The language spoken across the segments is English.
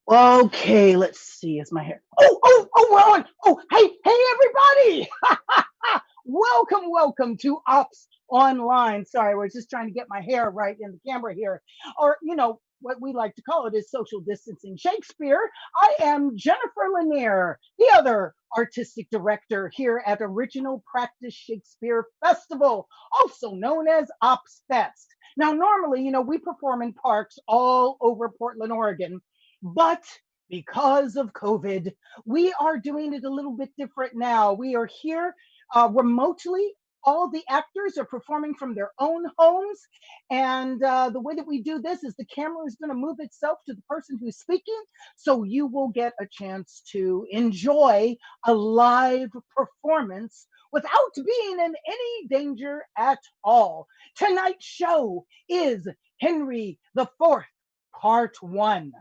Okay, let's see. Is my hair? We're on. Oh, hey, everybody! Welcome to Ops Online. Sorry, we're just trying to get my hair right in the camera here, or what we like to call it is social distancing. Shakespeare. I am Jennifer Lanier, the other artistic director here at Original Practice Shakespeare Festival, also known as Ops Fest. Now, normally, we perform in parks all over Portland, Oregon. But because of COVID, we are doing it a little bit different now. We are here remotely. All the actors are performing from their own homes. And the way that we do this is the camera is going to move itself to the person who's speaking. So you will get a chance to enjoy a live performance without being in any danger at all. Tonight's show is Henry the Fourth, Part 1.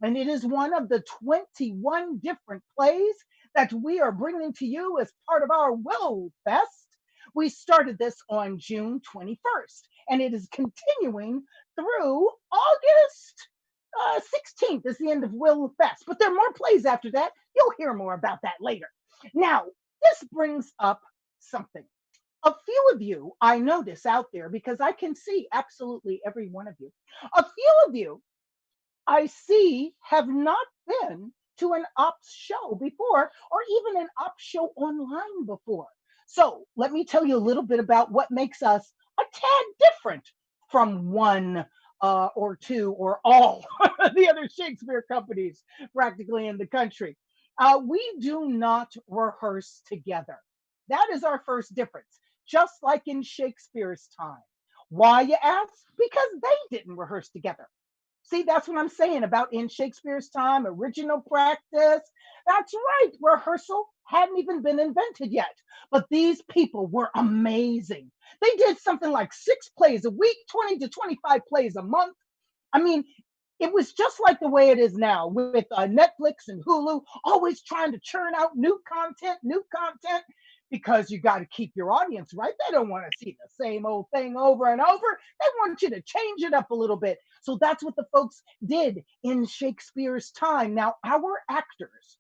And it is one of the 21 different plays that we are bringing to you as part of our Willow Fest. We started this on June 21st, and it is continuing through August 16th is the end of Willow Fest. But there are more plays after that. You'll hear more about that later. Now, this brings up something. A few of you I notice out there, because I can see absolutely every one of you. A few of you I see have not been to an ops show before, or even an ops show online before. So let me tell you a little bit about what makes us a tad different from one or two or all the other Shakespeare companies practically in the country. We do not rehearse together. That is our first difference, just like in Shakespeare's time. Why, you ask? Because they didn't rehearse together. See, that's what I'm saying about in Shakespeare's time, original practice. That's right, rehearsal hadn't even been invented yet. But these people were amazing. They did something like 6 plays a week, 20 to 25 plays a month. I mean, it was just like the way it is now with Netflix and Hulu, always trying to churn out new content, because you got to keep your audience right. They don't want to see the same old thing over and over. They want you to change it up a little bit. So that's what the folks did in Shakespeare's time. Now, our actors,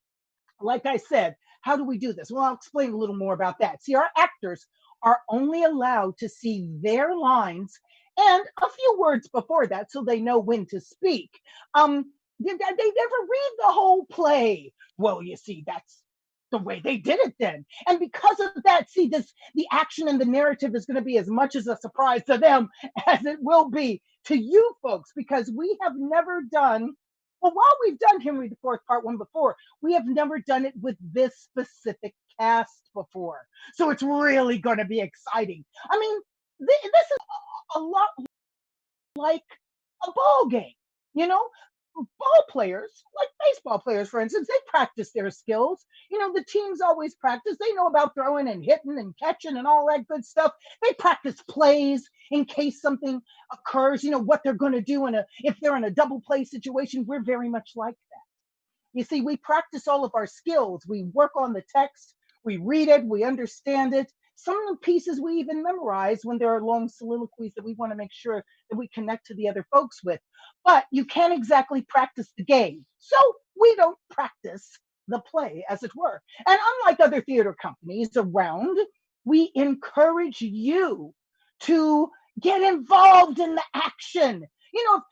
like I said, how do we do this? Well, I'll explain a little more about that. See, our actors are only allowed to see their lines and a few words before that so they know when to speak. They never read the whole play. Well, you see, that's the way they did it then. And because of that, see, the action and the narrative is going to be as much as a surprise to them as it will be to you folks, because we have never done, well, while we've done Henry the Fourth Part 1 before, we have never done it with this specific cast before. So it's really going to be exciting. I mean, this is a lot like a ball game, you know? Ball players, like baseball players, for instance, they practice their skills. The teams always practice. They know about throwing and hitting and catching and all that good stuff. They practice plays in case something occurs, what they're going to do if they're in a double play situation. We're very much like that. You see, we practice all of our skills. We work on the text, we read it, we understand it. Some of the pieces we even memorize when there are long soliloquies that we want to make sure that we connect to the other folks with. But you can't exactly practice the game. So we don't practice the play, as it were. And unlike other theater companies around, we encourage you to get involved in the action.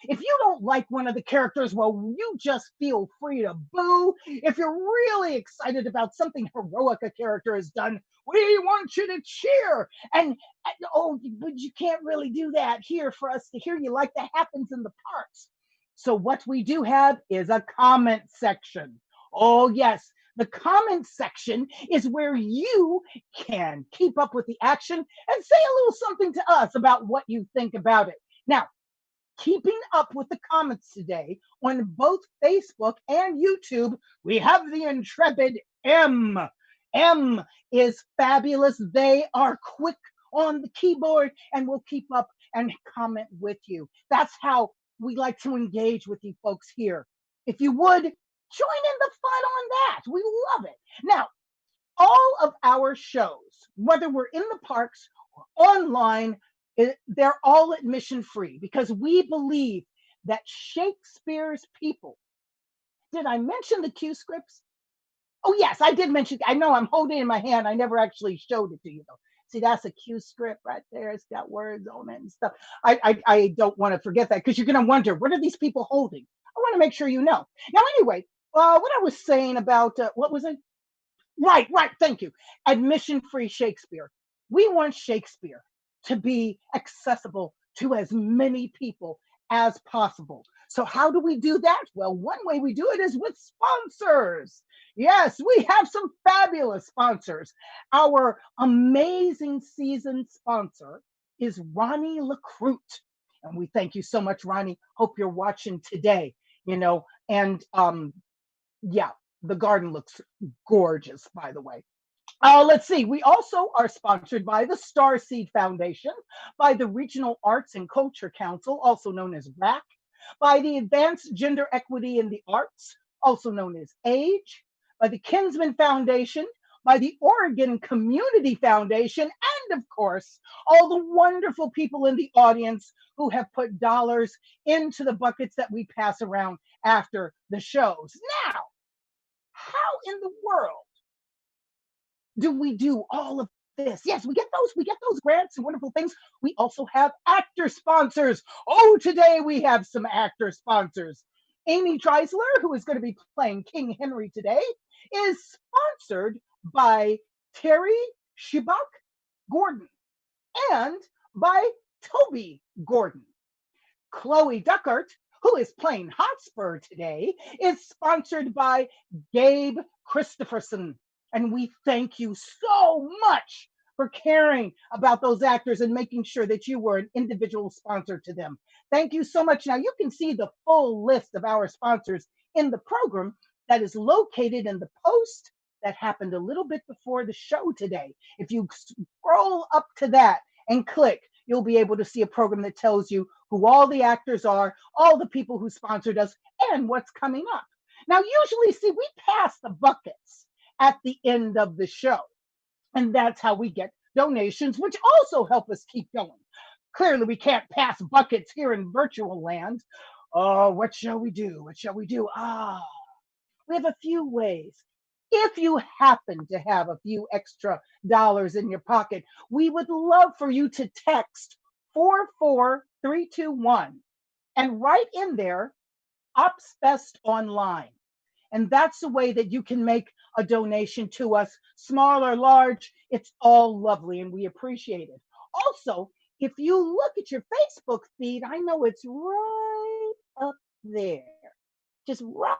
If you don't like one of the characters, well, you just feel free to boo. If you're really excited about something heroic a character has done, we want you to cheer. Oh, but you can't really do that here for us to hear you like that happens in the parks. So what we do have is a comment section. Oh, yes. The comment section is where you can keep up with the action and say a little something to us about what you think about it. Now, keeping up with the comments today on both Facebook and YouTube, we have the intrepid M. M is fabulous. They are quick on the keyboard and will keep up and comment with you. That's how we like to engage with you folks here. If you would, join in the fun on that. We love it. Now, all of our shows, whether we're in the parks or online, they're all admission free, because we believe that Shakespeare's people Did I mention the Q scripts? Oh, yes, I did mention. I know I'm holding it in my hand. I never actually showed it to you though. See, that's a Q script right there. It's got words on it and stuff. I don't want to forget that because you're going to wonder what are these people holding. I want to make sure you know. Now, anyway, what I was saying about what was it? Right, right. Thank you. Admission free Shakespeare. We want Shakespeare to be accessible to as many people as possible. So, how do we do that? Well, one way we do it is with sponsors. Yes, we have some fabulous sponsors. Our amazing season sponsor is Ronnie LaCrute. And we thank you so much, Ronnie. Hope you're watching today. And yeah, the garden looks gorgeous, by the way. Let's see. We also are sponsored by the Starseed Foundation, by the Regional Arts and Culture Council, also known as RAC, by the Advanced Gender Equity in the Arts, also known as AGE, by the Kinsman Foundation, by the Oregon Community Foundation, and of course, all the wonderful people in the audience who have put dollars into the buckets that we pass around after the shows. Now, how in the world do we do all of this? Yes, we get those grants and wonderful things. We also have actor sponsors. Oh, today we have some actor sponsors. Amy Treisler, who is going to be playing King Henry today, is sponsored by Terry Shibak Gordon and by Toby Gordon. Chloe Duckert, who is playing Hotspur today, is sponsored by Gabe Christopherson. And we thank you so much for caring about those actors and making sure that you were an individual sponsor to them. Thank you so much. Now, you can see the full list of our sponsors in the program that is located in the post that happened a little bit before the show today. If you scroll up to that and click, you'll be able to see a program that tells you who all the actors are, all the people who sponsored us, and what's coming up. Now, usually, see, we pass the buckets at the end of the show, and that's how we get donations, which also help us keep going. Clearly, we can't pass buckets here in virtual land. Oh, what shall we do? What shall we do? We have a few ways. If you happen to have a few extra dollars in your pocket, we would love for you to text 44321 and write in there Ops Fest Online. And that's the way that you can make a donation to us, small or large. It's all lovely and we appreciate it. Also, if you look at your Facebook feed, I know it's right up there, just right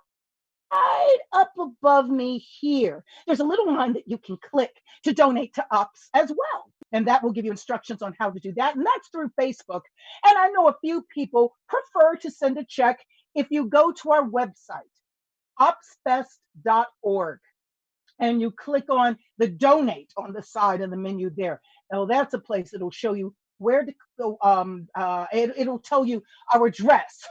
up above me here. There's a little line that you can click to donate to Ops as well. And that will give you instructions on how to do that. And that's through Facebook. And I know a few people prefer to send a check if you go to our website, opsfest.org, and you click on the donate on the side of the menu there. Now, that's a place that'll show you where to go. It'll tell you our address.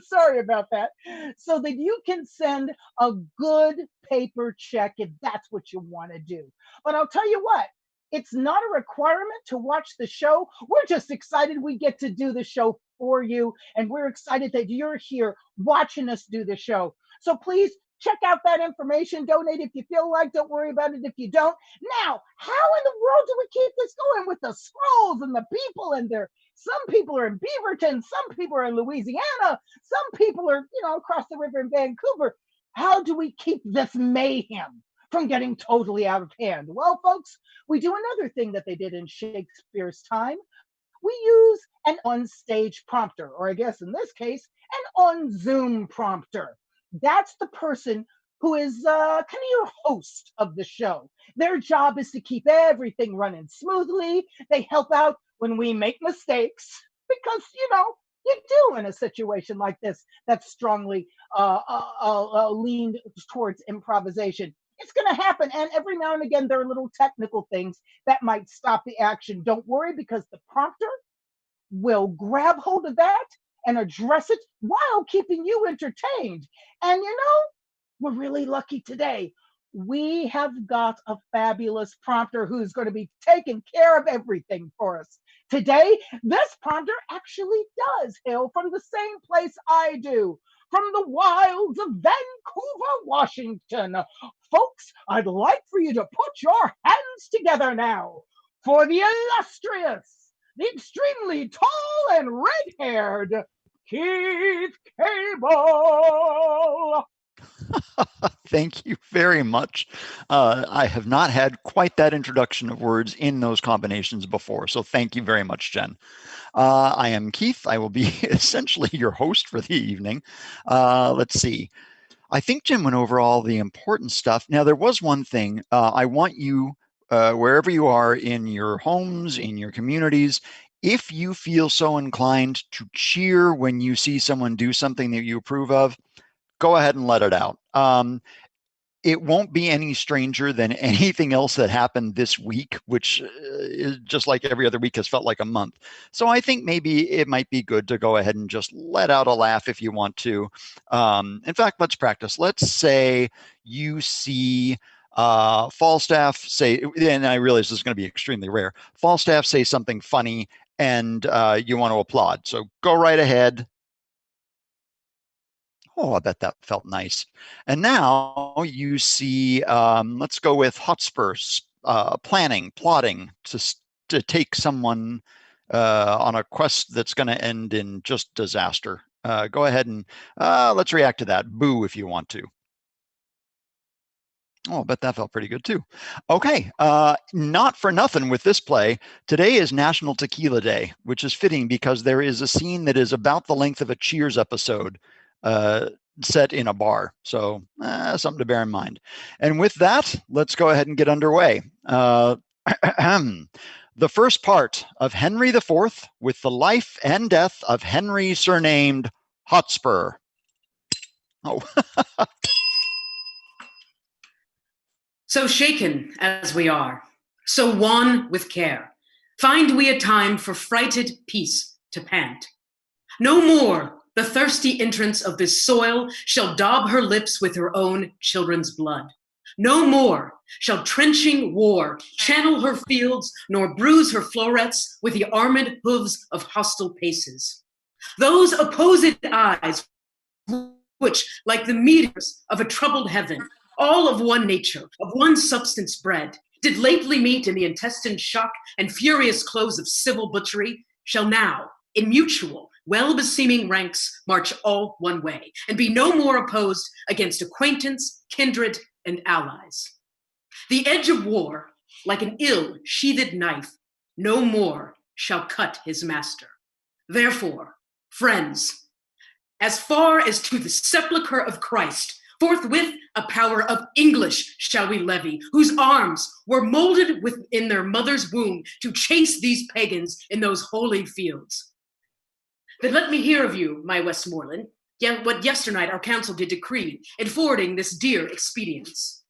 Sorry about that. So that you can send a good paper check if that's what you want to do. But I'll tell you what, it's not a requirement to watch the show. We're just excited we get to do the show for you. And we're excited that you're here watching us do the show. So please check out that information. Donate if you feel like. Don't worry about it if you don't. Now, how in the world do we keep this going with the scrolls and the people and their? Some people are in Beaverton. Some people are in Louisiana. Some people are, across the river in Vancouver. How do we keep this mayhem from getting totally out of hand? Well, folks, we do another thing that they did in Shakespeare's time. We use an on-stage prompter, or I guess in this case, an on-Zoom prompter. That's the person who is kind of your host of the show. Their job is to keep everything running smoothly. They help out when we make mistakes because, you do in a situation like this that's strongly leaned towards improvisation. It's going to happen. And every now and again, there are little technical things that might stop the action. Don't worry, because the prompter will grab hold of that and address it while keeping you entertained. And we're really lucky today. We have got a fabulous prompter who's going to be taking care of everything for us. Today, this prompter actually does hail from the same place I do, from the wilds of Vancouver, Washington. Folks, I'd like for you to put your hands together now for the illustrious, the extremely tall and red-haired Keith Cable. Thank you very much. I have not had quite that introduction of words in those combinations before, so thank you very much, Jen. I am Keith. I will be essentially your host for the evening. Let's see. I think Jen went over all the important stuff. Now, there was one thing. I want you, wherever you are in your homes, in your communities, if you feel so inclined to cheer when you see someone do something that you approve of, go ahead and let it out. It won't be any stranger than anything else that happened this week, which is just like every other week has felt like a month. So I think maybe it might be good to go ahead and just let out a laugh if you want to. In fact, let's practice. Let's say you see Falstaff say, and I realize this is going to be extremely rare, Falstaff say something funny and you want to applaud. So go right ahead. Oh, I bet that felt nice. And now you see, let's go with Hotspurs, plotting to take someone on a quest that's going to end in just disaster. Go ahead and let's react to that. Boo if you want to. Oh, I bet that felt pretty good too. Okay, not for nothing with this play. Today is National Tequila Day, which is fitting because there is a scene that is about the length of a Cheers episode set in a bar. So something to bear in mind. And with that, let's go ahead and get underway. The first part of Henry IV with the life and death of Henry surnamed Hotspur. Oh. So shaken as we are, so wan with care, find we a time for frighted peace to pant. No more the thirsty entrance of this soil shall daub her lips with her own children's blood. No more shall trenching war channel her fields, nor bruise her florets with the armed hooves of hostile paces. Those opposed eyes, which, like the meteors of a troubled heaven, all of one nature, of one substance bred, did lately meet in the intestine shock and furious close of civil butchery, shall now, in mutual, well-beseeming ranks, march all one way, and be no more opposed against acquaintance, kindred, and allies. The edge of war, like an ill-sheathed knife, no more shall cut his master. Therefore, friends, as far as to the sepulchre of Christ, forthwith a power of English shall we levy, whose arms were molded within their mother's womb to chase these pagans in those holy fields. Then let me hear of you, my Westmoreland, what yesternight our council did decree in forwarding this dear expedience.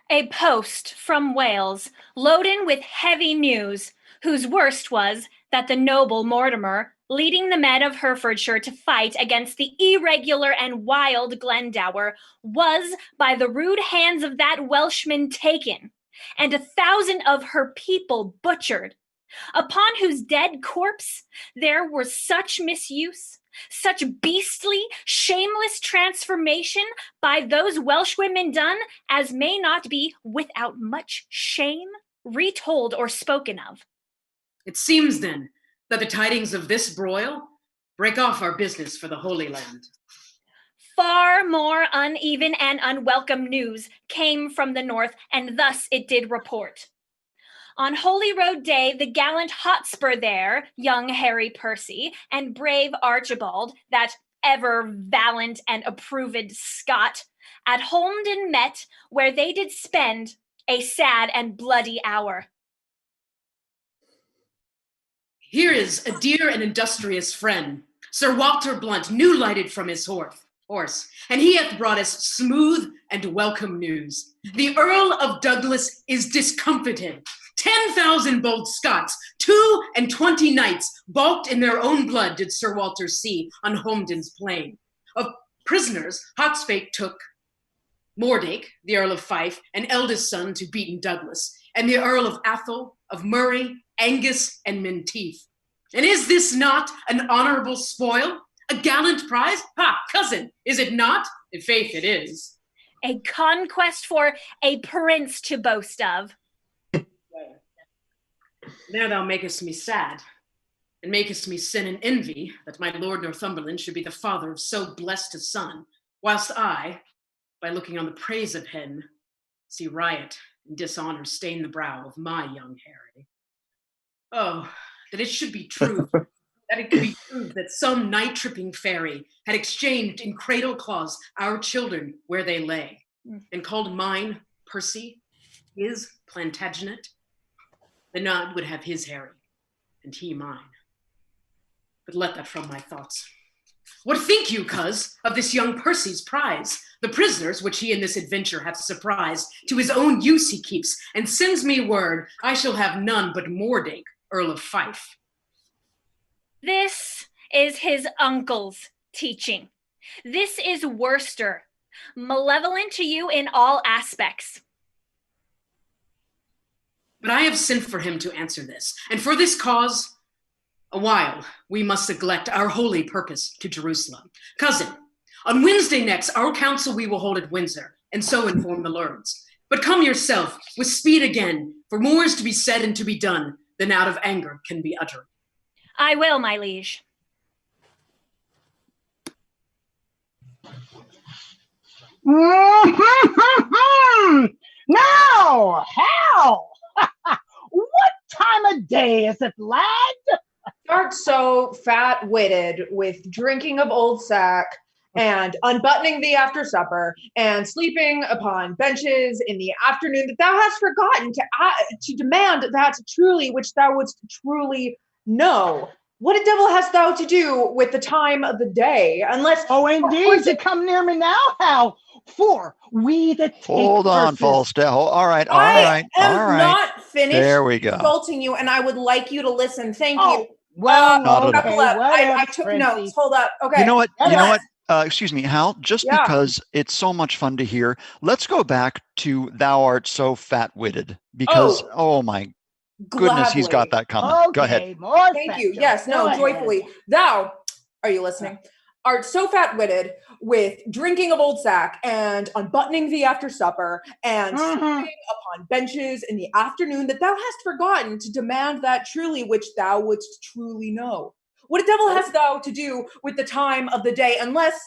A post from Wales, loaden with heavy news, whose worst was that the noble Mortimer, leading the men of Herefordshire to fight against the irregular and wild Glendower, was by the rude hands of that Welshman taken, and 1,000 of her people butchered, upon whose dead corpse there were such misuse, such beastly, shameless transformation by those Welshwomen done as may not be without much shame retold or spoken of. It seems then that the tidings of this broil break off our business for the Holy Land. Far more uneven and unwelcome news came from the north, and thus it did report. On Holy Road Day, the gallant Hotspur there, young Harry Percy, and brave Archibald, that ever valiant and approved Scot, at Holmdon met, where they did spend a sad and bloody hour. Here is a dear and industrious friend, Sir Walter Blunt, new lighted from his horse, and he hath brought us smooth and welcome news. The Earl of Douglas is discomfited. 10,000 bold Scots, 22 knights, balked in their own blood did Sir Walter see on Holmdon's plain. Of prisoners, Hotspate took Mordake, the Earl of Fife, an eldest son to beaten Douglas, and the Earl of Athol, of Murray, Angus, and Menteith. And is this not an honorable spoil? A gallant prize? Ha, cousin, is it not? In faith it is. A conquest for a prince to boast of. There thou makest me sad, and makest me sin and envy that my lord Northumberland should be the father of so blessed a son, whilst I, by looking on the praise of him, see riot and dishonor stain the brow of my young Harry. Oh, that it should be true, that it could be proved that some night-tripping fairy had exchanged in cradle claws our children where they lay, and called mine Percy, his Plantagenet, then I would have his Harry, and he mine. But let that from my thoughts. What think you, coz, of this young Percy's prize? The prisoners which he in this adventure hath surprised, to his own use he keeps, and sends me word I shall have none but Mordake, Earl of Fife. This is his uncle's teaching. This is Worcester, malevolent to you in all aspects. But I have sent for him to answer this, and for this cause, a while we must neglect our holy purpose to Jerusalem. Cousin, on Wednesday next, our council we will hold at Windsor, and so inform the lords. But come yourself, with speed again, for more is to be said and to be done than out of anger can be uttered. I will, my liege. Now, how? What time of day is it, lad? Start so fat-witted with drinking of old sack and unbuttoning thee after supper and sleeping upon benches in the afternoon that thou hast forgotten to demand that truly which thou wouldst truly know. What devil hast thou to do with the time of the day, unless... Oh, indeed, to come near me now, how? For we that take Hold on, verses- Falstaff. All right. I am not finished There we go. insulting you, and I would like you to listen. Thank Oh, you. well, Not at okay, all. I took Fritzy. notes. Hold up. Okay. You know what? Yes. You know what? Excuse me, Hal, just Yeah. because it's so much fun to hear, let's go back to Thou Art So Fat-Witted, because, oh my goodness, he's got that coming. Okay, Go ahead. more Thank fat you. jokes. Yes, no, Go ahead. joyfully. Thou, are you listening? Art so fat-witted with drinking of old sack and unbuttoning thee after supper and sleeping upon benches in the afternoon that thou hast forgotten to demand that truly which thou wouldst truly know. What devil hast thou to do with the time of the day, unless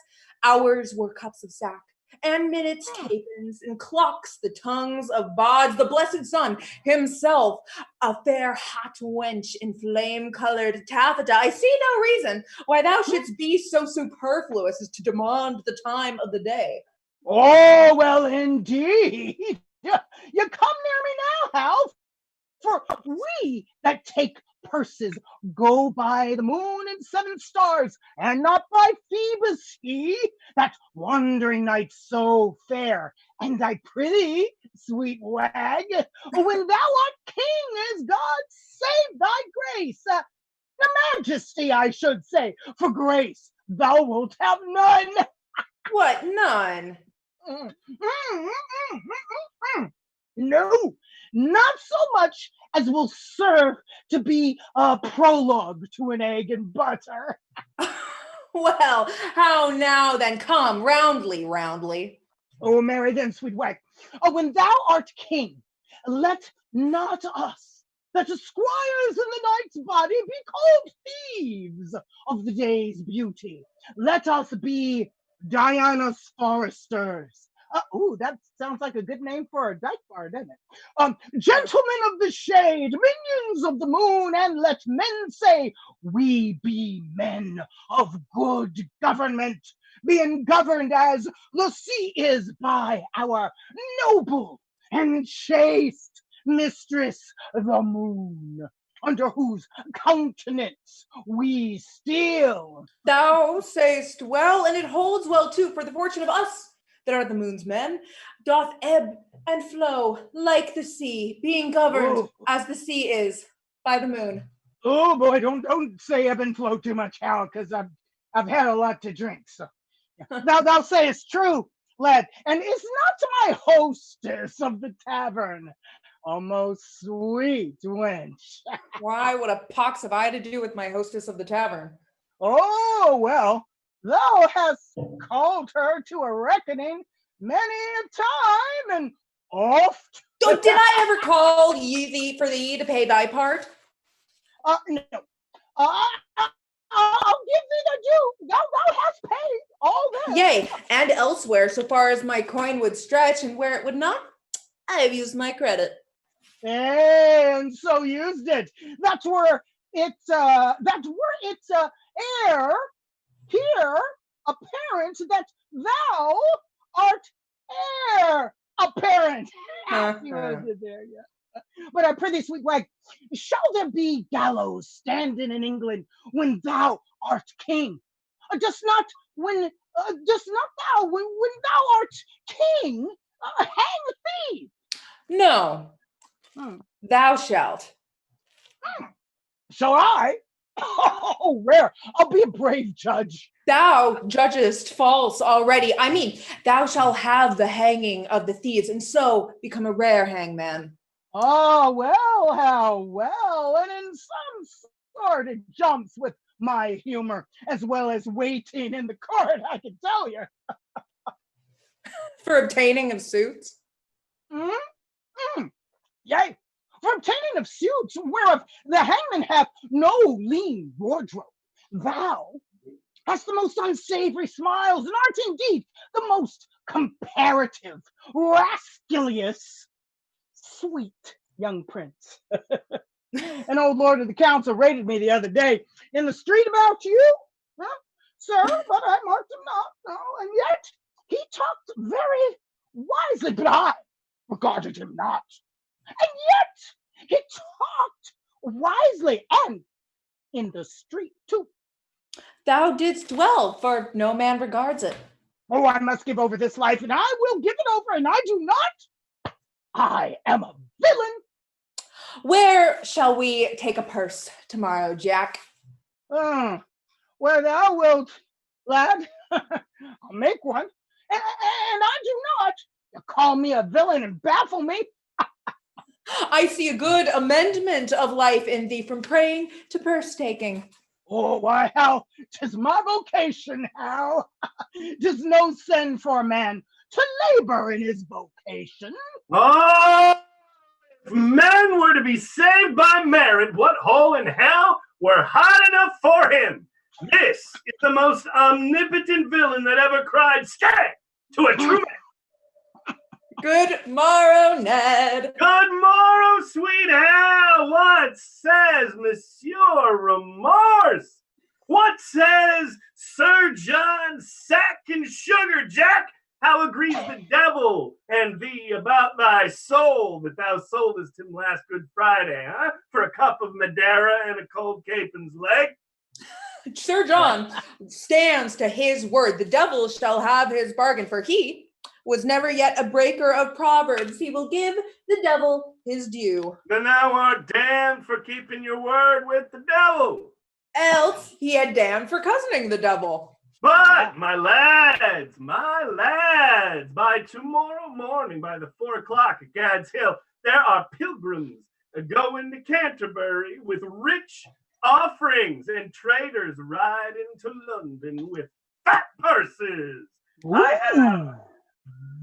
hours were cups of sack, and minutes capons, and clocks the tongues of bawds, the blessed sun himself, a fair hot wench in flame-colored taffeta? I see no reason why thou shouldst be so superfluous as to demand the time of the day. Oh, well, indeed. You come near me now, Hal, for we that take purses go by the moon and 7 stars, and not by Phoebus he, that wandering night so fair. And I prithee, sweet wag, when thou art king, as God save thy grace, the majesty, I should say, for grace thou wilt have none. What, none? No, not so much as will serve to be a prologue to an egg and butter. Well, how now then? Come, roundly, roundly. Oh, marry then, sweet wife. Oh, when thou art king, let not us, that the squires in the night's body, be called thieves of the day's beauty. Let us be Diana's foresters. That sounds like a good name for a dyke bar, doesn't it? Gentlemen of the shade, minions of the moon, and let men say, we be men of good government, being governed as the sea is by our noble and chaste mistress, the moon, under whose countenance we steal. Thou say'st well, and it holds well too, for the fortune of us that are the moon's men doth ebb and flow like the sea, being governed as the sea is by the moon. Oh boy, don't say ebb and flow too much, Hal, because I've had a lot to drink. So now thou sayest true, lad, and is not my hostess of the tavern a most sweet wench? Why, what a pox have I to do with my hostess of the tavern? Oh, well, thou hast called her to a reckoning many a time, and oft. Oh, did I ever call thee for thee to pay thy part? No. I'll give thee the due. Thou hast paid all this. Yea, and elsewhere, so far as my coin would stretch, and where it would not, I have used my credit. And so used it. That's where it's air here apparent that thou art heir apparent. See what I did there, yeah. But I prithee, sweet wag, shall there be gallows standing in England when thou art king? Dost not thou when thou art king hang thee? No, thou shalt. Shall I? Oh, rare! I'll be a brave judge. Thou judgest false already. I mean, thou shalt have the hanging of the thieves, and so become a rare hangman. Oh, well, how well, and in some sort it jumps with my humor, as well as waiting in the court, I can tell you. For obtaining of suits? Yea, for obtaining of suits, whereof the hangman hath no lean wardrobe. Thou hast the most unsavory smiles, and art indeed the most comparative, rascalious, sweet young prince. An old lord of the council rated me the other day in the street about you, sir, but I marked him not, no, and yet he talked very wisely, but I regarded him not. And yet he talked wisely, and in the street too. Thou didst well, for no man regards it. Oh, I must give over this life, and I will give it over, and I do not. I am a villain. Where shall we take a purse tomorrow, Jack? Where thou wilt, lad. I'll make one. And I do not. You call me a villain and baffle me. I see a good amendment of life in thee, from praying to purse taking. Oh, why, how? 'Tis my vocation, how? 'Tis no sin for a man to labor in his vocation. Oh, if man were to be saved by merit, what hole in hell were hot enough for him? This is the most omnipotent villain that ever cried "Stay!" to a true man. Good morrow, Ned. Good morrow, sweet Hal. What says Monsieur Remorse? What says Sir John Sack and Sugar Jack? How agrees the devil and thee about thy soul that thou soldest him last Good Friday, huh? For a cup of Madeira and a cold capon's leg? Sir John stands to his word. The devil shall have his bargain, for he was never yet a breaker of proverbs. He will give the devil his due. Then thou art damned for keeping your word with the devil. Else he had damned for cousining the devil. But, my lads, by tomorrow morning, by the 4 o'clock at Gad's Hill, there are pilgrims going to Canterbury with rich offerings, and traders riding to London with fat purses. Ooh. I have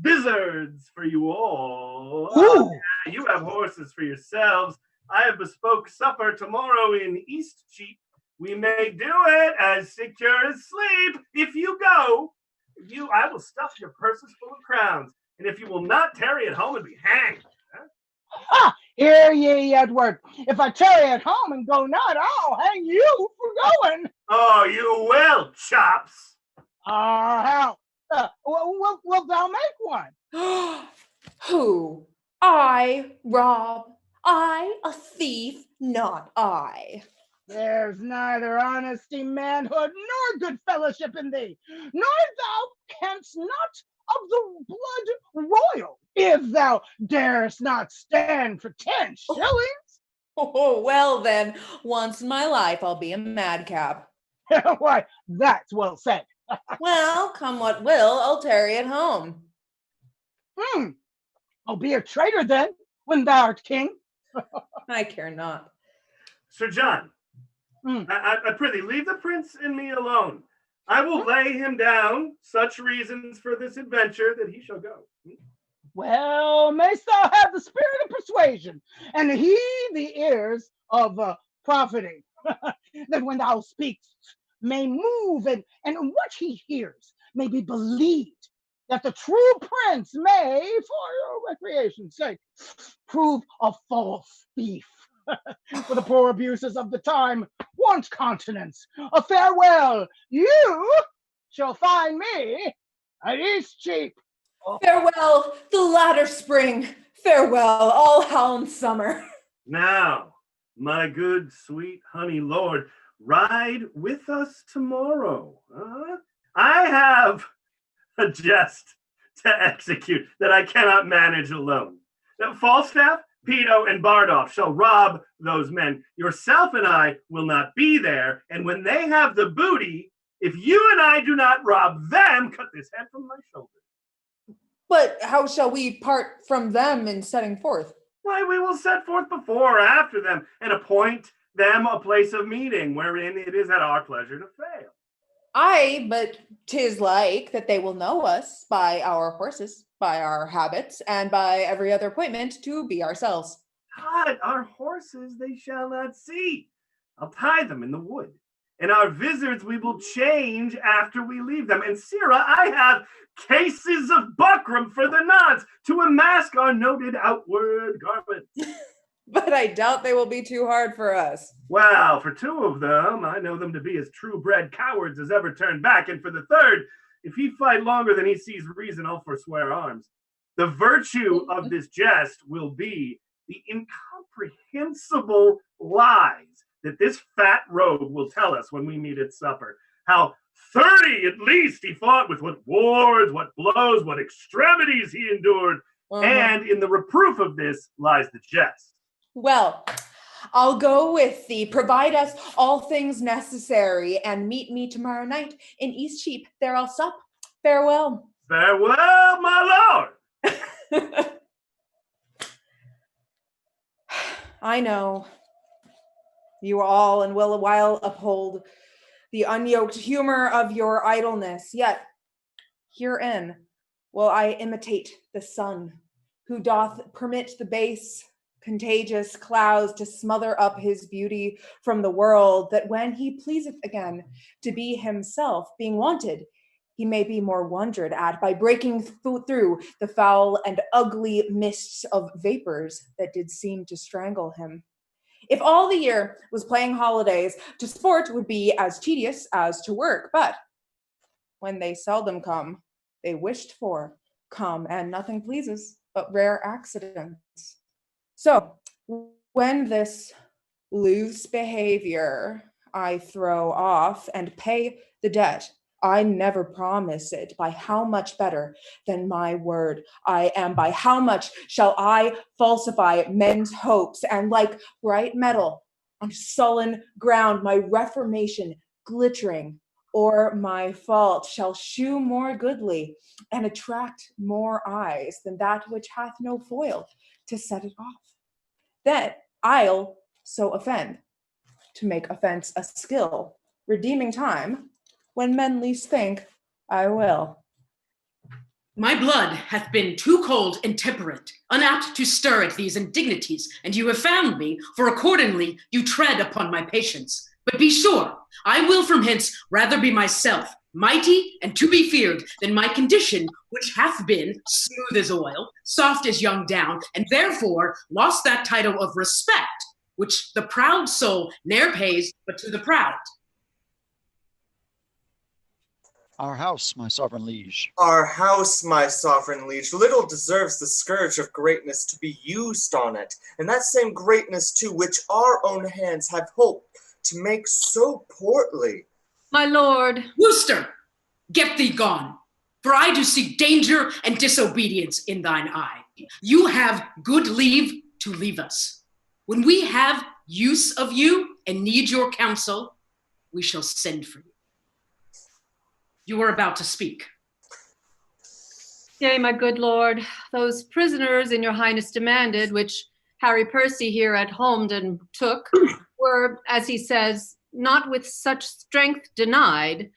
vizards for you all. You have horses for yourselves. I have bespoke supper tomorrow in Eastcheap. We may do it as secure as sleep. If you go, I will stuff your purses full of crowns. And if you will not tarry at home and be hanged. Ha! Hear ye, Edward. If I tarry at home and go not, I'll hang you for going. Oh, you will, chops. How? Wilt thou make one? Who? I, Rob. I, a thief, not I. There's neither honesty, manhood, nor good fellowship in thee, nor thou canst not of the blood royal, if thou darest not stand for 10 shillings. Oh, well then, once in my life I'll be a madcap. Why, that's well said. Well, come what will, I'll tarry at home. I'll be a traitor then, when thou art king. I care not. Sir John, I prithee, leave the prince and me alone. I will lay him down such reasons for this adventure that he shall go. Well, mayst thou have the spirit of persuasion, and he the ears of profiting, that when thou speakst may move, and what he hears may be believed, that the true prince may, for your recreation's sake, prove a false thief. For the poor abuses of the time want continence. A farewell. You shall find me at Eastcheap. Farewell, the latter spring. Farewell, all halm summer. Now, my good, sweet honey lord, ride with us tomorrow. I have a jest to execute that I cannot manage alone. Now, Falstaff, Peto, and Bardolph shall rob those men. Yourself and I will not be there, and when they have the booty, if you and I do not rob them, cut this head from my shoulder. But how shall we part from them in setting forth? Why, we will set forth before or after them, and appoint them a place of meeting, wherein it is at our pleasure to fail. Aye, but 'tis like that they will know us by our horses, by our habits, and by every other appointment to be ourselves. But our horses they shall not see. I'll tie them in the wood. And our vizards we will change after we leave them. And Sirrah, I have cases of buckram for the nods to unmask our noted outward garments. But I doubt they will be too hard for us. Well, for two of them, I know them to be as true-bred cowards as ever turned back. And for the third, if he fight longer than he sees reason, I'll forswear arms. The virtue of this jest will be the incomprehensible lies that this fat rogue will tell us when we meet at supper. How 30 at least he fought with, what wars, what blows, what extremities he endured. And in the reproof of this lies the jest. Well, I'll go with thee. Provide us all things necessary and meet me tomorrow night in Eastcheap. There I'll sup. Farewell. Farewell, my lord. I know you all and will a while uphold the unyoked humor of your idleness, yet herein will I imitate the sun, who doth permit the base contagious clouds to smother up his beauty from the world, that when he pleaseth again to be himself, being wanted, he may be more wondered at by breaking through the foul and ugly mists of vapors that did seem to strangle him. If all the year was playing holidays, to sport would be as tedious as to work, but when they seldom come, they wished for come, and nothing pleases but rare accidents. So when this loose behavior I throw off and pay the debt, I never promise it by how much better than my word I am, by how much shall I falsify men's hopes, and like bright metal on sullen ground, my reformation glittering or my fault shall shew more goodly and attract more eyes than that which hath no foil to set it off. Then I'll so offend, to make offense a skill, redeeming time, when men least think I will. My blood hath been too cold and temperate, unapt to stir at these indignities, and you have found me, for accordingly you tread upon my patience. But be sure, I will from hence rather be myself, mighty and to be feared, than my condition, which hath been smooth as oil, soft as young down, and therefore lost that title of respect, which the proud soul ne'er pays but to the proud. Our house, my sovereign liege. Our house, my sovereign liege, little deserves the scourge of greatness to be used on it, and that same greatness too, which our own hands have hoped to make so portly. My lord. Wooster, get thee gone, for I do see danger and disobedience in thine eye. You have good leave to leave us. When we have use of you and need your counsel, we shall send for you. You were about to speak. Yea, my good lord, those prisoners in your highness demanded, which Harry Percy here at Holmdon took, were, as he says, not with such strength denied,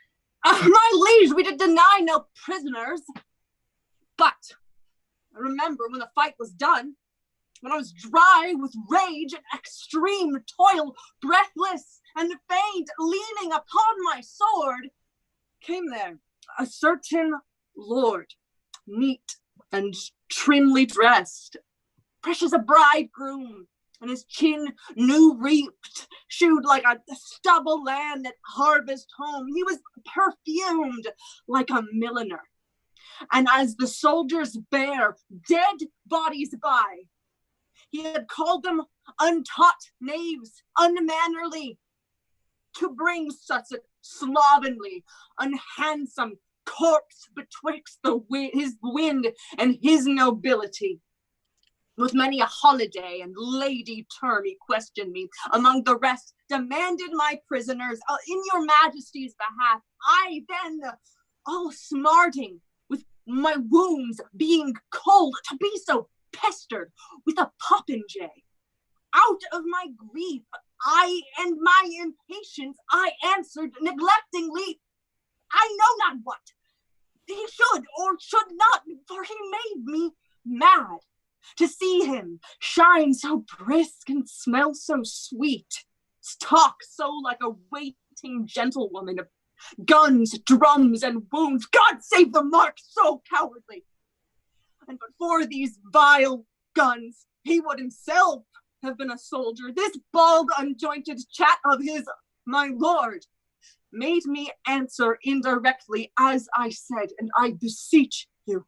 My liege, we did deny no prisoners. But I remember when the fight was done, when I was dry with rage and extreme toil, breathless and faint, leaning upon my sword, came there a certain lord, neat and trimly dressed, fresh as a bridegroom, and his chin new reaped, shewed like a stubble land at harvest home. He was perfumed like a milliner. And as the soldiers bare dead bodies by, he had called them untaught knaves, unmannerly, to bring such a slovenly, unhandsome corpse betwixt his wind and his nobility. With many a holiday and lady term he questioned me. Among the rest, demanded my prisoners in your majesty's behalf. I then, all smarting with my wounds being cold, to be so pestered with a popinjay. Out of my grief, I and my impatience, I answered neglectingly, I know not what. He should or should not, for he made me mad to see him shine so brisk and smell so sweet, talk so like a waiting gentlewoman of guns, drums, and wounds. God save the mark, so cowardly. And but for these vile guns, he would himself have been a soldier. This bald, unjointed chat of his, my lord, made me answer indirectly as I said, and I beseech you,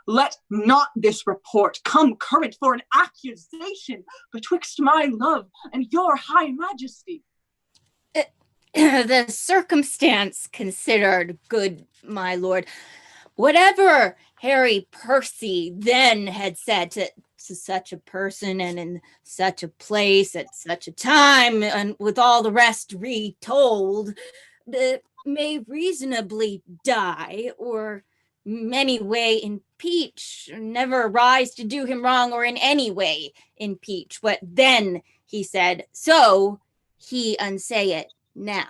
let not this report come current for an accusation betwixt my love and your high majesty. The circumstance considered, good my lord, whatever Harry Percy then had said to such a person and in such a place at such a time, and with all the rest retold, may reasonably die, or many way impeach, never rise to do him wrong, or in any way impeach what then he said, so he unsay it now.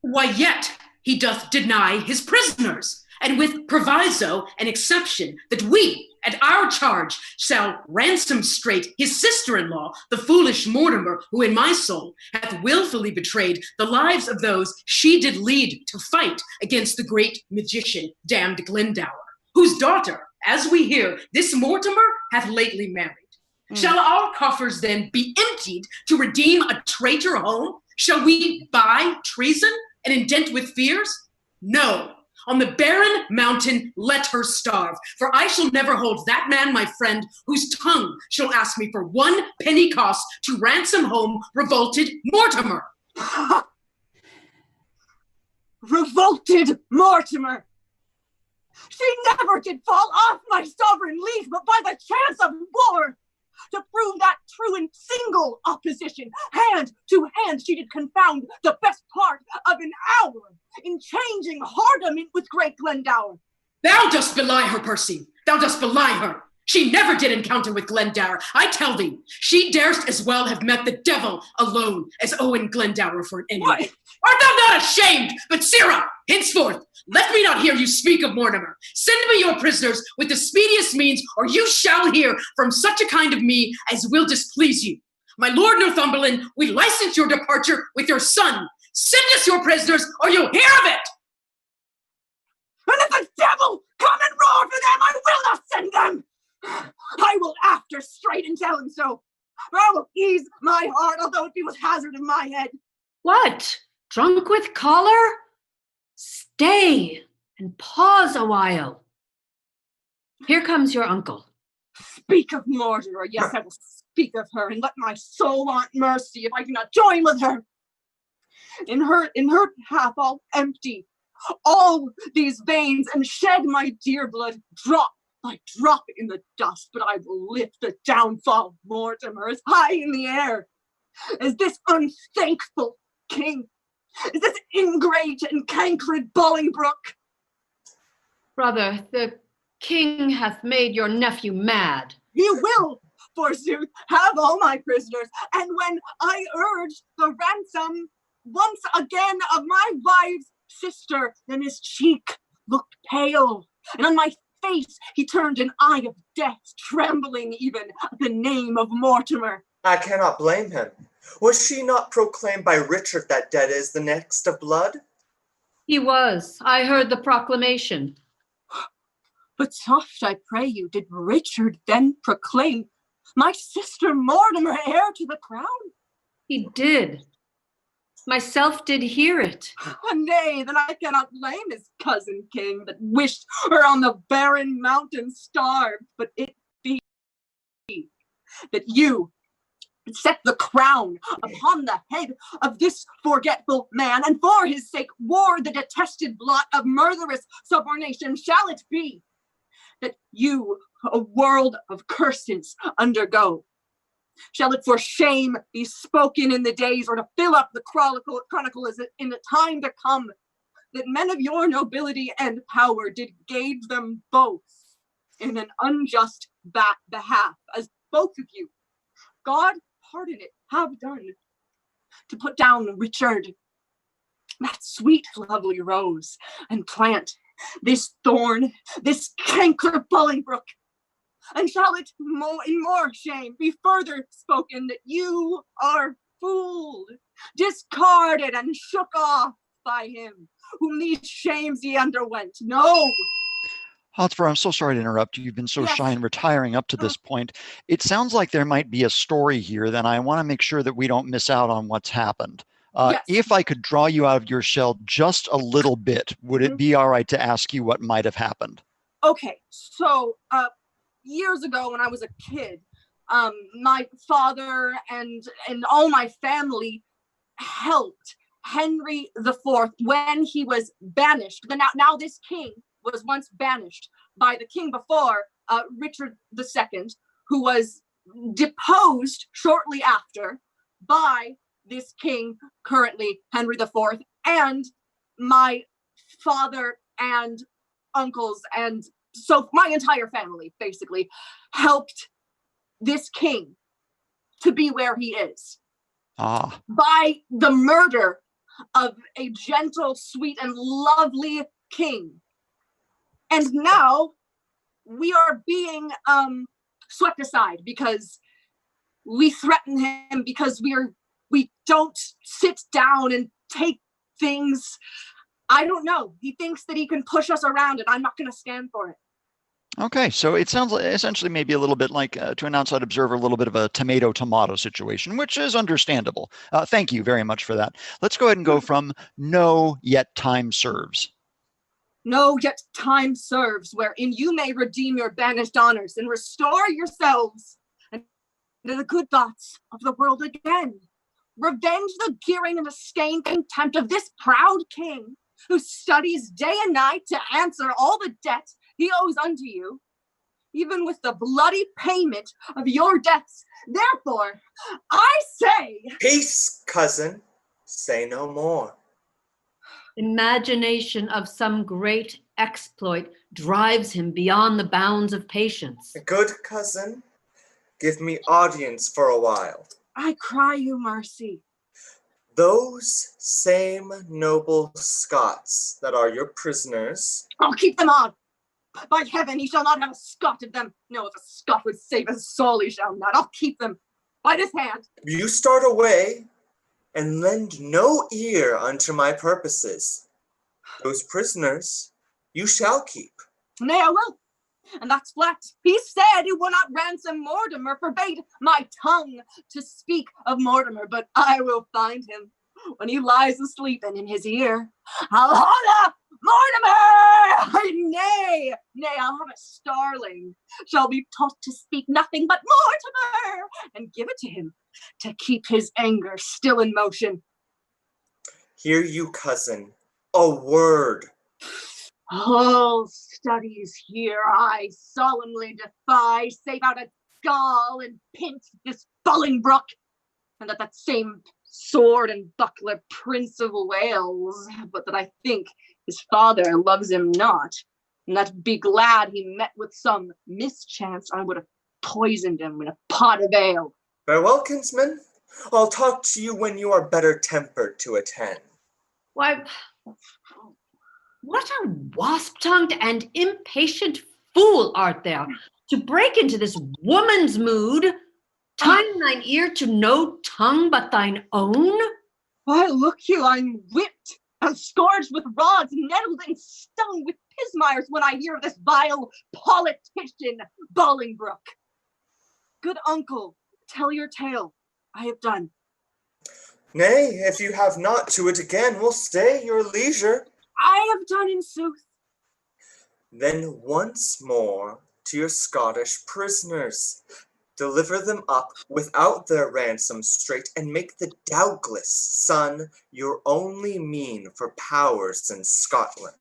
Why, yet he doth deny his prisoners, and with proviso and exception that we at our charge shall ransom straight his sister-in-law, the foolish Mortimer, who in my soul hath willfully betrayed the lives of those she did lead to fight against the great magician damned Glendower, whose daughter, as we hear, this Mortimer hath lately married. Shall our coffers then be emptied to redeem a traitor home? Shall we buy treason and indent with fears? No. On the barren mountain, let her starve, for I shall never hold that man my friend, whose tongue shall ask me for 1 penny cost to ransom home revolted Mortimer. Revolted Mortimer! She never did fall off my sovereign liege, but by the chance of war, to prove that true in single opposition, hand to hand she did confound the best part of an hour in changing hardiment with great Glendower. Thou dost belie her, Percy. Thou dost belie her. She never did encounter with Glendower. I tell thee, she darest as well have met the devil alone as Owen Glendower for an enemy. What? Art thou not ashamed? But Sirrah, henceforth, let me not hear you speak of Mortimer. Send me your prisoners with the speediest means, or you shall hear from such a kind of me as will displease you. My lord Northumberland, we license your departure with your son. Send us your prisoners, or you'll hear of it. And if the devil come and roar for them, I will not send them. I will after straight and tell him so. For I will ease my heart, although it be with hazard in my head. What? Drunk with choler? Stay and pause a while. Here comes your uncle. Speak of Mortimer, yes, I will speak of her, and let my soul want mercy if I cannot join with her. In her half I'll empty all these veins and shed my dear blood drop by drop in the dust, but I will lift the downfall of Mortimer as high in the air as this unthankful king, as this ingrate and cankred Bolingbroke. Brother, the king hath made your nephew mad. He will, forsooth, have all my prisoners, and when I urge the ransom once again of my wives sister, then his cheek looked pale, and on my face he turned an eye of death, trembling even at the name of Mortimer. I cannot blame him. Was she not proclaimed by Richard that dead is the next of blood? He was. I heard the proclamation. But soft, I pray you, did Richard then proclaim my sister Mortimer heir to the crown? He did. Myself did hear it. Nay, then I cannot blame his cousin king that wished her on the barren mountain starved. But it be that you set the crown upon the head of this forgetful man, and for his sake wore the detested blot of murderous subornation. Shall it be that you a world of curses undergo? Shall it for shame be spoken in the days, or to fill up the chronicle as in the time to come, that men of your nobility and power did gauge them both in an unjust behalf, as both of you, God pardon it, have done, to put down Richard, that sweet lovely rose, and plant this thorn, this canker Bolingbroke? And shall it in more shame be further spoken that you are fooled, discarded, and shook off by him, whom these shames ye underwent? No. Hotspur, I'm so sorry to interrupt you. You've been so Yes. shy and retiring up to this point. It sounds like there might be a story here, then I want to make sure that we don't miss out on what's happened. Yes. If I could draw you out of your shell just a little bit, would it be all right to ask you what might have happened? Okay, so years ago when I was a kid, my father and all my family helped Henry IV when he was banished. Now this king was once banished by the king before, Richard II, who was deposed shortly after by this king, currently Henry IV, and my father and uncles, and so my entire family basically helped this king to be where he is by the murder of a gentle, sweet, and lovely king. And now we are being swept aside because we threaten him, because we don't sit down and take things. I don't know. He thinks that he can push us around, and I'm not going to stand for it. Okay, so it sounds like essentially maybe a little bit like, to an outside observer, a little bit of a tomato-tomato situation, which is understandable. Thank you very much for that. Let's go ahead and go from no, yet time serves. No, yet time serves, wherein you may redeem your banished honors and restore yourselves and the good thoughts of the world again. Revenge the gearing and disdain contempt of this proud king, who studies day and night to answer all the debt he owes unto you, even with the bloody payment of your debts. Therefore, I say... Peace, cousin. Say no more. Imagination of some great exploit drives him beyond the bounds of patience. Good cousin, give me audience for a while. I cry you mercy. Those same noble Scots that are your prisoners. I'll keep them on. By heaven, he shall not have a Scot of them. No, if a Scot would save his soul, he shall not. I'll keep them by this hand. You start away and lend no ear unto my purposes. Those prisoners you shall keep. Nay, I will. And that's flat. He said he will not ransom Mortimer, forbade my tongue to speak of Mortimer, but I will find him when he lies asleep, and in his ear I'll holler, Mortimer! Nay, I'll have a starling, shall be taught to speak nothing but Mortimer, and give it to him to keep his anger still in motion. Hear you, cousin, a word. All studies here I solemnly defy, save out a Gaul and pinch this Bolingbroke, and that same sword and buckler Prince of Wales, but that I think his father loves him not, and that be glad he met with some mischance, I would have poisoned him in a pot of ale. Farewell, kinsman. I'll talk to you when you are better tempered to attend. Why, What a wasp-tongued and impatient fool art thou, to break into this woman's mood, tying thine ear to no tongue but thine own? Why, look you, I'm whipped and scourged with rods, nettled and stung with pismires when I hear of this vile politician, Bolingbroke. Good uncle, tell your tale. I have done. Nay, if you have not, to it again will stay your leisure. I have done in sooth. Then once more to your Scottish prisoners. Deliver them up without their ransom straight, and make the Douglas son your only mean for powers in Scotland.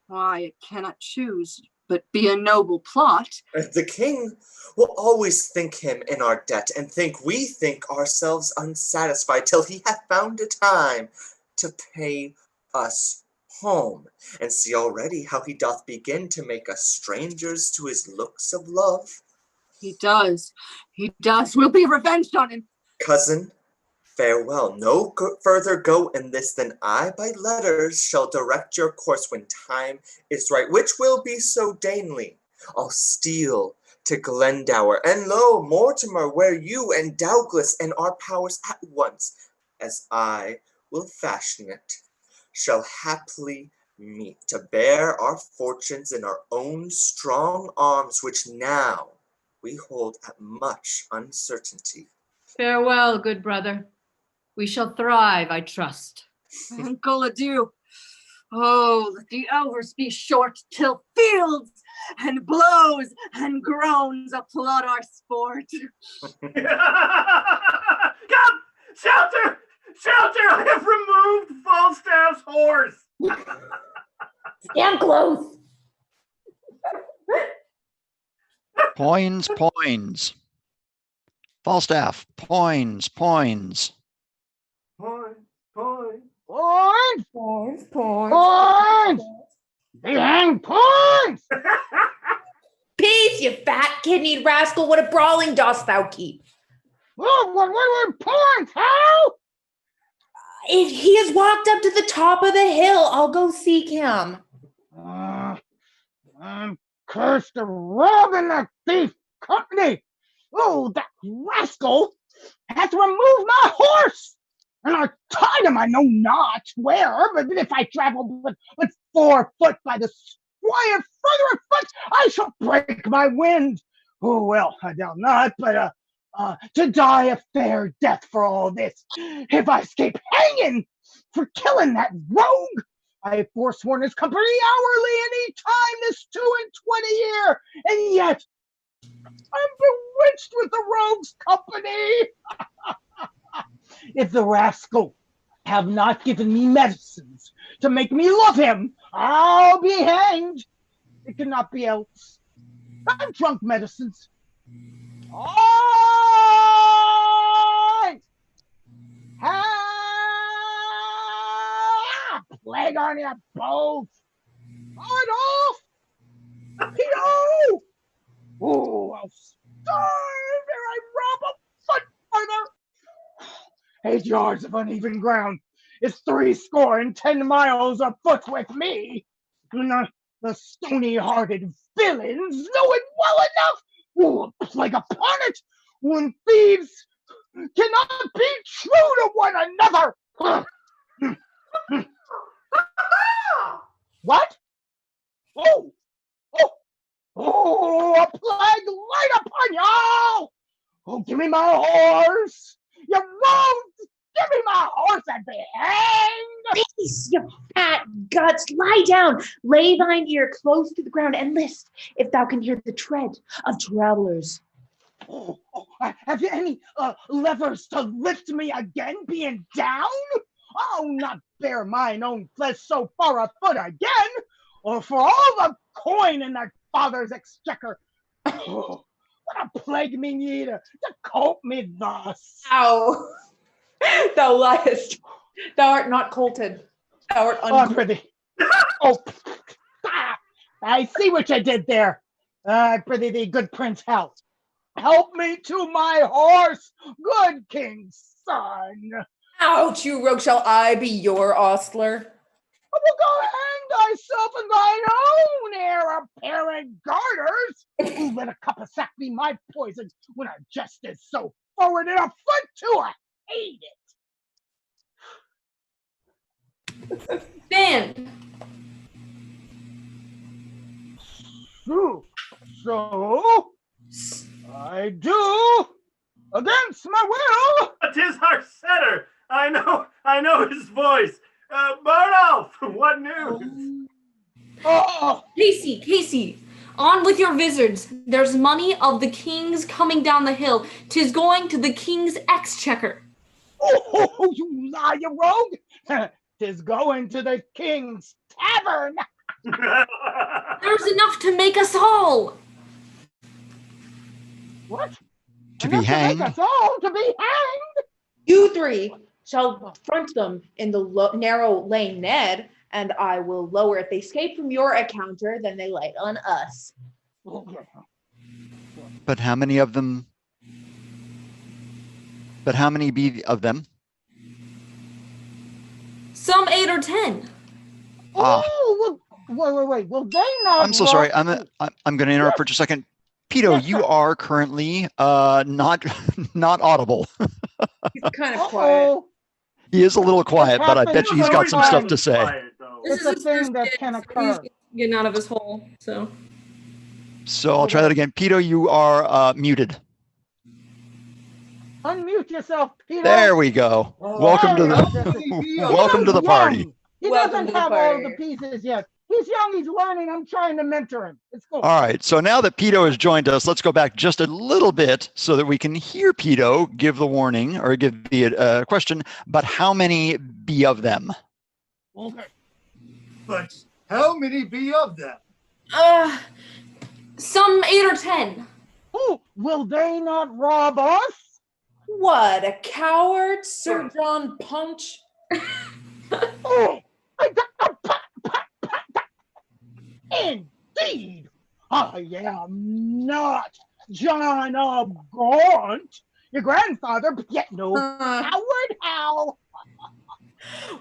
Why, it cannot choose but be a noble plot. The king will always think him in our debt, and think we think ourselves unsatisfied till he hath found a time to pay us home. And see already how he doth begin to make us strangers to his looks of love. He does. We'll be revenged on him. Cousin, farewell. No further go in this than I by letters shall direct your course when time is right, which will be so dainly. I'll steal to Glendower, and lo, Mortimer, where you and Douglas and our powers at once, as I will fashion it, shall haply meet to bear our fortunes in our own strong arms, which now we hold at much uncertainty. Farewell, good brother. We shall thrive, I trust. Uncle, adieu. Oh, let the hours be short till fields and blows and groans applaud our sport. Come! Shelter! Shelter! I have removed Falstaff's horse! Stand close. Poins. Falstaff, poins. Point. Points! Dang points! Peace, you fat-kidneyed rascal! What a brawling dost thou keep? What points? How? If he has walked up to the top of the hill, I'll go seek him. I'm cursed to robbing that thief company. Oh, that rascal has removed my horse. And I tied him, I know not where, but if I travel but 4 foot by the squire further afoot, I shall break my wind. Oh, well, I doubt not, but to die a fair death for all this. If I escape hanging for killing that rogue, I have forsworn his company hourly any time this 22 year, and yet I'm bewitched with the rogue's company. If the rascal have not given me medicines to make me love him, I'll be hanged. It cannot be else. I've drunk medicines. Plague on you both. On off. Yo! Oh, I'll starve ere I rob a foot further. 8 yards of uneven ground is 70 miles afoot with me. The stony-hearted villains know it well enough. Oh, a plague upon it, when thieves cannot be true to one another. What? Oh, a plague light upon y'all! Oh, give me my horse! You rogues! Give me my horse and be hanged! Peace, you fat guts! Lie down, lay thine ear close to the ground, and list if thou can hear the tread of travelers. Have you any levers to lift me again, being down? I'll not bear mine own flesh so far afoot again, or for all the coin in thy father's exchequer. Oh, what a plague mean ye to cope me thus? Ow! Thou liest. Thou art not colted. Thou art prithee. I see what you did there. Prithee thee, good prince, help me to my horse, good king's son. Ouch, you rogue! Shall I be your ostler? will go hang thyself in thine own heir apparent garters. Who let a cup of sack be my poison when I just is so forward and a foot to a hate it. Stand. So I do against my will. 'Tis our setter. I know his voice. Bardolph, what news? Oh, Casey, on with your wizards. There's money of the king's coming down the hill. 'Tis going to the king's exchequer. oh, you lie, you rogue. 'Tis going to the king's tavern. There's enough to make us all. What? To be Enough hanged? To make us all to be hanged. You three shall confront them in the narrow lane, Ned, and I will lower. If they escape from your encounter, then they light on us. But how many of them? But how many be of them? Some 8 or 10. Oh, wait. Will they not? I'm so sorry. I'm going to interrupt for just a second. Pito, you are currently not audible. He's kind of quiet. He is a little quiet, but I bet you he's got some stuff to say. It's a thing that can occur. He's getting out of his hole, so. So I'll try that again. Pito, you are muted. Unmute yourself, Peter. There we go. Welcome to the party. He doesn't have all the pieces yet. He's young, he's learning. I'm trying to mentor him. It's cool. All right. So now that Pito has joined us, let's go back just a little bit so that we can hear Pito give the warning or give the question. But how many be of them? Okay. But how many be of them? Some 8 or 10. Oh, will they not rob us? What, a coward, Sir John Punch? Oh, indeed, I am not John of Gaunt, your grandfather, but yet no coward, Hal.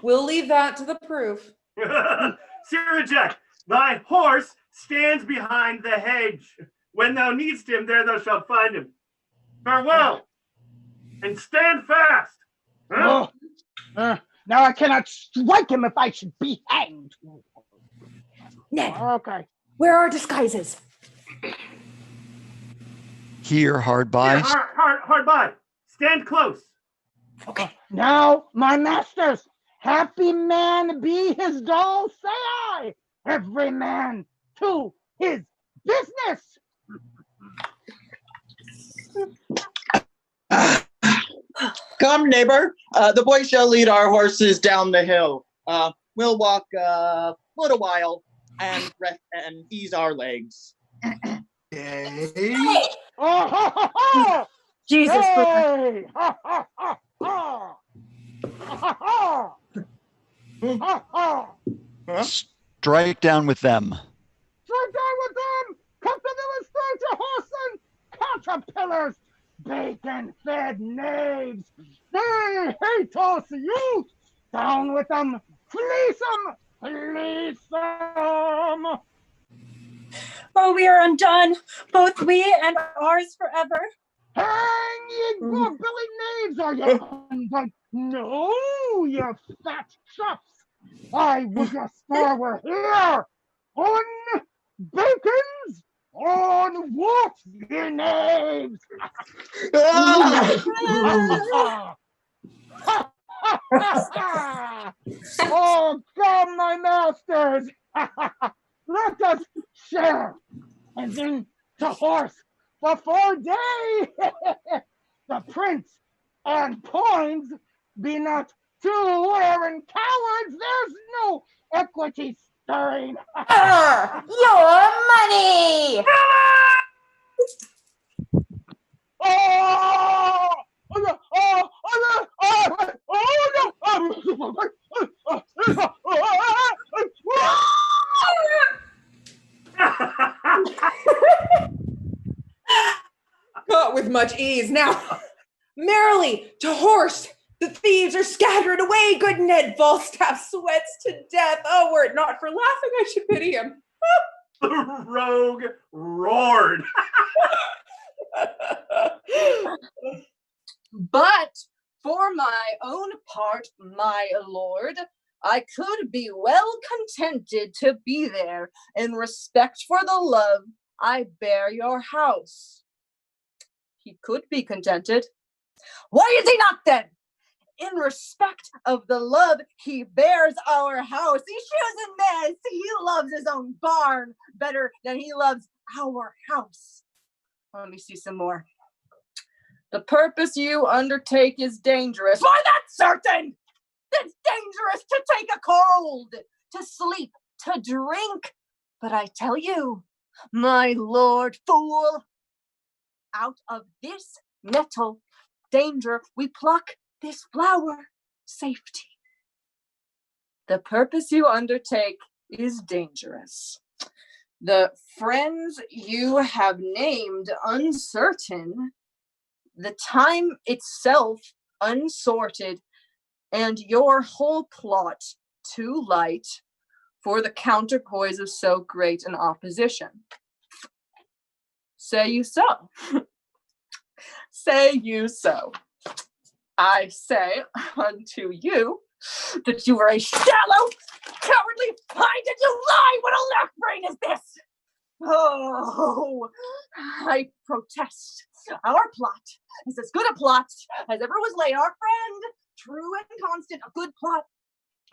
We'll leave that to the proof. Sir Jack, thy horse stands behind the hedge. When thou needst him, there thou shalt find him. Farewell, and stand fast. Huh? Now I cannot strike him if I should be hanged. Ned, okay. Where are disguises? Here, hard by. Here, hard by. Stand close. Okay. Now, my masters, happy man be his dole, say I. Every man to his business. Come, neighbor. The boy shall lead our horses down the hill. We'll walk a little while and rest and ease our legs. Hey. Oh, ha, ha, ha. Jesus. Hey! Ha, ha, ha, ha. Ha, ha, ha. Ha, ha. Strike down with them. Strike down with them! Come to the estate, your horse and caterpillars! Bacon-fed knaves! They hate us, you! Down with them! Fleece them! Fleece them! Oh, we are undone, both we and ours forever. Hang ye billy knaves, are you undone? No, you fat chuffs! I would your spar were here! On bacons! On what, ye knaves? Oh, come, my masters! Let us share, and then to horse before day. The prince and coins be not too wearing cowards. There's no equity stirring. Your money! Oh! Not with much ease. Now, merrily to horse, The thieves are scattering away. Good Ned Falstaff sweats to death. Oh, were it not for laughing, I should pity him. The rogue roared. But for my own part, my lord, I could be well contented to be there in respect for the love I bear your house. He could be contented. Why is he not then? In respect of the love he bears our house. He choosing this. He loves his own barn better than he loves our house. Let me see some more. The purpose you undertake is dangerous. Why, that's certain! It's dangerous to take a cold, to sleep, to drink. But I tell you, my lord fool, out of this nettle danger we pluck this flower safety. The purpose you undertake is dangerous. The friends you have named uncertain, the time itself unsorted, and your whole plot too light for the counterpoise of so great an opposition. Say you so? Say you so? I say unto you that you are a shallow, cowardly find, and you lie. What a left brain is this? Oh, I protest. Our plot is as good a plot as ever was laid. Our friend, true and constant, a good plot,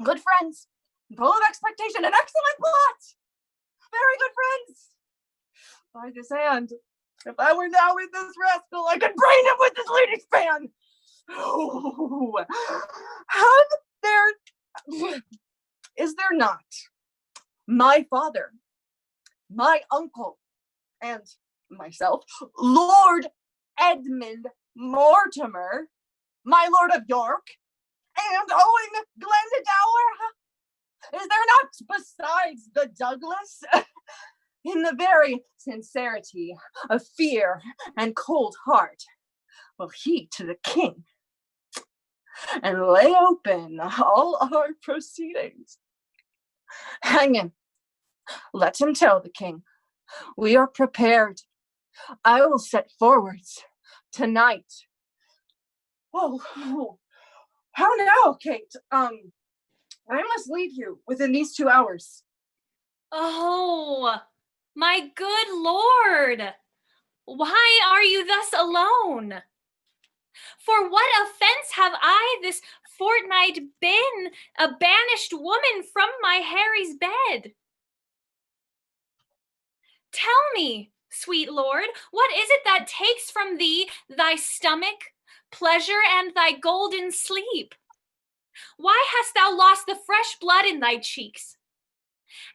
good friends, full of expectation, an excellent plot. Very good friends. By this hand, if I were now with this rascal, I could brain him with this leading span. Oh, is there not my father, my uncle, and myself, Lord Edmund Mortimer, my Lord of York, and Owen Glendower? Is there not besides the Douglas? In the very sincerity of fear and cold heart, will he to the king and lay open all our proceedings. Hang him. Let him tell the king. We are prepared. I will set forwards tonight. Oh, how now, Kate? I must leave you within these 2 hours. Oh, my good lord, why are you thus alone? For what offense have I this fortnight been a banished woman from my Harry's bed? Tell me, sweet lord, what is it that takes from thee thy stomach, pleasure, and thy golden sleep? Why hast thou lost the fresh blood in thy cheeks,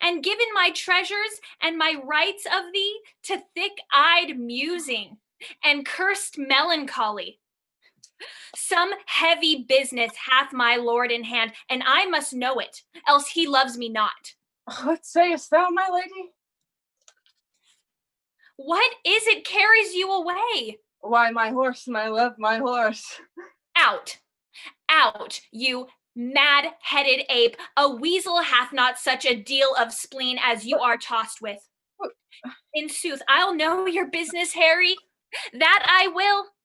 and given my treasures and my rights of thee to thick-eyed musing and cursed melancholy? Some heavy business hath my lord in hand, and I must know it, else he loves me not. What sayest thou, my lady? What is it carries you away? Why, my horse, my love, my horse. Out, you mad-headed ape. A weasel hath not such a deal of spleen as you are tossed with. In sooth, I'll know your business, Harry. That I will.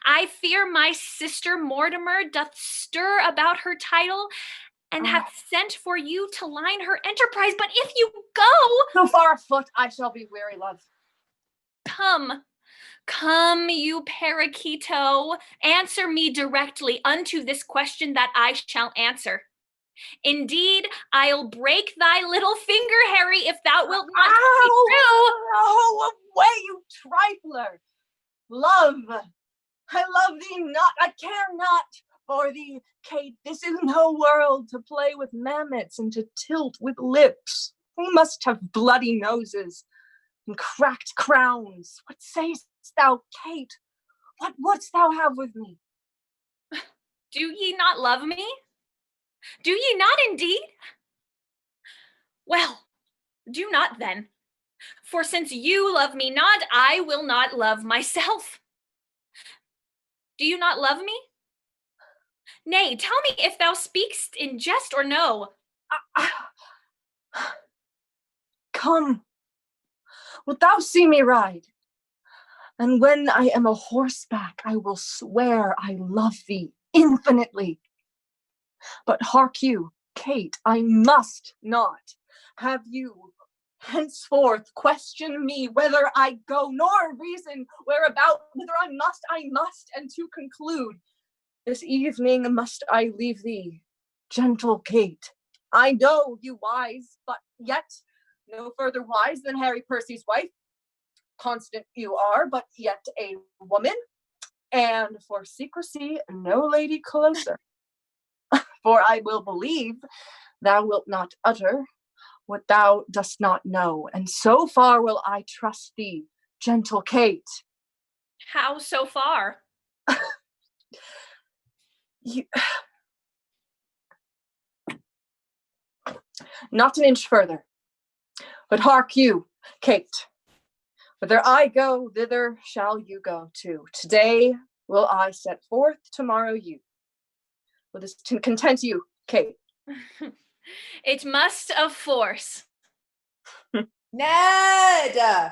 I fear my sister Mortimer doth stir about her title, and hath sent for you to line her enterprise. But if you go, so far afoot, I shall be weary, love. Come, you parakeeto, answer me directly unto this question that I shall answer. Indeed, I'll break thy little finger, Harry, if thou wilt not be true. Oh, away, you trifler. Love, I love thee not, I care not for thee, Kate. This is no world to play with mammoths and to tilt with lips. We must have bloody noses and cracked crowns. What sayst thou, Kate? What wouldst thou have with me? Do ye not love me? Do ye not indeed? Well, do not then. For since you love me not, I will not love myself. Do you not love me? Nay, tell me if thou speakst in jest or no. Come, wilt thou see me ride? And when I am a horseback, I will swear I love thee infinitely. But hark you, Kate, I must not have you henceforth question me whither I go, nor reason whereabout, whither I must, and to conclude, this evening must I leave thee, gentle Kate. I know you wise, but yet no further wise than Harry Percy's wife. Constant you are, but yet a woman, and for secrecy no lady closer. For I will believe thou wilt not utter what thou dost not know, and so far will I trust thee, gentle Kate. How so far? Not an inch further. But hark you, Kate. Whither I go, thither shall you go too. Today will I set forth, tomorrow you. Will this content you, Kate? It must of force. Ned!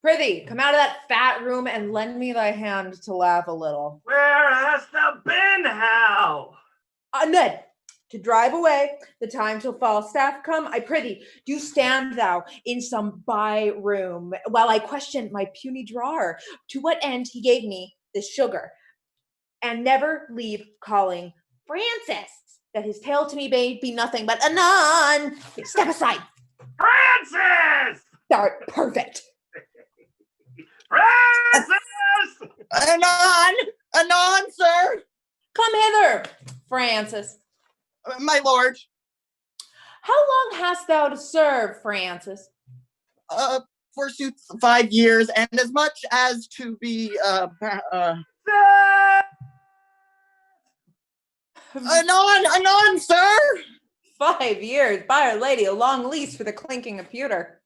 Prithee, come out of that fat room and lend me thy hand to laugh a little. Where hast thou been, Hal? Ned, to drive away the time till Falstaff come, I prithee, do stand thou in some by room while I question my puny drawer to what end he gave me this sugar, and never leave calling Francis, that his tale to me may be nothing but anon. Step aside. Francis! Perfect. Francis! Anon, sir. Come hither, Francis. My lord. How long hast thou to serve, Francis? Forsooth 5 years, and as much as to be anon, sir. 5 years, by Our Lady, a long lease for the clinking of pewter.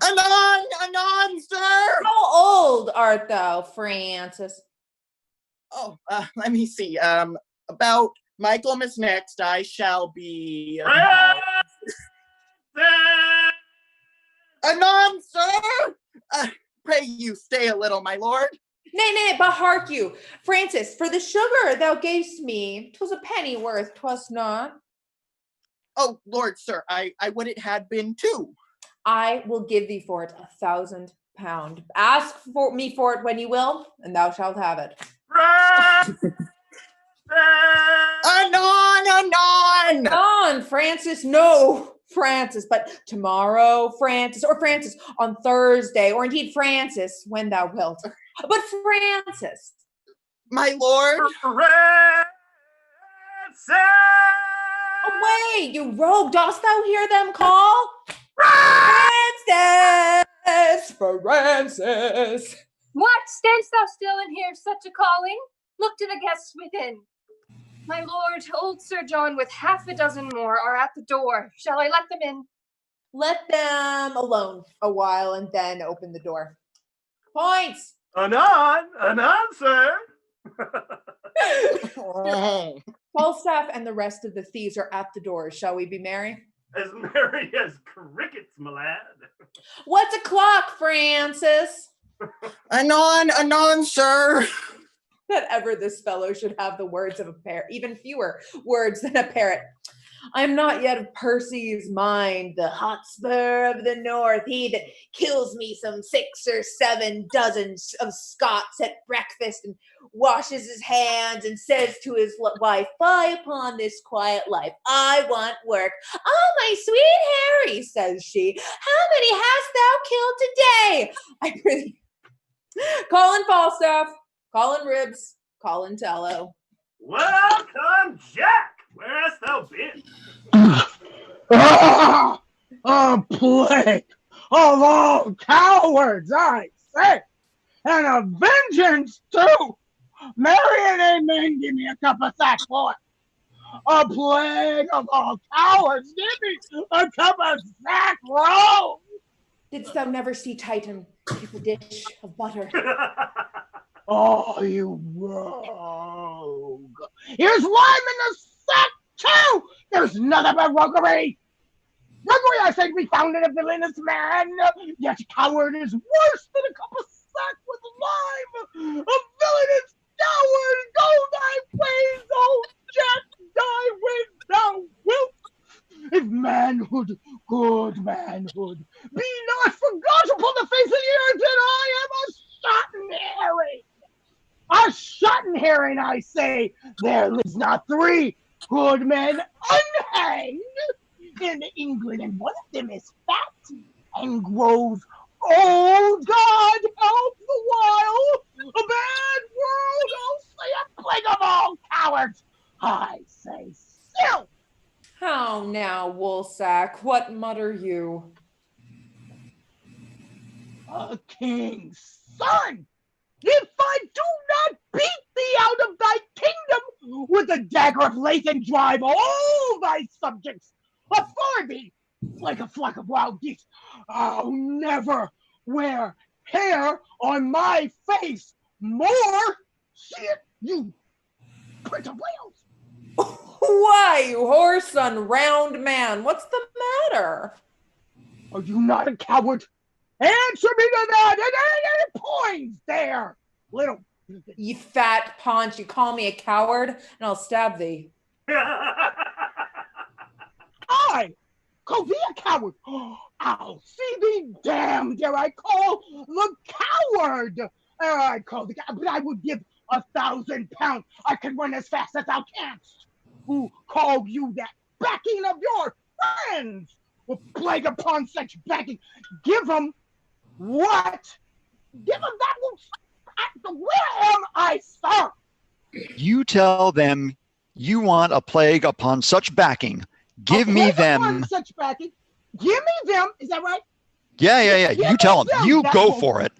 Anon, sir. How old art thou, Francis? Oh, let me see. About Michaelmas next, I shall be. Anon, sir. Pray you stay a little, my lord. Nay, but hark you, Francis, for the sugar thou gavest me, 'twas a penny worth, 'twas not. Oh, lord, sir, I would it had been 2. I will give thee for it £1,000. Ask for me for it when you will, and thou shalt have it. Anon, Francis, no, Francis, but tomorrow, Francis, or Francis on Thursday, or indeed Francis, when thou wilt. But Francis. My lord. Away, you rogue, dost thou hear them call? Francis! What, standst thou still and hear such a calling? Look to the guests within. My lord, old Sir John with half a dozen more are at the door. Shall I let them in? Let them alone a while and then open the door. Points! Anon, sir. Falstaff and the rest of the thieves are at the door. Shall we be merry? As merry as crickets, my lad. What's o'clock, Francis? Anon, sir. That ever this fellow should have the words of a parrot, even fewer words than a parrot. I am not yet of Percy's mind, the Hotspur of the North, he that kills me some 6 or 7 dozens of Scots at breakfast and washes his hands and says to his wife, "Fie upon this quiet life, I want work." "Oh, my sweet Harry," says she, "how many hast thou killed today?" I really... Colin Falstaff, Colin Ribs, Colin Tello. Welcome, Jack. Where hast thou been? A plague of all cowards, I say, and a vengeance too. Mary and amen, give me a cup of sack, boy. A plague of all cowards, give me a cup of sack, roll. Didst thou never see Titan keep a dish of butter? Oh, you rogue. Here's lime in the sack, too. There's nothing but roguery. Roguery, I say, we found in a villainous man. Yet coward is worse than a cup of sack with lime. A villainous coward, go thy ways, old Jack, die when thou wilt. If manhood, good manhood, be not forgot upon the face of the earth, and I am a shotten herring. A shotten herring, I say. There lives not three good men unhanged in England, and one of them is fat and grows old. God help the while. A bad world, I'll say, a plague of all cowards. I say still. How now, Woolsack? What mutter you? A king's son! If I do not beat thee out of thy kingdom with the dagger of Lath and drive all thy subjects afore thee like a flock of wild geese, I'll never wear hair on my face more. See it, you Prince of Wales. Why, you whoreson round man, what's the matter? Are you not a coward? Answer me to that, and points there, little. You fat paunch, you call me a coward, and I'll stab thee. I call thee a coward. I'll see thee damned ere I call the coward. I call the coward, but I would give 1,000 pounds. I can run as fast as thou canst. Who called you that backing of your friends? Will plague upon such backing. Give them what? Give them that will. Where am I, sir? You tell them you want a plague upon such backing. Give me them. Such backing. Give me them. Is that right? Yeah. You tell them. You go for it.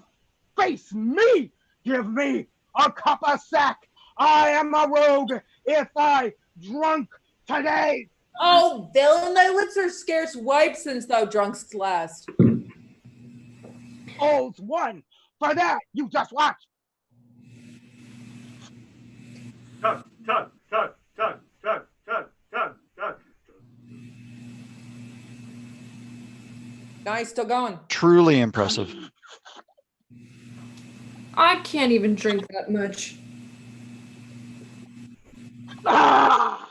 Face me. Give me a cup of sack. I am a rogue if I drunk today. Oh, villain, thy lips are scarce wiped since thou drunkst last. All's one. For that, you just watch. Tug. Nice, still going. Truly impressive. I can't even drink that much. Ah!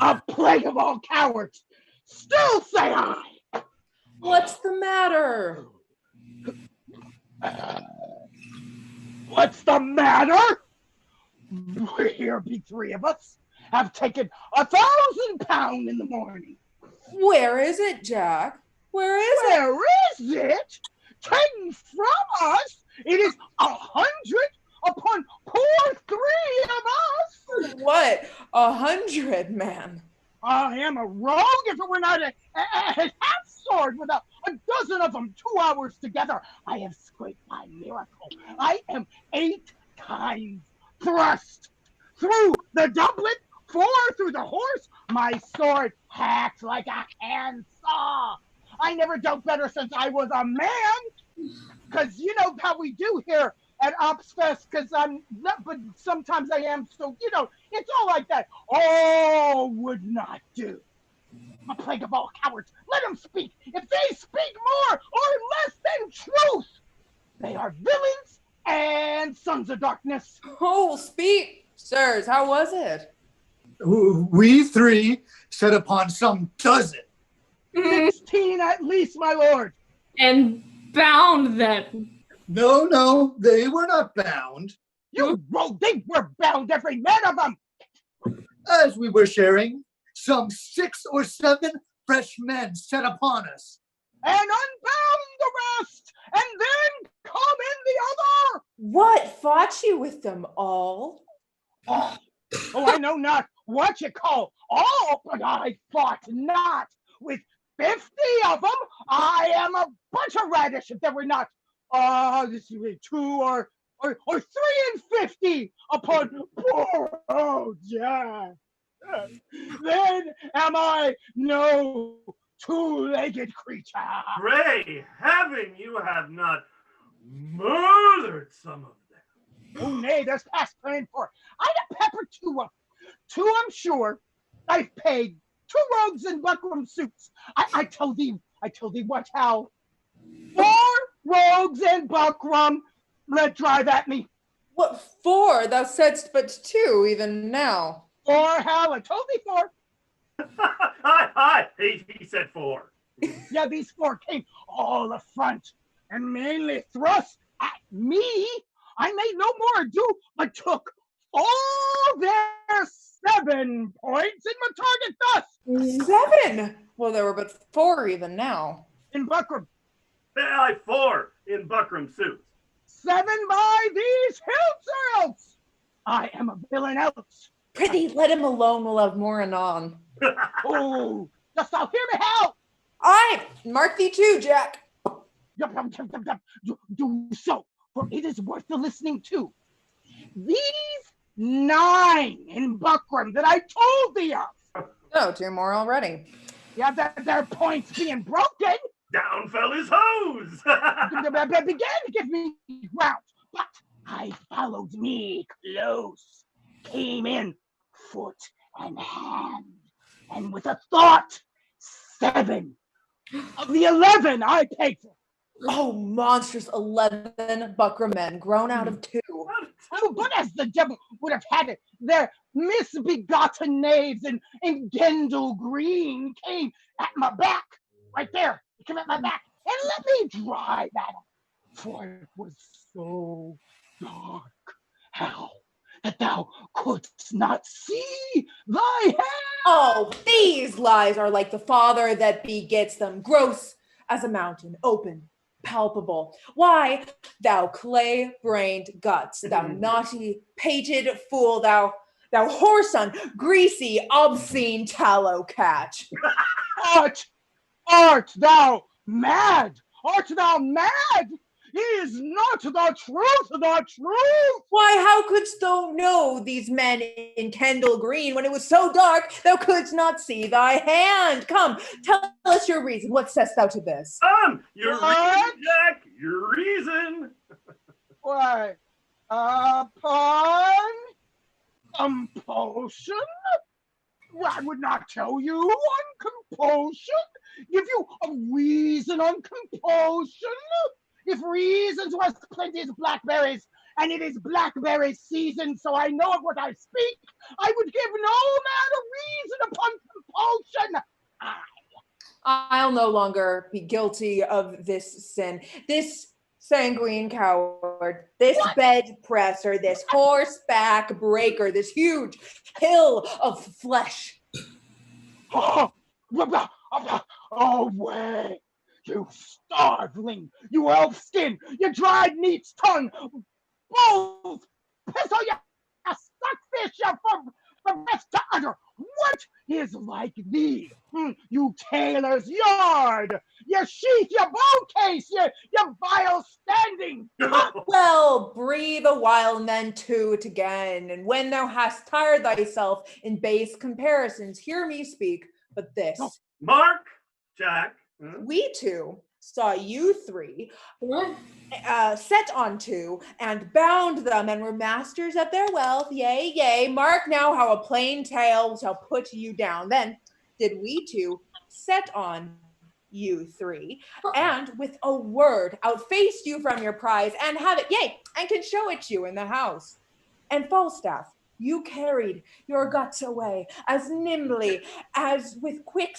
A plague of all cowards. Still say I. What's the matter? What's the matter? Here be three of us. Have taken 1,000 pounds in the morning. Where is it, Jack? Where is it? Taken from us? It is 100 upon poor three of us. What? 100, man. I am a rogue if it were not a half sword with a dozen of them 2 hours together. I have scraped by miracle. I am 8 times thrust through the doublet, 4 through the horse. My sword hacks like a handsaw. I never dealt better since I was a man. Because you know how we do here at Opsfest, because I'm not, but sometimes I am, so, you know, it's all like that. All would not do. A plague of all cowards. Let them speak. If they speak more or less than truth, they are villains and sons of darkness. Oh, speak, sirs. How was it? We three set upon some dozen. 16 at least, my lord. And bound them. No, they were not bound. You rogue, they were bound, every man of them. As we were sharing, some 6 or 7 fresh men set upon us. And unbound the rest, and then come in the other. What? Fought you with them all? Oh, I know not what you call all, but I fought not with 50 of them. I am a bunch of radish if there were not 2 or 3 and 50 upon poor old Jack. Then am I no 2-legged creature. Pray heaven you have not murdered some of them. Oh, nay, there's past plan for. I'd have peppered two up. Two, I'm sure. I've paid 2 rogues in buckram suits. I tell thee what, how. 4 rogues in buckram let drive at me. What 4? Thou saidst but 2 even now. 4, how? I told thee 4. Hi. He said 4. Yeah, these 4 came all up front and mainly thrust at me. I made no more ado, but took all their 7 points in my target thus. 7? Well, there were but 4 even now. In buckram. Aye, 4 in buckram suits. 7 by these hilts or else. I am a villain else. Prithee, let him alone. We'll have more anon. Oh, dost thou hear me, how? Aye, mark thee too, Jack. Do so, for it is worth the listening to. These 9 in buckram that I told thee of. Oh, 2 more already. Yeah, their points being broken. Down fell his hose. Began to give me ground, but I followed me close, came in foot and hand, and with a thought, 7 of the 11 I paid for. Oh, monstrous 11 buckram men grown out of 2. Oh, but as the devil would have had it, their misbegotten knaves in Gendel green came at my back, right there. They came at my back and let me drive at them, for it was so dark, how that thou couldst not see thy hand. Oh, these lies are like the father that begets them, gross as a mountain, open, palpable. Why, thou clay-brained guts, thou naughty, pated fool, thou whoreson, greasy, obscene tallow catch. Art thou mad? Art thou mad? Is not the truth? Why, how couldst thou know these men in Kendall Green when it was so dark thou couldst not see thy hand? Come, tell us your reason. What saidst thou to this? Your reason, Jack, your reason. Why, upon compulsion? I would not tell you on compulsion. Give you a reason on compulsion. If reasons was plenty as blackberries, and it is blackberry season, so I know of what I speak, I would give no man a reason upon compulsion. I'll no longer be guilty of this sin. This sanguine coward, this bed presser, this horseback breaker, this huge hill of flesh. Away, you starveling, you elf skin, you dried neat's tongue, both pistol, you suckfish, you from west to under. What is like thee? You tailor's yard, you sheath, your bow case, you vile standing. Well, breathe a while and then to it again. And when thou hast tired thyself in base comparisons, hear me speak. But this, Mark, Jack, we 2 saw you 3 set on 2 and bound them and were masters of their wealth. Yea. Mark now how a plain tale shall put you down. Then did we 2 set on you 3 and with a word outfaced you from your prize and have it, and can show it you in the house. And Falstaff, you carried your guts away as nimbly as with quick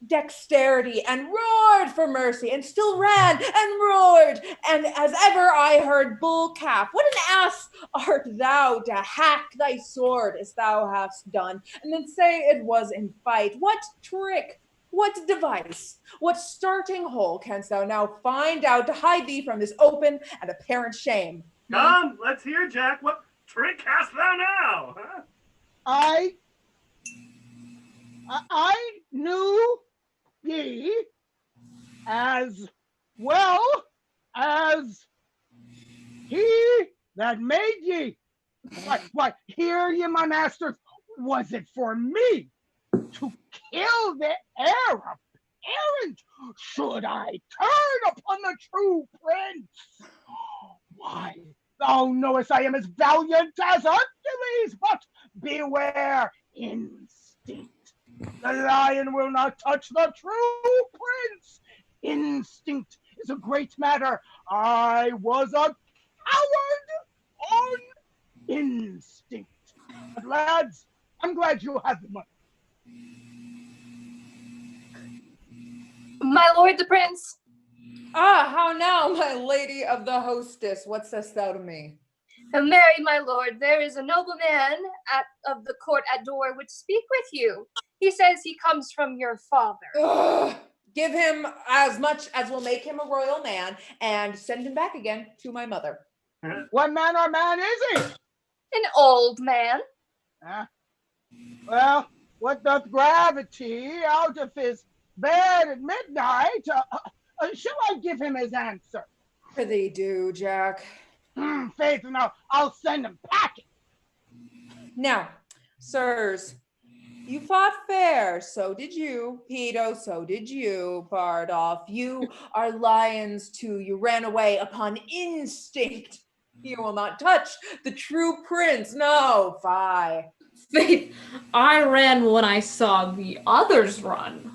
dexterity and roared for mercy and still ran and roared. And as ever I heard bull calf, what an ass art thou to hack thy sword as thou hast done, and then say it was in fight. What trick, what device, what starting hole canst thou now find out to hide thee from this open and apparent shame? Come, let's hear, Jack. What trick hast thou now? Huh? I knew ye as well as he that made ye. Why, hear ye, my masters, was it for me to kill the heir apparent? Should I turn upon the true prince? Why, Thou knowest I am as valiant as Hercules, but beware instinct. The lion will not touch the true prince. Instinct is a great matter. I was a coward on instinct. But lads, I'm glad you have the money. My lord the prince. Ah, how now, my lady of the hostess? What sayest thou to me? Marry, my lord, there is a nobleman of the court at door would speak with you. He says he comes from your father. Ugh. Give him as much as will make him a royal man, and send him back again to my mother. What manner of man is he? An old man. Well, what doth gravity out of his bed at midnight? Shall I give him his answer? Prithee do, Jack. Faith, now I'll send him packing. Now, sirs, you fought fair, so did you. Pedo, so did you. Bardolph, you are lions too. You ran away upon instinct. You will not touch the true prince. No, fie. Faith, I ran when I saw the others run.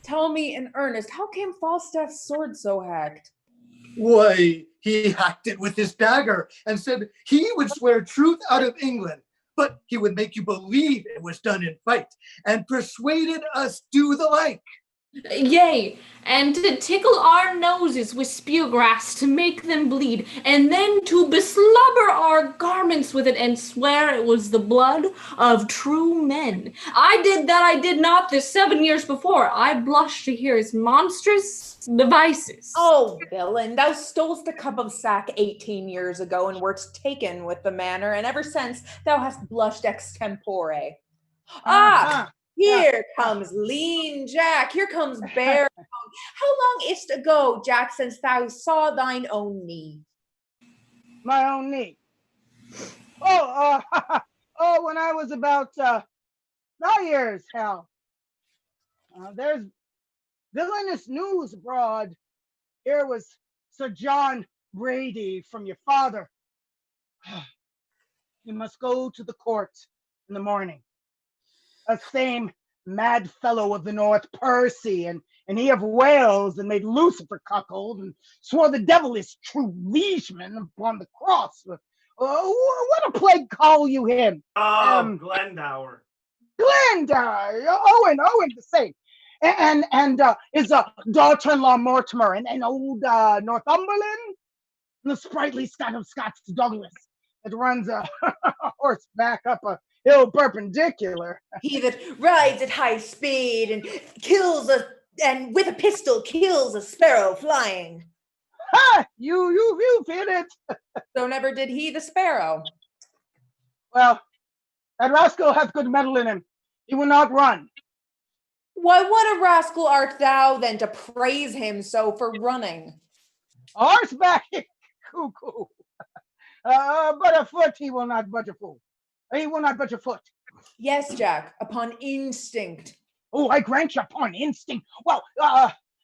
Tell me in earnest, how came Falstaff's sword so hacked? Why, he hacked it with his dagger and said he would swear truth out of England, but he would make you believe it was done in fight, and persuaded us do the like. Yea, and to tickle our noses with spear grass to make them bleed, and then to beslubber our garments with it and swear it was the blood of true men. I did that I did not this 7 years before. I blush to hear his monstrous devices. Oh, villain, thou stolest a cup of sack 18 years ago and wert taken with the manner, and ever since thou hast blushed extempore. Here comes lean Jack. Here comes Bear. How long is't ago, Jack, since thou saw thine own knee? My own knee. When I was about 9 years, hell. There's villainous news abroad. Here was Sir John Brady from your father. You must go to the court in the morning. A same mad fellow of the North, Percy, and he of Wales, and made Lucifer cuckold, and swore the devil is true liegeman upon the cross. What a plague call you him? Glendower. Glendower, Owen the same. And his daughter-in-law Mortimer, and old Northumberland, and the sprightly Scott of Scots Douglas that runs a horseback up a hill perpendicular. He that rides at high speed and and with a pistol kills a sparrow flying. Ha! You feel it. So never did he the sparrow. Well, that rascal hath good mettle in him. He will not run. Why, what a rascal art thou then to praise him so for running? Horseback, cuckoo. But afoot he will not budge a fool. He will not budge a foot. Yes, Jack, upon instinct. Oh, I grant you upon instinct. Well,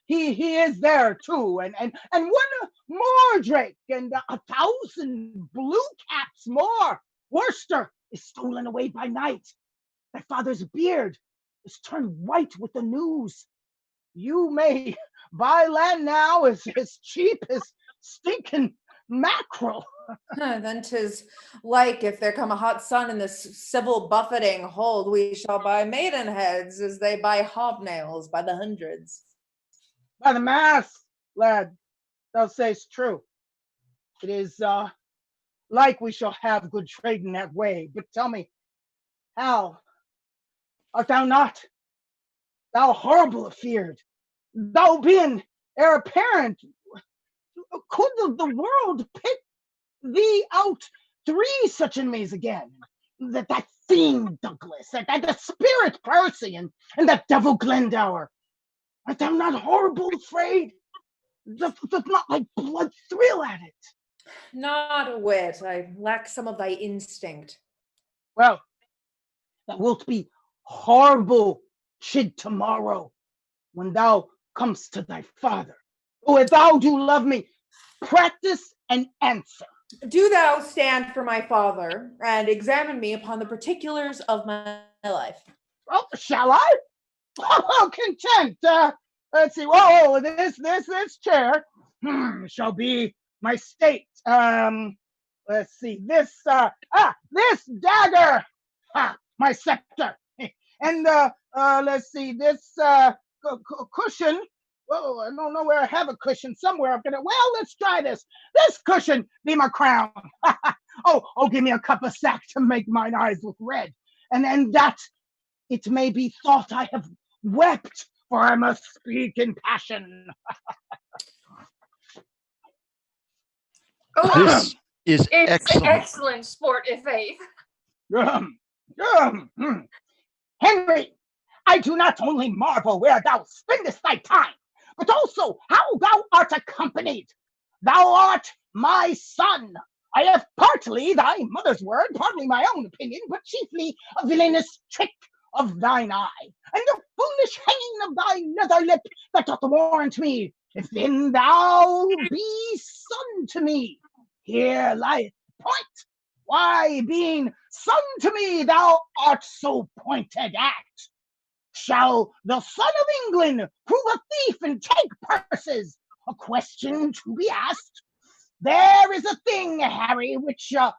he is there too, and one more Drake, and 1,000 blue caps more. Worcester is stolen away by night. Thy father's beard is turned white with the news. You may buy land now as cheap as stinking mackerel. Then 'tis like if there come a hot sun in this civil buffeting hold, we shall buy maidenheads as they buy hobnails by the hundreds. By the mass, lad, thou sayst true. It is like we shall have good trade in that way. But tell me, how art thou not? Thou horrible afeard. Thou being heir apparent, could the world pick thee out 3 such enemies again? That fiend Douglas, that the spirit Percy, and that devil Glendower. Art thou not horrible afraid? Doth not thy blood thrill at it? Not a whit. I lack some of thy instinct. Well, thou wilt be horrible chid tomorrow when thou comest to thy father. Oh, if thou do love me, practice and answer. Do thou stand for my father and examine me upon the particulars of my life. Oh, shall I? Oh, content. Let's see. Whoa, this chair shall be my state. Let's see. This dagger, my scepter. And let's see. This cushion. Oh, I don't know where I have a cushion. Somewhere I'm gonna. Well, let's try this. This cushion be my crown. Oh, give me a cup of sack to make mine eyes look red, and then that it may be thought I have wept, for I must speak in passion. This is It's excellent. excellent sport, if faith. Henry, I do not only marvel where thou spendest thy time, but also how thou art accompanied. Thou art my son. I have partly thy mother's word, partly my own opinion, but chiefly a villainous trick of thine eye, and the foolish hanging of thy nether lip that doth warrant me, if then thou be son to me. Here lieth the point. Why, being son to me, thou art so pointed at. Shall the son of England prove a thief and take purses? A question to be asked. There is a thing, Harry, which thou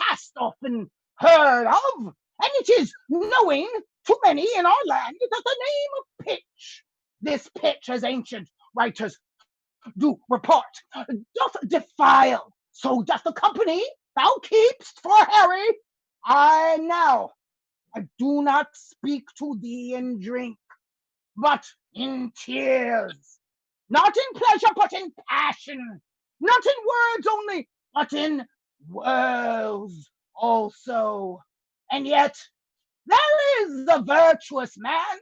hast often heard of, and it is knowing to many in our land that the name of pitch, this pitch, as ancient writers do report, doth defile. So doth the company thou keep'st for Harry. I do not speak to thee in drink, but in tears. Not in pleasure, but in passion. Not in words only, but in worlds also. And yet, there is a virtuous man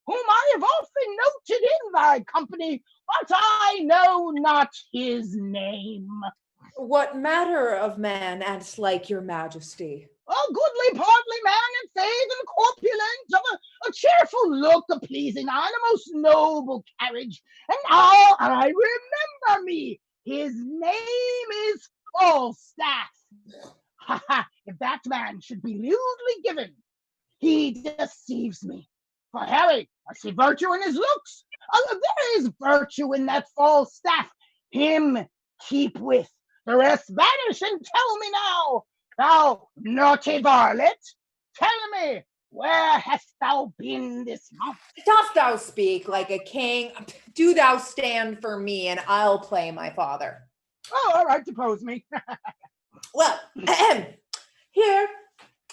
whom I have often noted in thy company, but I know not his name. What matter of man ans't like your majesty? A goodly portly man in faith and corpulent, of a cheerful look, a pleasing eye, and a most noble carriage. And now I remember me, his name is Falstaff. Ha ha! If that man should be lewdly given, he deceives me. For Harry, I see virtue in his looks. There is virtue in that Falstaff. Him keep with. The rest vanish, and tell me now, thou naughty varlet, tell me, where hast thou been this month? Dost thou speak like a king? Do thou stand for me, and I'll play my father. Oh, all right, depose me. Well, here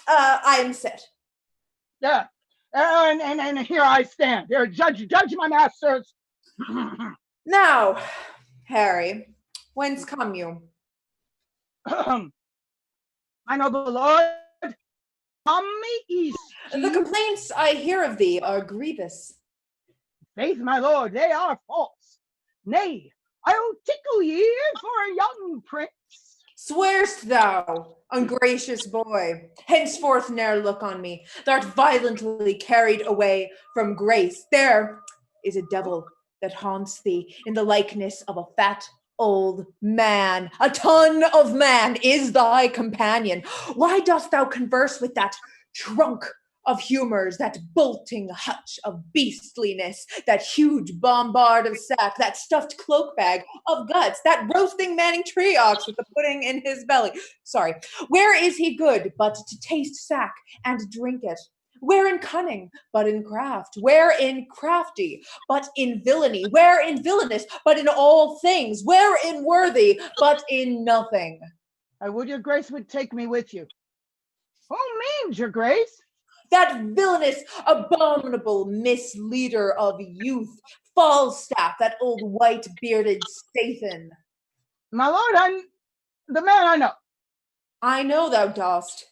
I am set. Yeah, and here I stand. Here, judge my masters. Now, Harry, whence come you? My noble lord, come me east. The complaints I hear of thee are grievous. Faith, my lord, they are false. Nay, I'll tickle ye for a young prince. Swear'st thou, ungracious boy, henceforth ne'er look on me. Thou'rt violently carried away from grace. There is a devil that haunts thee in the likeness of a fat old man. A ton of man is thy companion. Why dost thou converse with that trunk of humors, that bolting hutch of beastliness, that huge bombard of sack, that stuffed cloak bag of guts, that roasting Manning tree ox with the pudding in his belly? Sorry. Where is he good but to taste sack and drink it? Where in cunning, but in craft? Where in crafty, but in villainy? Where in villainous, but in all things? Where in worthy, but in nothing? I would your grace would take me with you. Who means your grace? That villainous, abominable misleader of youth, Falstaff, that old white-bearded Stathan. My lord, the man I know. I know thou dost.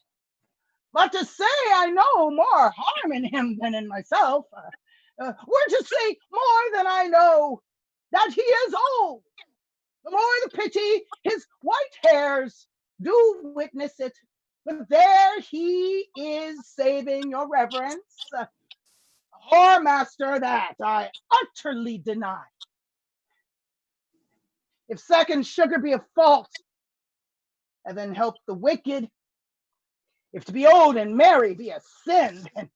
But to say I know more harm in him than in myself, were to say more than I know that he is old. The more the pity, his white hairs do witness it. But there he is, saving your reverence. A whoremaster that I utterly deny. If second sugar be a fault, and then help the wicked. If to be old and merry be a sin, then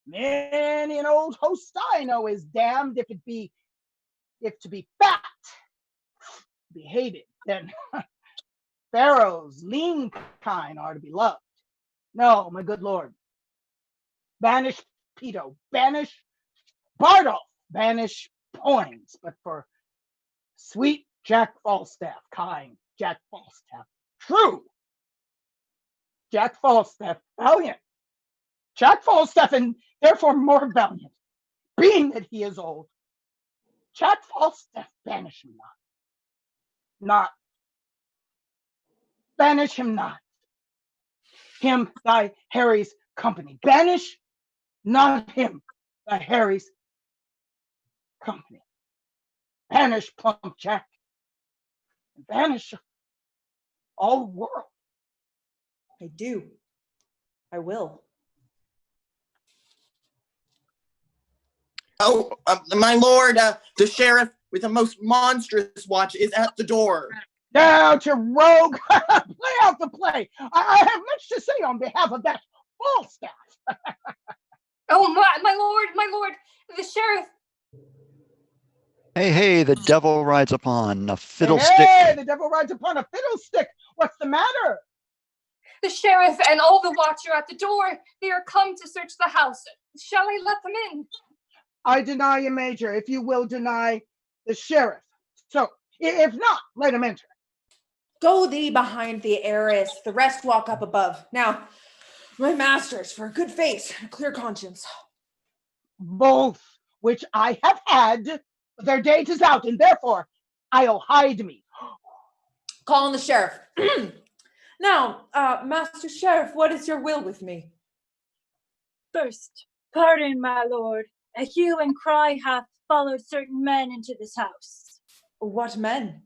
many an old host I know is damned. If to be fat be hated, then Pharaoh's lean kind are to be loved. No, my good lord, banish Peto, banish Bardolph, banish Poins, but for sweet Jack Falstaff, kind Jack Falstaff, true Jack Falstaff, valiant Jack Falstaff, and therefore more valiant, being that he is old. Jack Falstaff, banish him not, banish him not. Him thy Harry's company, banish not him thy Harry's company. Banish plump Jack, and banish all the world. I do. I will. Oh, my lord, the sheriff with the most monstrous watch is at the door. Out, you rogue! Play out the play. I have much to say on behalf of that Falstaff. Oh, my lord, the sheriff. Hey, the devil rides upon a fiddlestick. Hey, the devil rides upon a fiddlestick. What's the matter? The sheriff and all the watch are at the door. They are come to search the house. Shall I let them in? I deny you, Major, if you will deny the sheriff. So, if not, let him enter. Go thee behind the heiress, the rest walk up above. Now, my masters, for a good face, a clear conscience. Both which I have had, their date is out, and therefore I'll hide me. Call on the sheriff. Now, Master Sheriff, what is your will with me? First, pardon, my lord. A hue and cry hath followed certain men into this house. What men?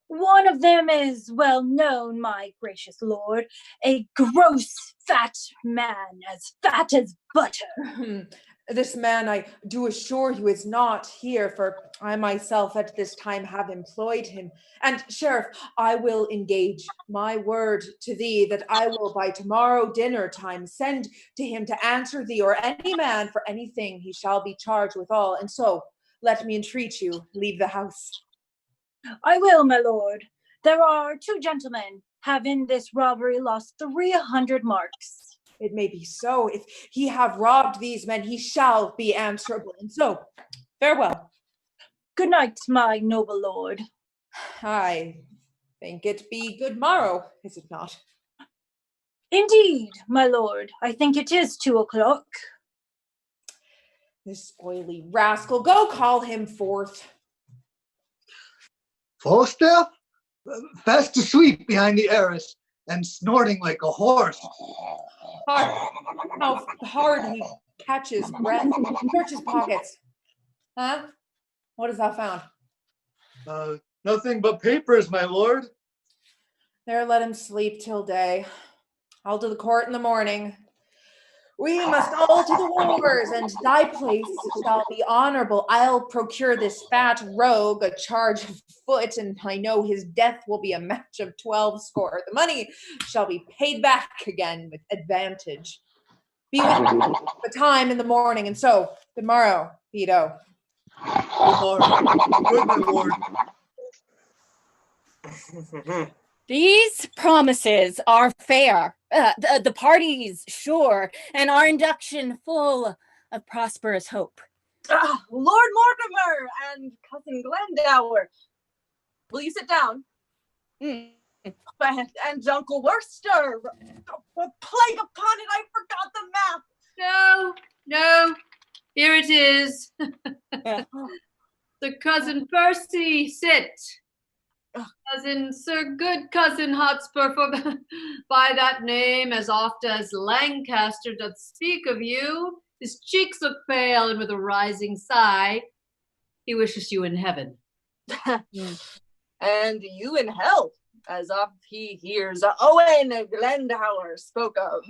One of them is well known, my gracious lord, a gross fat man, as fat as butter. This man, I do assure you, is not here, for I myself at this time have employed him. And Sheriff, I will engage my word to thee that I will by tomorrow dinner time send to him to answer thee or any man for anything he shall be charged withal. And so, let me entreat you, leave the house. I will, my lord. There are 2 gentlemen have in this robbery lost 300 marks. It may be so. If he have robbed these men, he shall be answerable. And so, farewell. Good night, my noble lord. I think it be good morrow, is it not? Indeed, my lord. I think it is 2 o'clock. This oily rascal, go call him forth. Falstaff? Fast asleep behind the arras and snorting like a horse. How hard he catches breath. Search his pockets. Huh? What has thou found? Nothing but papers, my lord. There, let him sleep till day. I'll to the court in the morning. We must all to the wars, and thy place shall be honorable. I'll procure this fat rogue a charge of foot, and I know his death will be a match of 12 score. The money shall be paid back again with advantage. Be with the time in the morning, and so, good morrow, Vito. Good, my lord. These promises are fair, the parties sure, and our induction full of prosperous hope. Lord Mortimer and Cousin Glendower, will you sit down? And Uncle Worcester, plague upon it, I forgot the map. No, here it is. The Cousin Percy, sit. Cousin, Sir Good Cousin Hotspur, for by that name, as oft as Lancaster doth speak of you, his cheeks look pale, and with a rising sigh, he wishes you in heaven. And you in hell, as oft he hears Owen Glendower spoke of.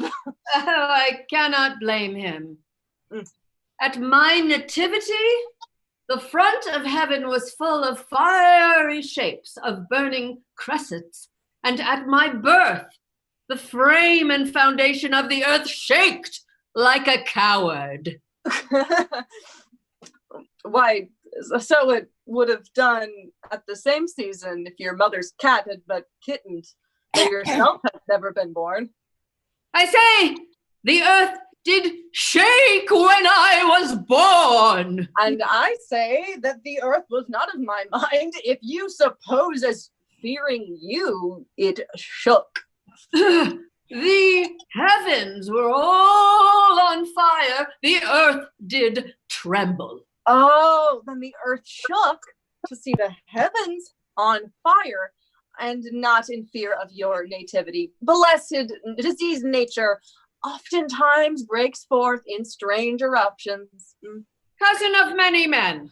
I cannot blame him. At my nativity, the front of heaven was full of fiery shapes of burning cressets, and at my birth, the frame and foundation of the earth shaked like a coward. Why, so it would have done at the same season if your mother's cat had but kittened, though yourself had never been born. I say, the earth did shake when I was born. And I say that the earth was not of my mind, if you suppose as fearing you, it shook. The heavens were all on fire, the earth did tremble. Oh, then the earth shook to see the heavens on fire, and not in fear of your nativity. Blessed disease nature oftentimes breaks forth in strange eruptions. Cousin of many men,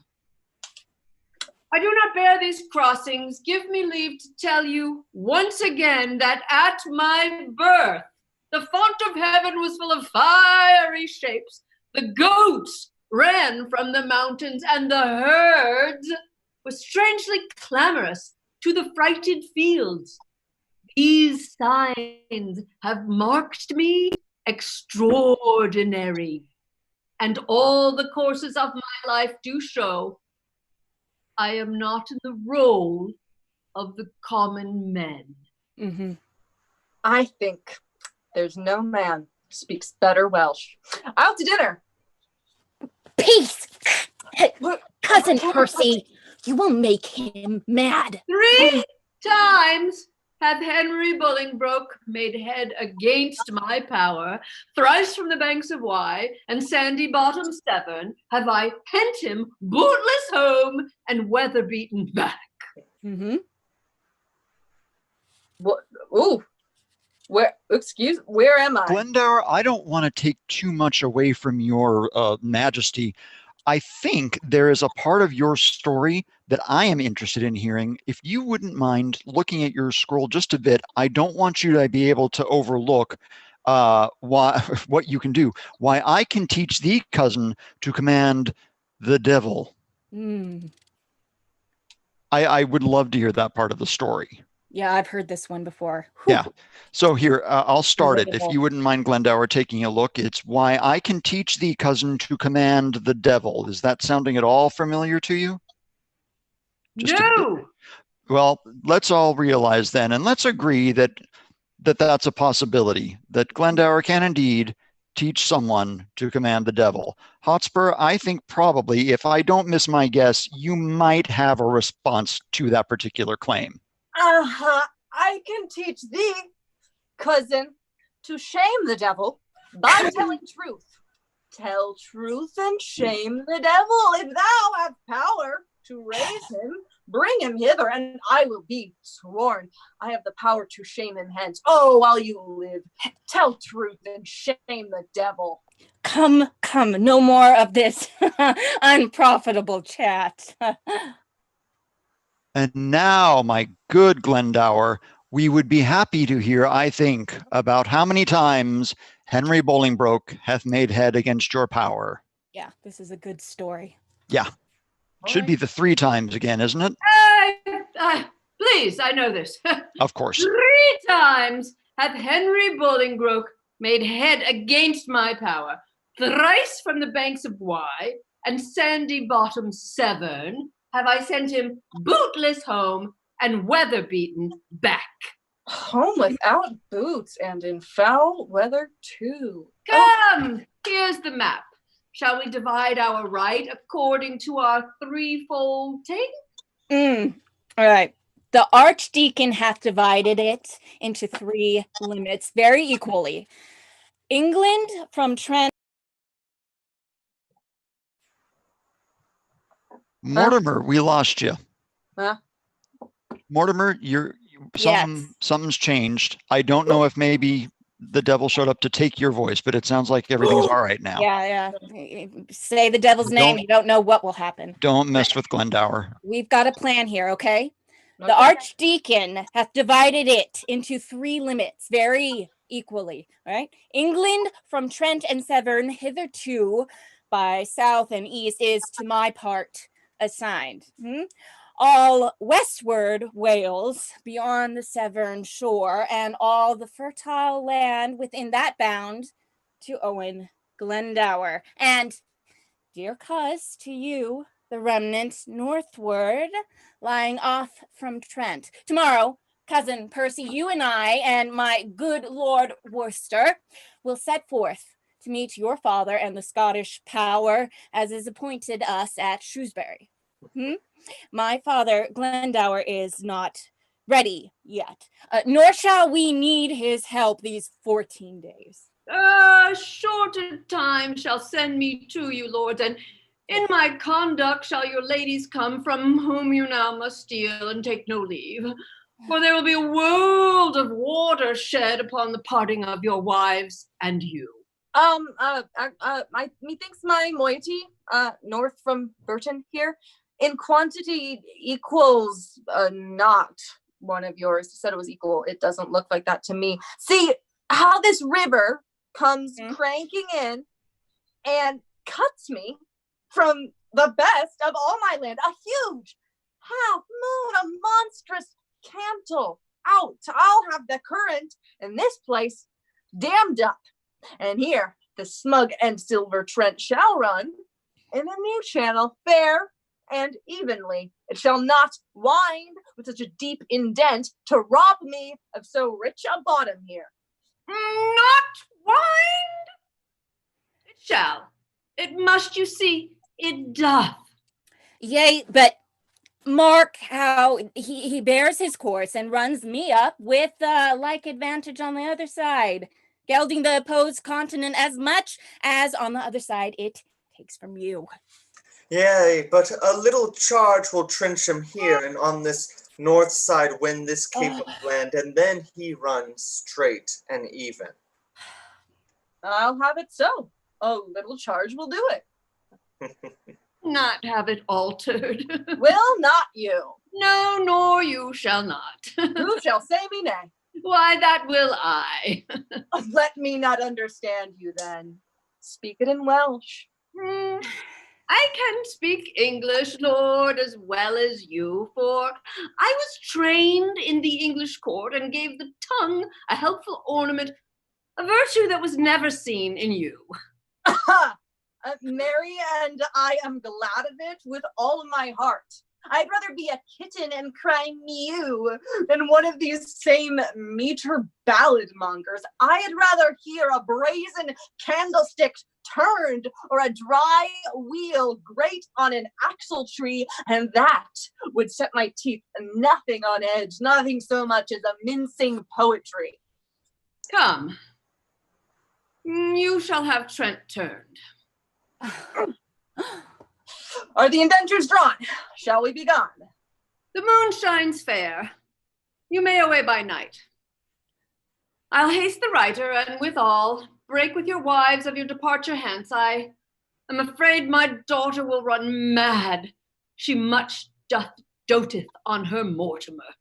I do not bear these crossings. Give me leave to tell you once again that at my birth, the font of heaven was full of fiery shapes. The goats ran from the mountains, and the herds were strangely clamorous to the frighted fields. These signs have marked me extraordinary, and all the courses of my life do show I am not in the role of the common men. Mm-hmm. I think there's no man speaks better Welsh. Out to dinner. Peace! Cousin Percy, you will make him mad. 3 times hath Henry Bolingbroke made head against my power. Thrice from the banks of Wye and sandy bottom Severn have I pent him bootless home and weather-beaten back. Mm-hmm. What? Ooh. Where am I? Glendower, I don't want to take too much away from your majesty. I think there is a part of your story that I am interested in hearing. If you wouldn't mind looking at your scroll just a bit, I don't want you to be able to overlook what you can do. Why I can teach thee, cousin, to command the devil. I would love to hear that part of the story. Yeah, I've heard this one before. Whew. Yeah. So here, I'll start it. If you wouldn't mind, Glendower, taking a look. It's why I can teach thee, cousin, to command the devil. Is that sounding at all familiar to you? No. Well, let's all realize then, and let's agree that that's a possibility, that Glendower can indeed teach someone to command the devil. Hotspur, I think probably, if I don't miss my guess, you might have a response to that particular claim. I can teach thee, cousin, to shame the devil by telling truth. Tell truth and shame the devil. If thou have power to raise him, bring him hither, and I will be sworn. I have the power to shame him hence. Oh, while you live, tell truth and shame the devil. Come, no more of this unprofitable chat. And now, my good Glendower, we would be happy to hear, I think, about how many times Henry Bolingbroke hath made head against your power. Yeah, this is a good story. Yeah. Should be the 3 times again, isn't it? Please, I know this. Of course. 3 times hath Henry Bolingbroke made head against my power. Thrice from the banks of Wye and sandy bottom Severn have I sent him bootless home and weather-beaten back. Home without boots and in foul weather too. Come, here's the map. Shall we divide our right according to our threefold take? All right. The Archdeacon hath divided it into 3 limits very equally. England from Trent. Mortimer, we lost you. Huh? Mortimer, something's changed. I don't know if maybe the devil showed up to take your voice, but it sounds like everything's all right now. Yeah. Say the devil's name. You don't know what will happen. Don't mess with Glendower. We've got a plan here, okay? The Archdeacon hath divided it into 3 limits very equally, all right? England from Trent and Severn hitherto by south and east is to my part assigned. all westward Wales, beyond the Severn shore, and all the fertile land within that bound, to Owen Glendower. And, dear cuz, to you, the remnant northward, lying off from Trent. Tomorrow, cousin Percy, you and I and my good Lord Worcester will set forth to meet your father and the Scottish power as is appointed us at Shrewsbury. My father, Glendower, is not ready yet, nor shall we need his help these 14 days. Shorter time shall send me to you, lords, and in my conduct shall your ladies come, from whom you now must steal and take no leave. For there will be a world of water shed upon the parting of your wives and you. Methinks my moiety, north from Burton here, in quantity equals not one of yours. You said it was equal. It doesn't look like that to me. See how this river comes cranking in and cuts me from the best of all my land. A huge half moon, a monstrous cantle out. I'll have the current in this place dammed up. And here the smug and silver Trent shall run in a new channel, fair and evenly. It shall not wind with such a deep indent to rob me of so rich a bottom here. Not wind? It shall. It must, you see, it doth. Yea, but mark how he bears his course and runs me up with like advantage on the other side, gelding the opposed continent as much as on the other side it takes from you. Yea, but a little charge will trench him here and on this north side win this cape of land, and then he runs straight and even. I'll have it so. A little charge will do it. Not have it altered. Will not you? No, nor you shall not. Who shall say me nay? Why, that will I. Let me not understand you then. Speak it in Welsh. I can speak English, Lord, as well as you, for I was trained in the English court and gave the tongue a helpful ornament, a virtue that was never seen in you. Mary, and I am glad of it with all my heart. I'd rather be a kitten and cry mew than one of these same meter ballad mongers. I'd rather hear a brazen candlestick turned or a dry wheel grate on an axle tree, and that would set my teeth nothing on edge, nothing so much as a mincing poetry. Come, you shall have Trent turned. Are the indentures drawn? Shall we be gone? The moon shines fair. You may away by night. I'll haste the writer, and withal break with your wives of your departure hence. I am afraid my daughter will run mad. She much doteth on her Mortimer.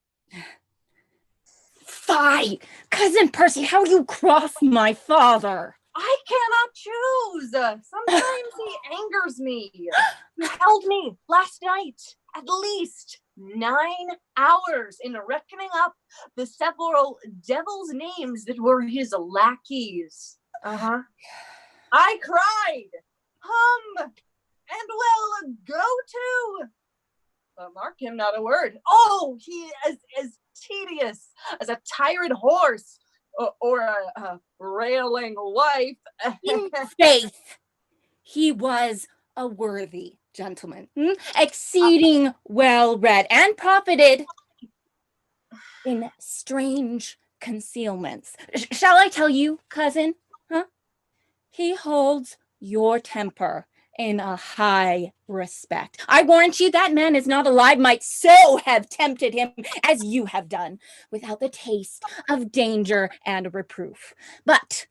Fie! Cousin Percy, how you cross my father! I cannot choose. Sometimes he angers me. He held me last night at least 9 hours in reckoning up the several devil's names that were his lackeys. I cried, and will go to. But mark him not a word. Oh, he is as tedious as a tired horse. Or a railing wife. In faith, he was a worthy gentleman, exceeding well read, and profited in strange concealments. Shall I tell you, cousin? He holds your temper in a high respect. I warrant you that man is not alive, might so have tempted him as you have done, without the taste of danger and reproof. But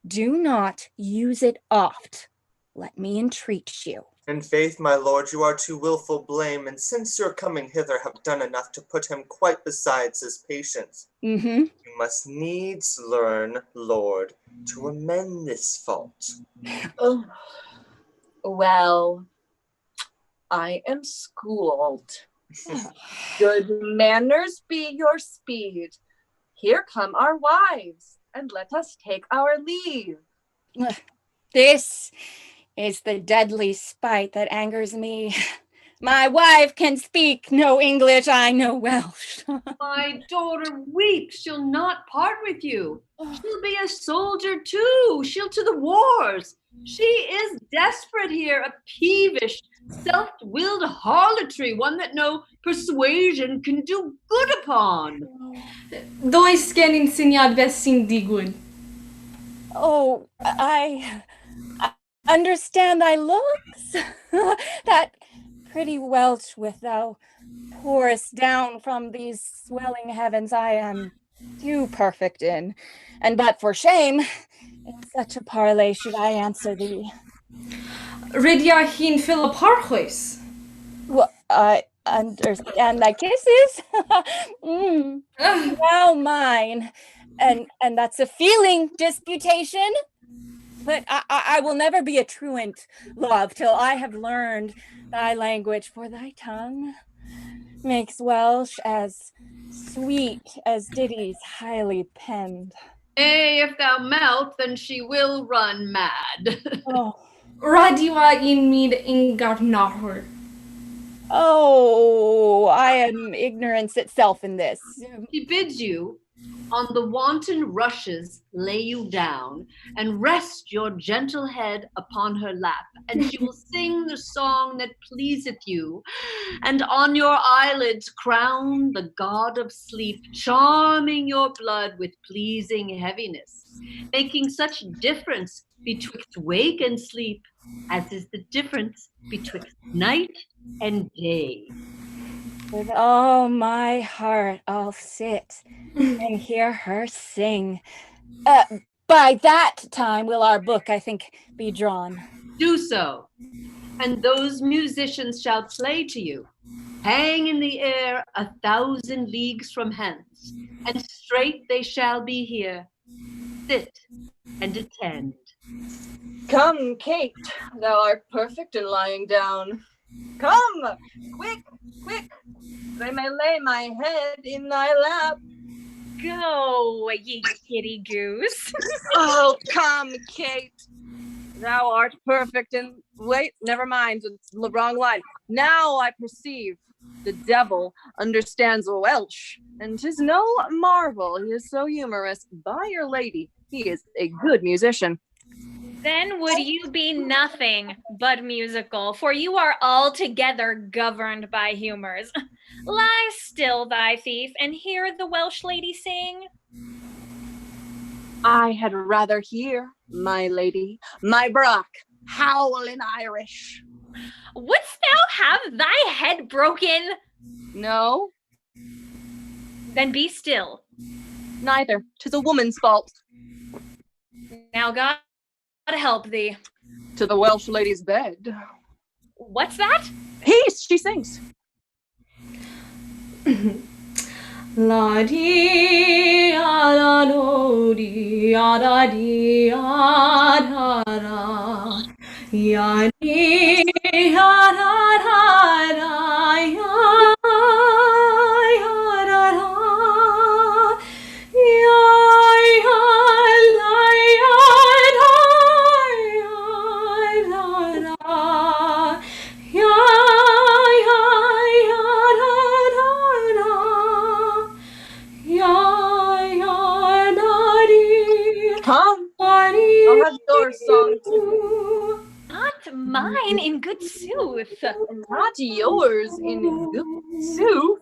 do not use it oft, let me entreat you. In faith, my lord, you are too wilful blame, and since your coming hither have done enough to put him quite besides his patience. You must needs learn, lord, to amend this fault. Well, I am schooled. Good manners be your speed. Here come our wives, and let us take our leave. This is the deadly spite that angers me. My wife can speak no English, I know Welsh. My daughter weeps, she'll not part with you. She'll be a soldier too, she'll to the wars. She is desperate here, a peevish, self-willed harlotry, one that no persuasion can do good upon. Dois can ensinar vessin digun. Oh, I understand thy looks. That pretty Welsh with thou pourest down from these swelling heavens I am too perfect in, and but for shame, in such a parley should I answer thee. Rydia hin Philipparchois. Well, I understand thy kisses. Now mine. And that's a feeling disputation. But I will never be a truant, love, till I have learned thy language, for thy tongue makes Welsh as sweet as ditties highly penned. If thou melt, then she will run mad. Oh. Radiwa in mid ingarnahur. Oh, I am ignorance itself in this. She bids you on the wanton rushes lay you down, and rest your gentle head upon her lap, and she will sing the song that pleaseth you, and on your eyelids crown the god of sleep, charming your blood with pleasing heaviness, making such difference betwixt wake and sleep as is the difference betwixt night and day. With all my heart I'll sit and hear her sing. By that time will our book, I think, be drawn. Do so, and those musicians shall play to you, hang in the air 1,000 leagues from hence, and straight they shall be here. Sit and attend. Come, Kate, thou art perfect in lying down. Come, quick, quick, that I may lay my head in thy lap. Go, ye kitty goose. Oh, come, Kate. Thou art perfect in... Wait, never mind, it's the wrong line. Now I perceive the devil understands Welsh, and 'tis no marvel he is so humorous. By your lady, he is a good musician. Then would you be nothing but musical, for you are altogether governed by humors. Lie still, thy thief, and hear the Welsh lady sing. I had rather hear, my lady, my Brock, howl in Irish. Wouldst thou have thy head broken? No. Then be still. Neither. 'Tis a woman's fault. Now God help thee. To the Welsh lady's bed. What's that? Peace, she sings. La di da do di da di da da ya di da da da ya da da Come, I'll have your song too. Not mine, in good sooth. Not yours, in good sooth.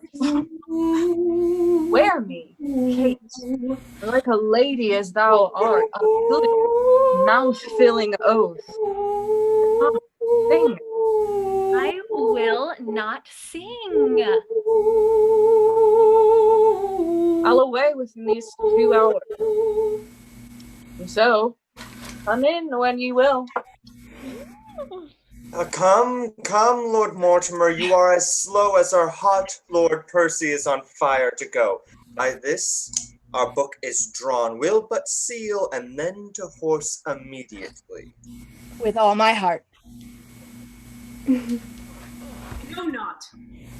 Wear me, Kate, like a lady as thou art, a good mouth-filling oath. Sing. I will not sing. I'll away within these few hours. And so, come in when ye will. Come, Lord Mortimer, you are as slow as our hot Lord Percy is on fire to go. By this, our book is drawn. We'll but seal, and then to horse immediately. With all my heart. Know not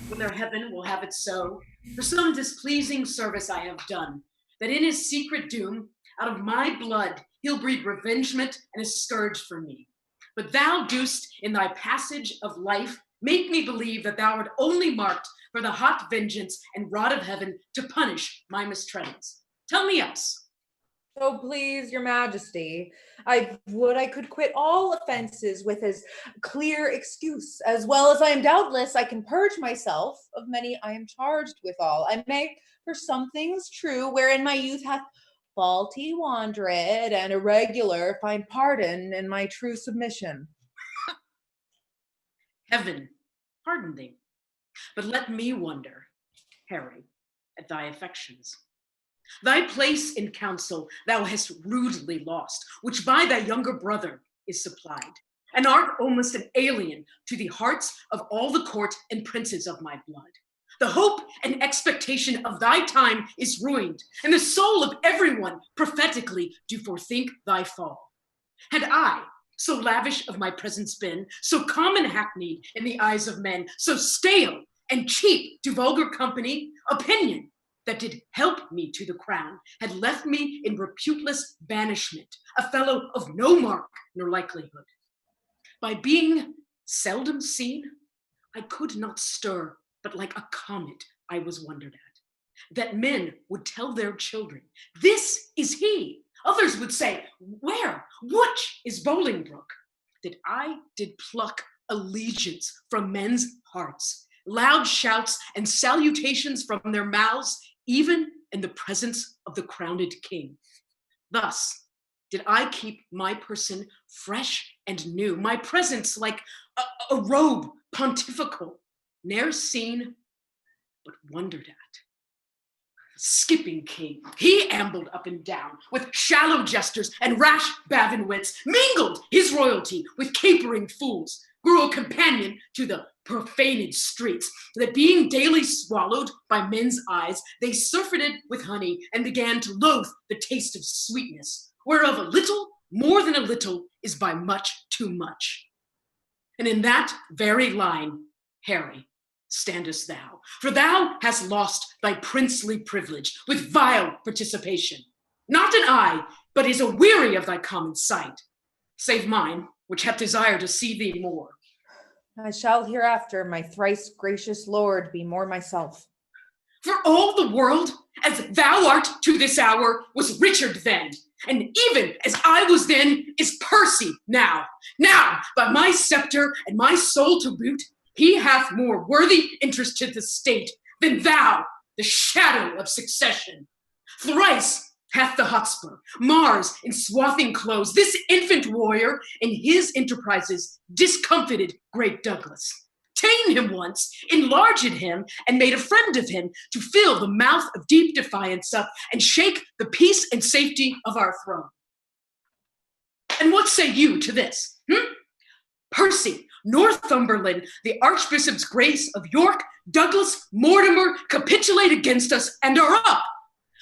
whether heaven will have it so, for some displeasing service I have done, that in his secret doom, out of my blood, he'll breed revengement and a scourge for me. But thou dost, in thy passage of life, make me believe that thou art only marked for the hot vengeance and rod of heaven to punish my mistreadings. Tell me else. So please, your majesty, I would I could quit all offenses with as clear excuse, as well as I am doubtless I can purge myself of many I am charged withal. I may for some things true, wherein my youth hath faulty wandered and irregular, find pardon in my true submission. Heaven, pardon thee. But let me wonder, Harry, at thy affections. Thy place in council thou hast rudely lost, which by thy younger brother is supplied, and art almost an alien to the hearts of all the court and princes of my blood. The hope and expectation of thy time is ruined, and the soul of everyone prophetically do forethink thy fall. Had I, so lavish of my presence been, so common hackneyed in the eyes of men, so stale and cheap to vulgar company, opinion that did help me to the crown had left me in reputeless banishment, a fellow of no mark nor likelihood. By being seldom seen, I could not stir, but like a comet I was wondered at, that men would tell their children, this is he. Others would say, where, which is Bolingbroke? That I did pluck allegiance from men's hearts, loud shouts and salutations from their mouths, even in the presence of the crowned king. Thus did I keep my person fresh and new, my presence like a robe pontifical, ne'er seen, but wondered at. Skipping king, he ambled up and down with shallow jesters and rash bavin wits, mingled his royalty with capering fools, grew a companion to the profaned streets, that being daily swallowed by men's eyes, they surfeited with honey and began to loathe the taste of sweetness, whereof a little, more than a little, is by much too much. And in that very line, Harry, standest thou, for thou hast lost thy princely privilege with vile participation. Not an eye, but is aweary of thy common sight, save mine, which hath desire to see thee more. I shall hereafter, my thrice gracious lord, be more myself. For all the world, as thou art to this hour, was Richard then, and even as I was then, is Percy now. Now, by my scepter and my soul to boot, he hath more worthy interest to the state than thou, the shadow of succession. Thrice hath the Hotspur, Mars in swathing clothes, this infant warrior in his enterprises discomfited great Douglas, ta'en him once, enlarged him, and made a friend of him to fill the mouth of deep defiance up and shake the peace and safety of our throne. And what say you to this? Percy, Northumberland, the Archbishop's grace of York, Douglas, Mortimer capitulate against us and are up.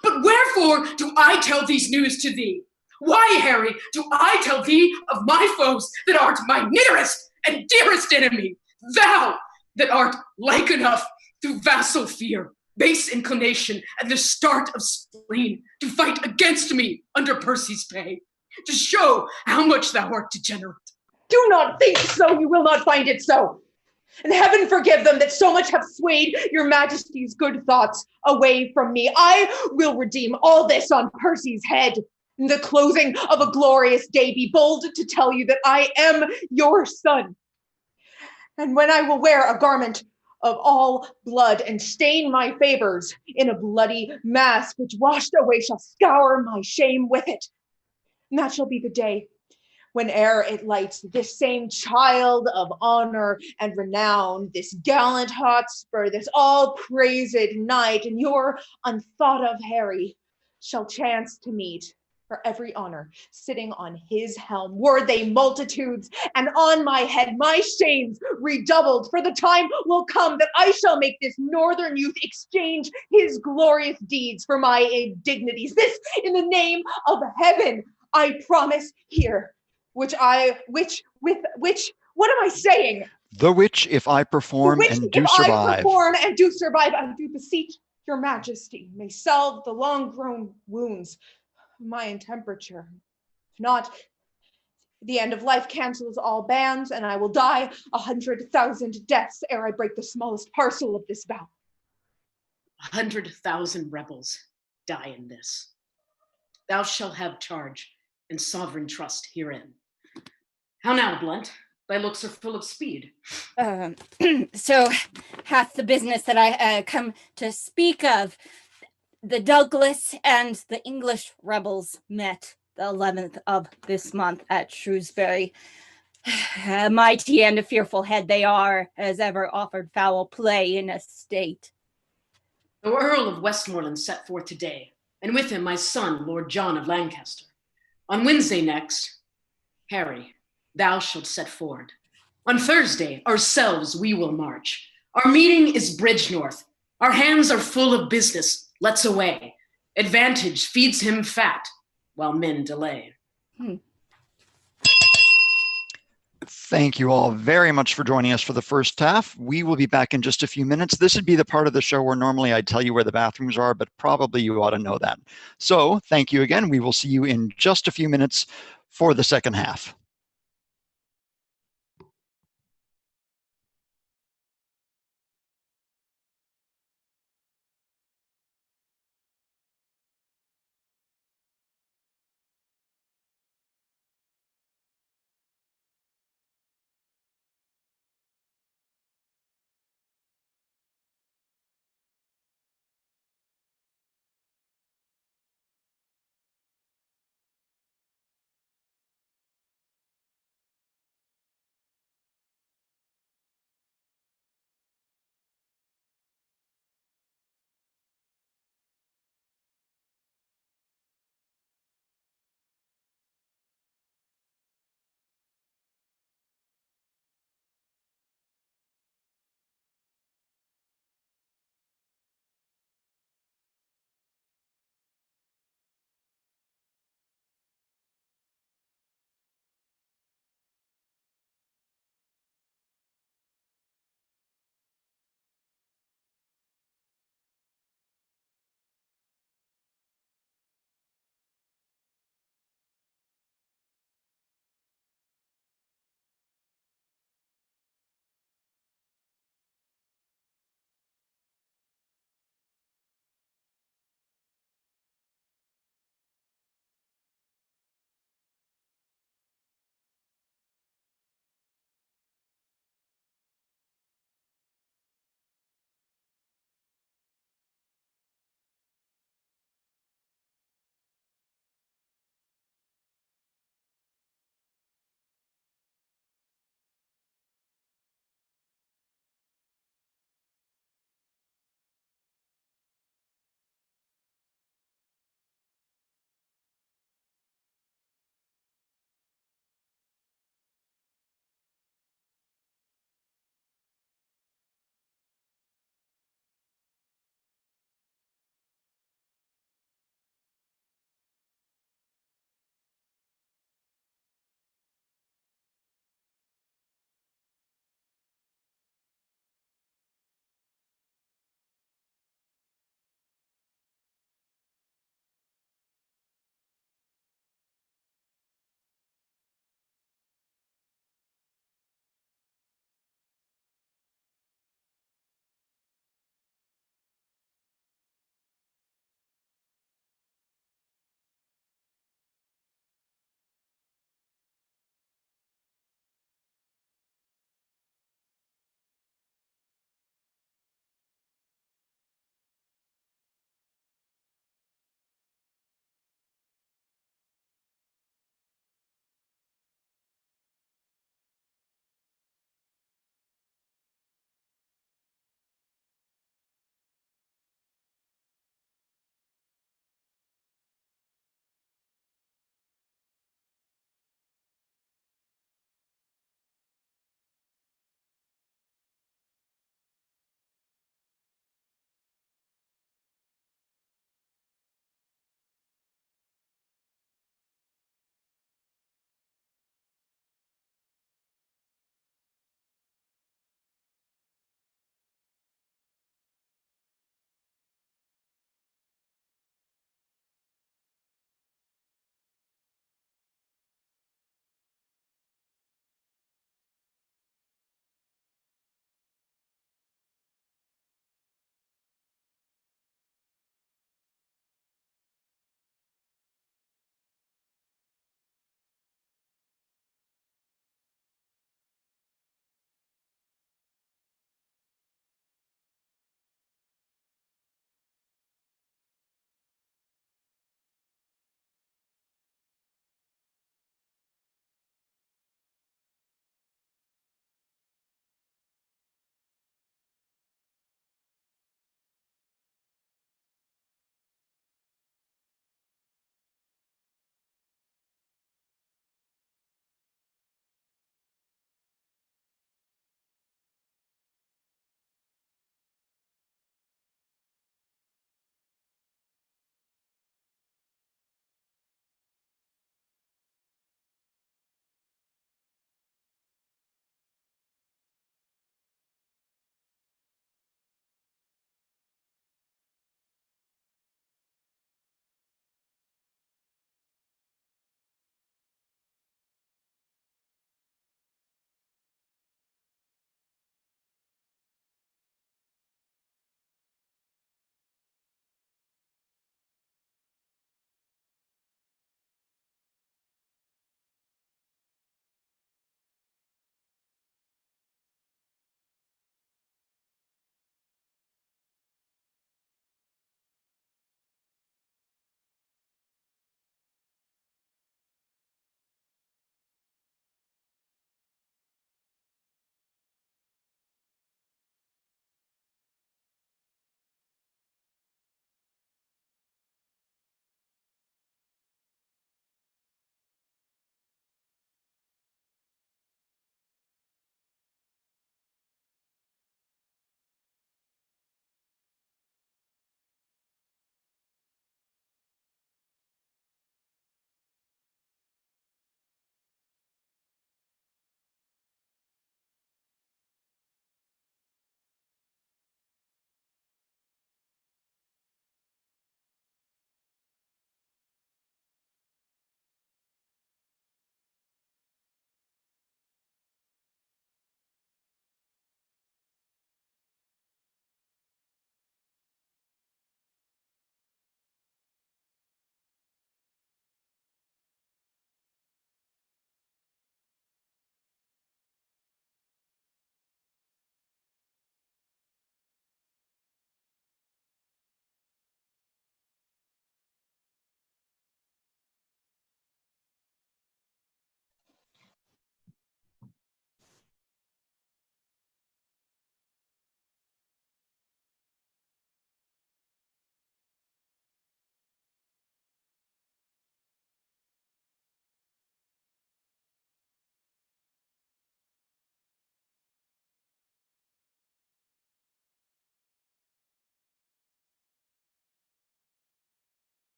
But wherefore do I tell these news to thee? Why, Harry, do I tell thee of my foes that art my nearest and dearest enemy? Thou that art like enough through vassal fear, base inclination, and the start of spleen to fight against me under Percy's pay, to show how much thou art degenerate. Do not think so, you will not find it so. And heaven forgive them that so much have swayed your majesty's good thoughts away from me. I will redeem all this on Percy's head. In the closing of a glorious day, be bold to tell you that I am your son. And when I will wear a garment of all blood and stain my favors in a bloody mask which washed away shall scour my shame with it. And that shall be the day whene'er it lights this same child of honor and renown, this gallant Hotspur, this all-praised knight, and your unthought of Harry shall chance to meet for every honor sitting on his helm, were they multitudes, and on my head my shames redoubled, for the time will come that I shall make this northern youth exchange his glorious deeds for my indignities. This in the name of heaven I promise here. What am I saying? The which, if I The perform which, and if do I survive, perform and do survive, I do beseech your majesty may salve the long-grown wounds of my intemperature. If not, the end of life cancels all bans, and I will die 100,000 deaths ere I break the smallest parcel of this vow. 100,000 rebels die in this. Thou shalt have charge and sovereign trust herein. How now, Blunt? Thy looks are full of speed. So hath the business that I come to speak of. The Douglas and the English rebels met the 11th of this month at Shrewsbury. A mighty and a fearful head they are, as ever offered foul play in a state. The Earl of Westmoreland set forth today, and with him my son, Lord John of Lancaster. On Wednesday next, Harry, thou shalt set forward. On Thursday, ourselves we will march. Our meeting is Bridgenorth. Our hands are full of business. Let's away. Advantage feeds him fat, while men delay. thank you all very much for joining us for the first half. We will be back in just a few minutes. This would be the part of the show where normally I'd tell you where the bathrooms are, but probably you ought to know that. So thank you again. We will see you in just a few minutes for the second half.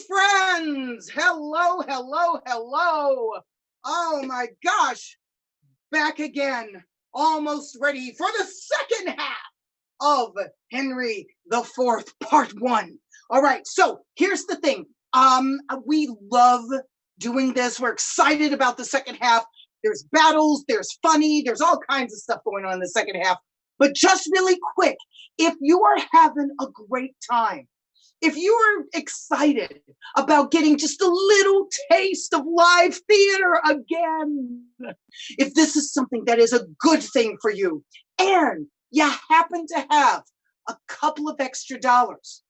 friends. Hello, hello, hello. Oh my gosh. Back again. Almost ready for the second half of Henry the Fourth, Part 1. All right, so here's the thing. We love doing this. We're excited about the second half. There's battles, there's funny, there's all kinds of stuff going on in the second half. But just really quick, if you are having a great time, if you are excited about getting just a little taste of live theater again, if this is something that is a good thing for you, and you happen to have a couple of extra dollars,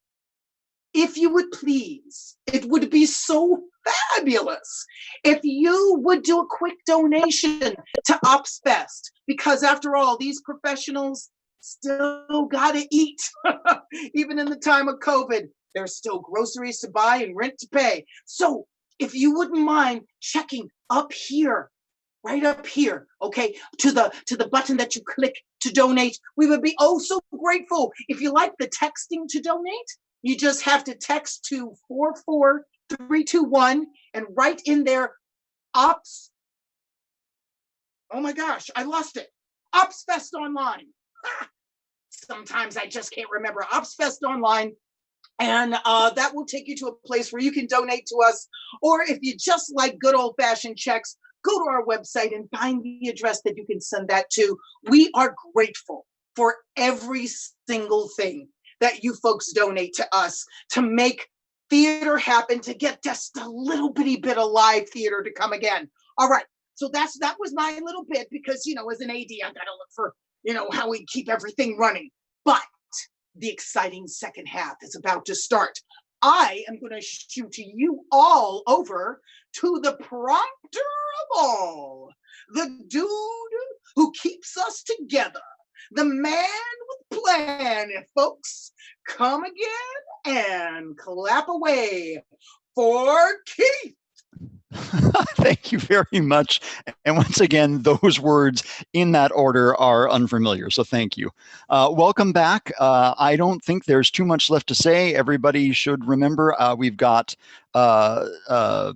if you would please, it would be so fabulous if you would do a quick donation to OpsFest, because after all, these professionals still gotta eat. Even in the time of COVID, there's still groceries to buy and rent to pay. So if you wouldn't mind checking up here, right up here, okay, to the button that you click to donate, we would be oh so grateful. If you like the texting to donate, you just have to text to 44321 and write in there Ops. Oh my gosh, I lost it. OpsFest Online. Sometimes I just can't remember. OpsFest Online. And that will take you to a place where you can donate to us. Or if you just like good old-fashioned checks, go to our website and find the address that you can send that to. We are grateful for every single thing that you folks donate to us to make theater happen, to get just a little bitty bit of live theater to come again. All right, so that was my little bit, because, you know, as an AD, I've got to look for, you know, how we keep everything running. But the exciting second half is about to start. I am going to shoot you all over to the prompter of all, the dude who keeps us together, the man with plan, folks. Come again and clap away for Keith. Thank you very much. And once again, those words in that order are unfamiliar, so thank you. Welcome back. I don't think there's too much left to say. Everybody should remember we've got Hotspur's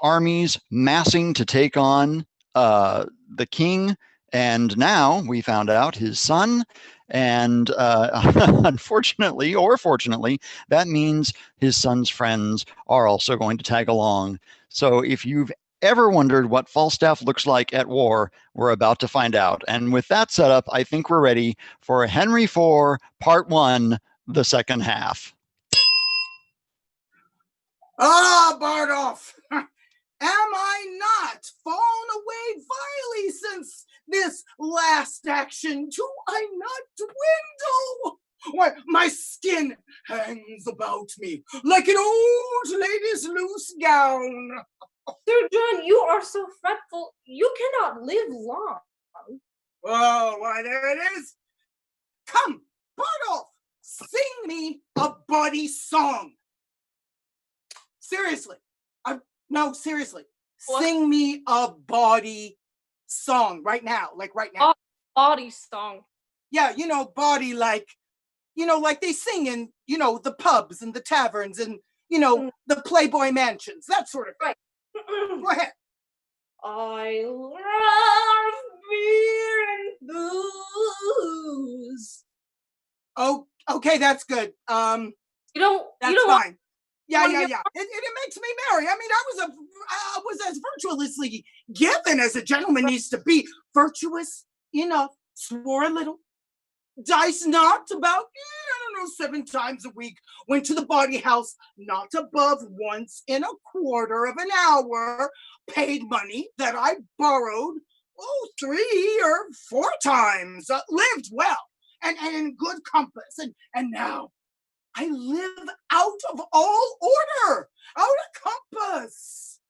armies massing to take on the king, and now we found out his son. And unfortunately, or fortunately, that means his son's friends are also going to tag along. So if you've ever wondered what Falstaff looks like at war, we're about to find out. And with that setup, I think we're ready for Henry IV, Part 1, the second half. Ah, Bardolph, am I not fallen away vilely since this last action? Do I not dwindle? Why, my skin hangs about me like an old lady's loose gown. Sir John, you are so fretful. You cannot live long. Oh, why, there it is. Come, Bardolph, sing me a buddy song. Seriously. No, seriously. What? Sing me a bawdy song right now. Like right now. Bawdy song. Yeah, you know, bawdy, like, you know, like they sing in, you know, the pubs and the taverns and, you know, the Playboy mansions, that sort of thing. Right. Go ahead. I love beer and booze. Oh, okay, that's good. You don't. That's you don't fine. Yeah. It makes me merry. I mean, I was as virtuously given as a gentleman needs to be. Virtuous enough, swore a little, dice knocked about, 7 times a week, went to the bawdy house, not above once in a quarter of an hour, paid money that I borrowed, 3 or 4 times, lived well, and in good compass, and now I live out of all order, out of compass.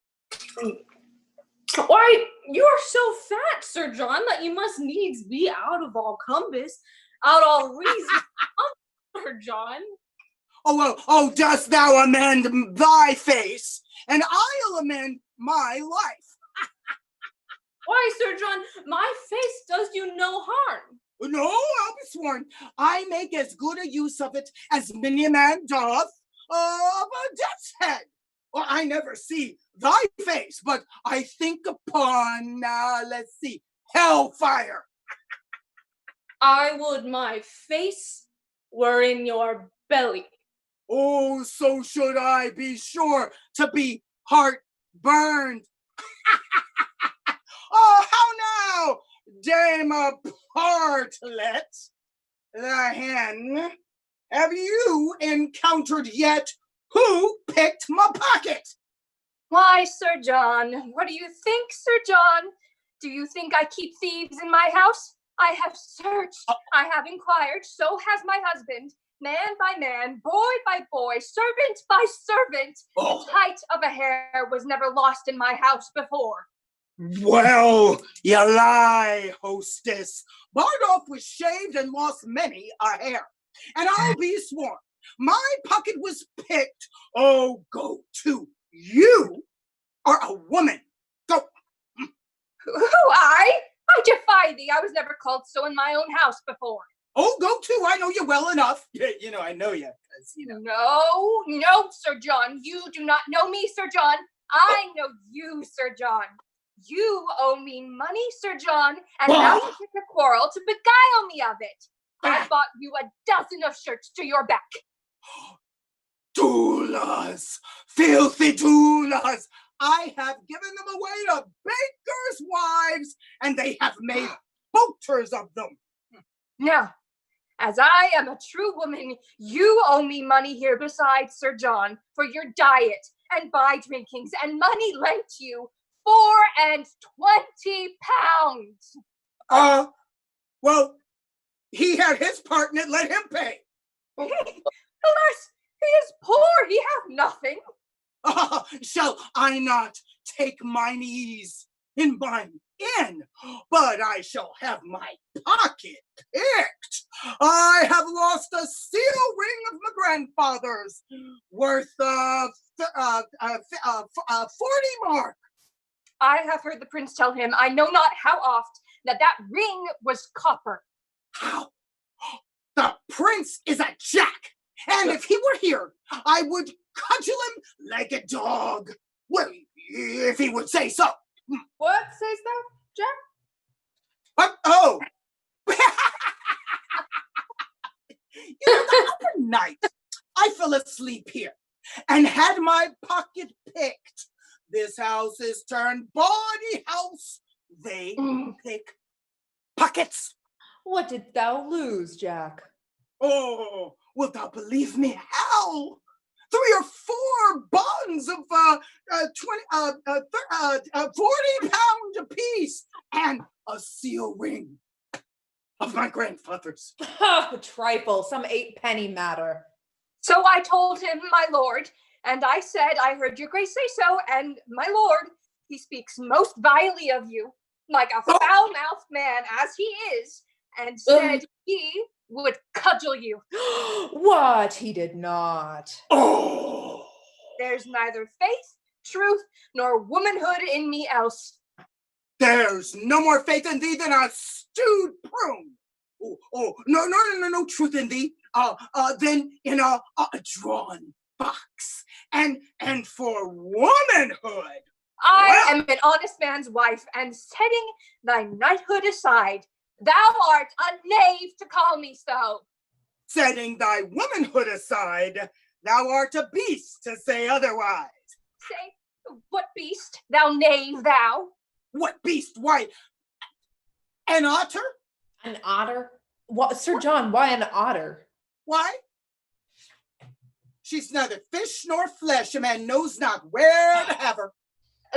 Why, you are so fat, Sir John, that you must needs be out of all compass, out all reason, Sir John. Oh, dost thou amend thy face, and I'll amend my life. Why, Sir John, my face does you no harm. No, I'll be sworn. I make as good a use of it as many a man doth of a death's head. Well, I never see thy face, but I think upon, let's see, hellfire. I would my face were in your belly. Oh, so should I be sure to be heart burned. Oh, how now, Dame Partlet, the hen, have you encountered yet who picked my pocket? Why, Sir John, what do you think, Sir John? Do you think I keep thieves in my house? I have searched, I have inquired, so has my husband, man by man, boy by boy, servant by servant. Oh. The tite of a hair was never lost in my house before. Well, you lie, hostess. Bardolph was shaved and lost many a hair. And I'll be sworn, my pocket was picked. Oh, go to. You are a woman. Go. Who, I? I defy thee. I was never called so in my own house before. Oh, go to. I know you well enough. Yeah, I know you. No, Sir John. You do not know me, Sir John. I know you, Sir John. You owe me money, Sir John, and now you pick a quarrel to beguile me of it. I bought you a dozen of shirts to your back. Doulas, filthy doulas. I have given them away to bakers' wives, and they have made voters of them. Now, as I am a true woman, you owe me money here besides, Sir John, for your diet and by drinkings, and money lent you 24 pounds. Well, he had his part in it, let him pay. Alas, he is poor, he have nothing. Shall I not take mine ease in mine inn, but I shall have my pocket picked. I have lost a seal ring of my grandfather's worth 40 mark. I have heard the prince tell him, I know not how oft, that ring was copper. How? The prince is a jack, and if he were here, I would cudgel him like a dog. Well, if he would say so. What says thou, Jack? Oh! The other night, I fell asleep here and had my pocket picked. This house is turned bawdy house. They pick pockets. What did thou lose, Jack? Oh, wilt thou believe me? How? 3 or 4 bonds of 40 pounds apiece, and a seal ring of my grandfather's. A trifle, some 8-penny matter. So I told him, my lord, and I said, I heard your grace say so, and my lord, he speaks most vilely of you, like a foul-mouthed man as he is, and said he would cudgel you. What? He did not. Oh! There's neither faith, truth, nor womanhood in me else. There's no more faith in thee than a stewed prune. No truth in thee. Then in a drawn box. And for womanhood. I am an honest man's wife, and setting thy knighthood aside, thou art a knave to call me so. Setting thy womanhood aside, thou art a beast to say otherwise. Say, what beast, thou knave, thou? What beast? Why, an otter? An otter? What, Sir John, why an otter? Why? She's neither fish nor flesh. A man knows not where to have her.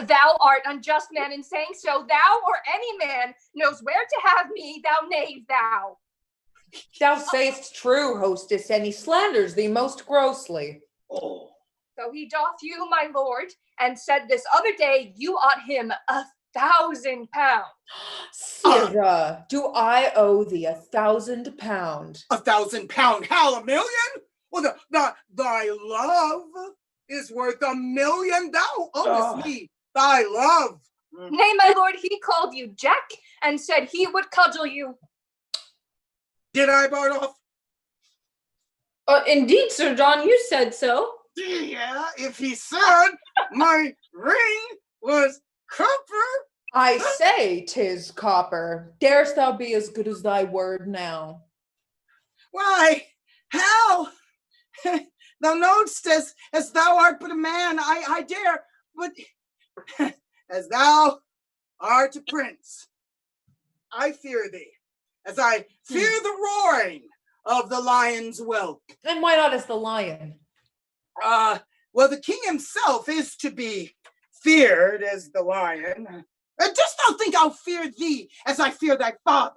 Thou art unjust man in saying so. Thou or any man knows where to have me, thou knave, thou. Thou sayest true, hostess, and he slanders thee most grossly. Oh. So he doth you, my lord, and said this other day you ought him 1,000 pounds. Sirrah, do I owe thee 1,000 pounds? 1,000 pounds? How, 1,000,000? Well, thy love is worth 1,000,000. Thou owest me thy love. Nay, my lord, he called you Jack and said he would cudgel you. Did I, Bardolph? Indeed, Sir John, you said so. Yeah, if he said my ring was copper. I say 'tis copper. Darest thou be as good as thy word now? Why, how? Thou know'st as thou art but a man, I dare, but as thou art a prince, I fear thee, as I fear the roaring of the lion's whelp. And why not as the lion? Well, the king himself is to be feared as the lion. Dost thou think I'll fear thee as I fear thy father?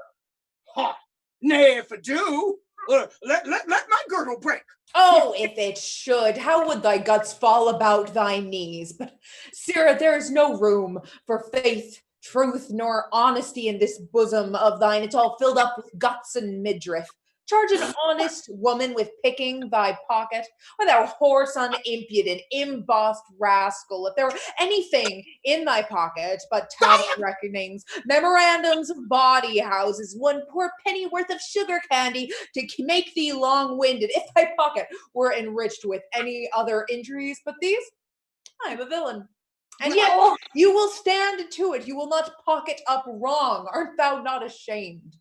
Ha! Nay, if I do, let my girdle break. Oh, if it should, how would thy guts fall about thy knees? But, sirrah, there is no room for faith, truth, nor honesty in this bosom of thine. It's all filled up with guts and midriff. Charge an honest woman with picking thy pocket, or thou whoreson impudent, embossed rascal. If there were anything in thy pocket but tavern reckonings, memorandums of bawdy houses, one poor penny worth of sugar candy to make thee long-winded, if thy pocket were enriched with any other injuries but these, I am a villain. And yet you will stand to it. You will not pocket up wrong. Art thou not ashamed?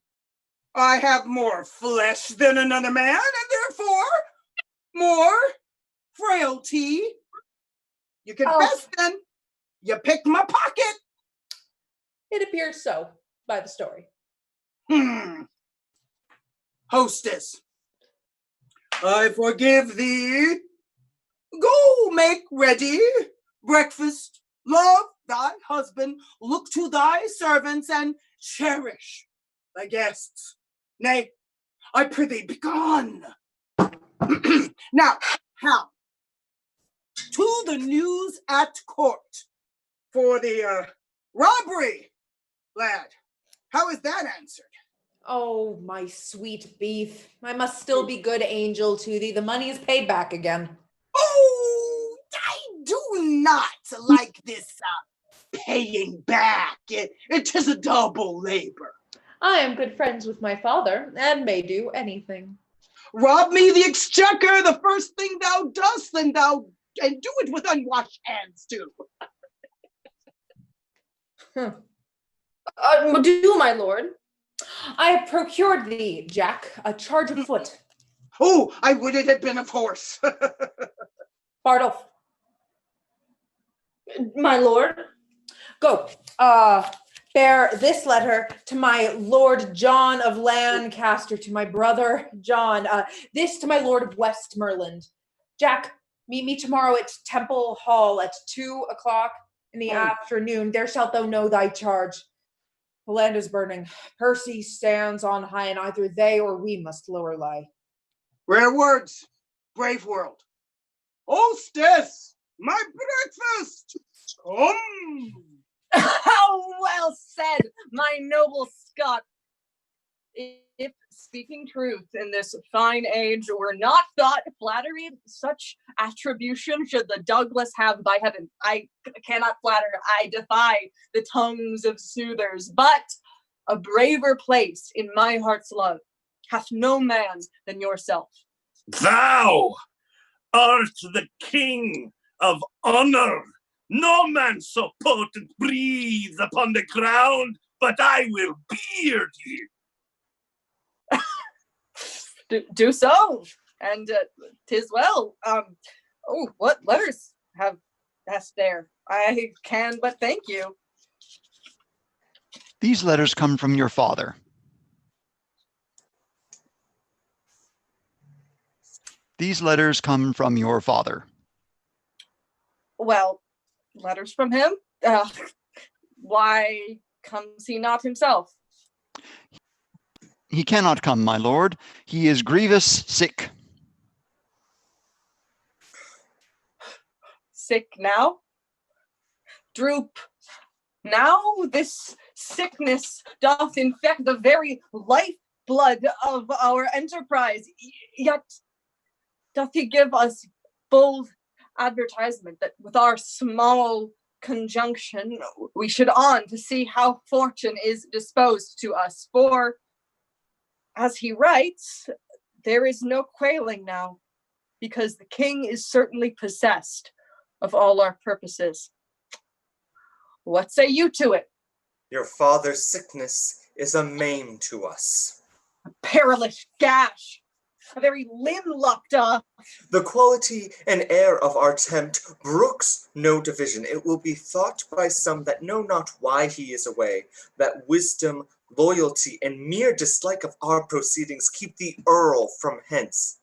I have more flesh than another man, and therefore more frailty. You confess then, you picked my pocket. It appears so, by the story. Hostess, I forgive thee. Go make ready breakfast, love thy husband, look to thy servants, and cherish thy guests. Nay, I prithee, begone. Now, how? To the news at court for the robbery, lad. How is that answered? Oh, my sweet beef. I must still be good angel to thee. The money is paid back again. Oh, I do not like this paying back. It is a double labor. I am good friends with my father, and may do anything. Rob me the exchequer, the first thing thou dost, and do it with unwashed hands too. Do, my lord. I have procured thee, Jack, a charge of foot. Oh, I would it had been of horse. Bardolph. My lord. Go. Bear this letter to my Lord John of Lancaster, to my brother John. This to my Lord of Westmoreland. Jack, meet me tomorrow at Temple Hall at 2:00 in the afternoon. There shalt thou know thy charge. The land is burning. Percy stands on high, and either they or we must lower lie. Rare words, brave world. Hostess, my breakfast. Come. How well said, my noble Scot. If speaking truth in this fine age were not thought flattery, such attribution should the Douglas have by heaven. I cannot flatter, I defy the tongues of soothers, but a braver place in my heart's love hath no man than yourself. Thou art the king of honor. No man so potent breathes upon the ground, but I will beard you. Do so, and 'tis well. What letters hast there? I can but thank you. These letters come from your father. These letters come from your father. Well, letters from him? Why comes he not himself? He cannot come, my lord. He is grievous sick. Sick now? Droop now? This sickness doth infect the very lifeblood of our enterprise. Yet doth he give us bold advertisement that with our small conjunction we should on to see how fortune is disposed to us. For As he writes, there is no quailing now, because the king is certainly possessed of all our purposes. What say you to it? Your father's sickness is a maim to us. A perilous gash, a very limb lopped off. The quality and air of our attempt brooks no division. It will be thought by some that know not why he is away, that wisdom, loyalty, and mere dislike of our proceedings keep the Earl from hence.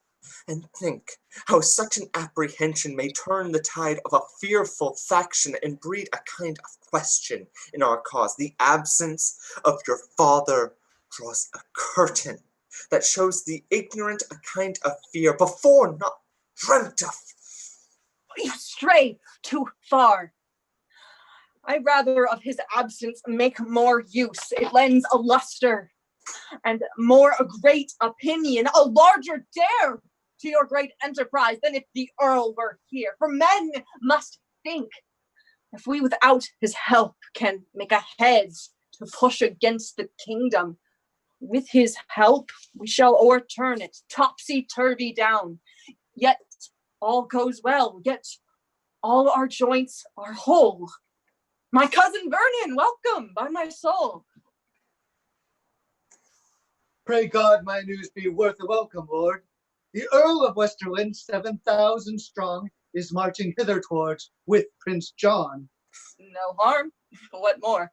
And think how such an apprehension may turn the tide of a fearful faction and breed a kind of question in our cause. The absence of your father draws a curtain that shows the ignorant a kind of fear before not dreamt of. You stray too far. I rather of his absence make more use. It lends a luster and more a great opinion, a larger dare to your great enterprise than if the Earl were here. For men must think. If we without his help can make a head to push against the kingdom, with his help we shall o'erturn it topsy-turvy down. Yet all goes well, yet all our joints are whole. My cousin Vernon, welcome by my soul. Pray God my news be worth a welcome, Lord. The Earl of Westerland, 7,000 strong, is marching hither towards with Prince John. No harm. What more?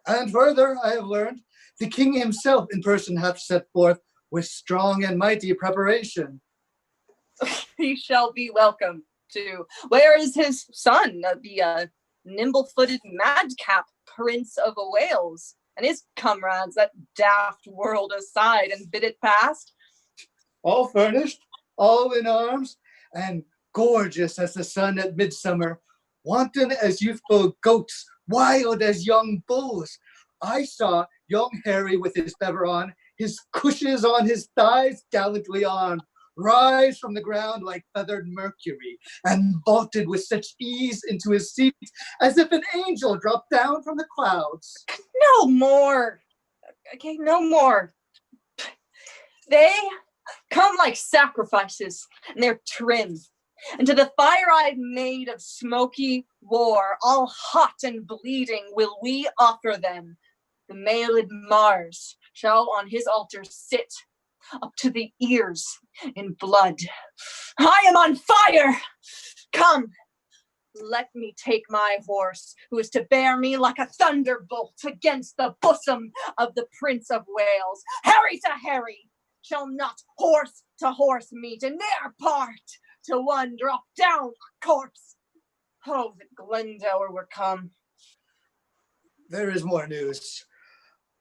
And further, I have learned, the king himself in person hath set forth with strong and mighty preparation. He shall be welcome too. Where is his son, the nimble-footed madcap Prince of Wales, and his comrades that daft whirled aside and bid it past? All furnished, all in arms, and gorgeous as the sun at midsummer, wanton as youthful goats, wild as young bulls. I saw young Harry with his bever on, his cushions on his thighs gallantly armed, rise from the ground like feathered Mercury, and vaulted with such ease into his seat as if an angel dropped down from the clouds. No more. Okay, no more. They come like sacrifices, and they're trim. And to the fire-eyed maid of smoky war, all hot and bleeding, will we offer them. The mailed Mars shall on his altar sit, up to the ears in blood. I am on fire! Come, let me take my horse, who is to bear me like a thunderbolt against the bosom of the Prince of Wales. Harry to Harry shall not horse to horse meet, and ne'er part till one drop down a corpse. Oh, that Glendower were come. There is more news.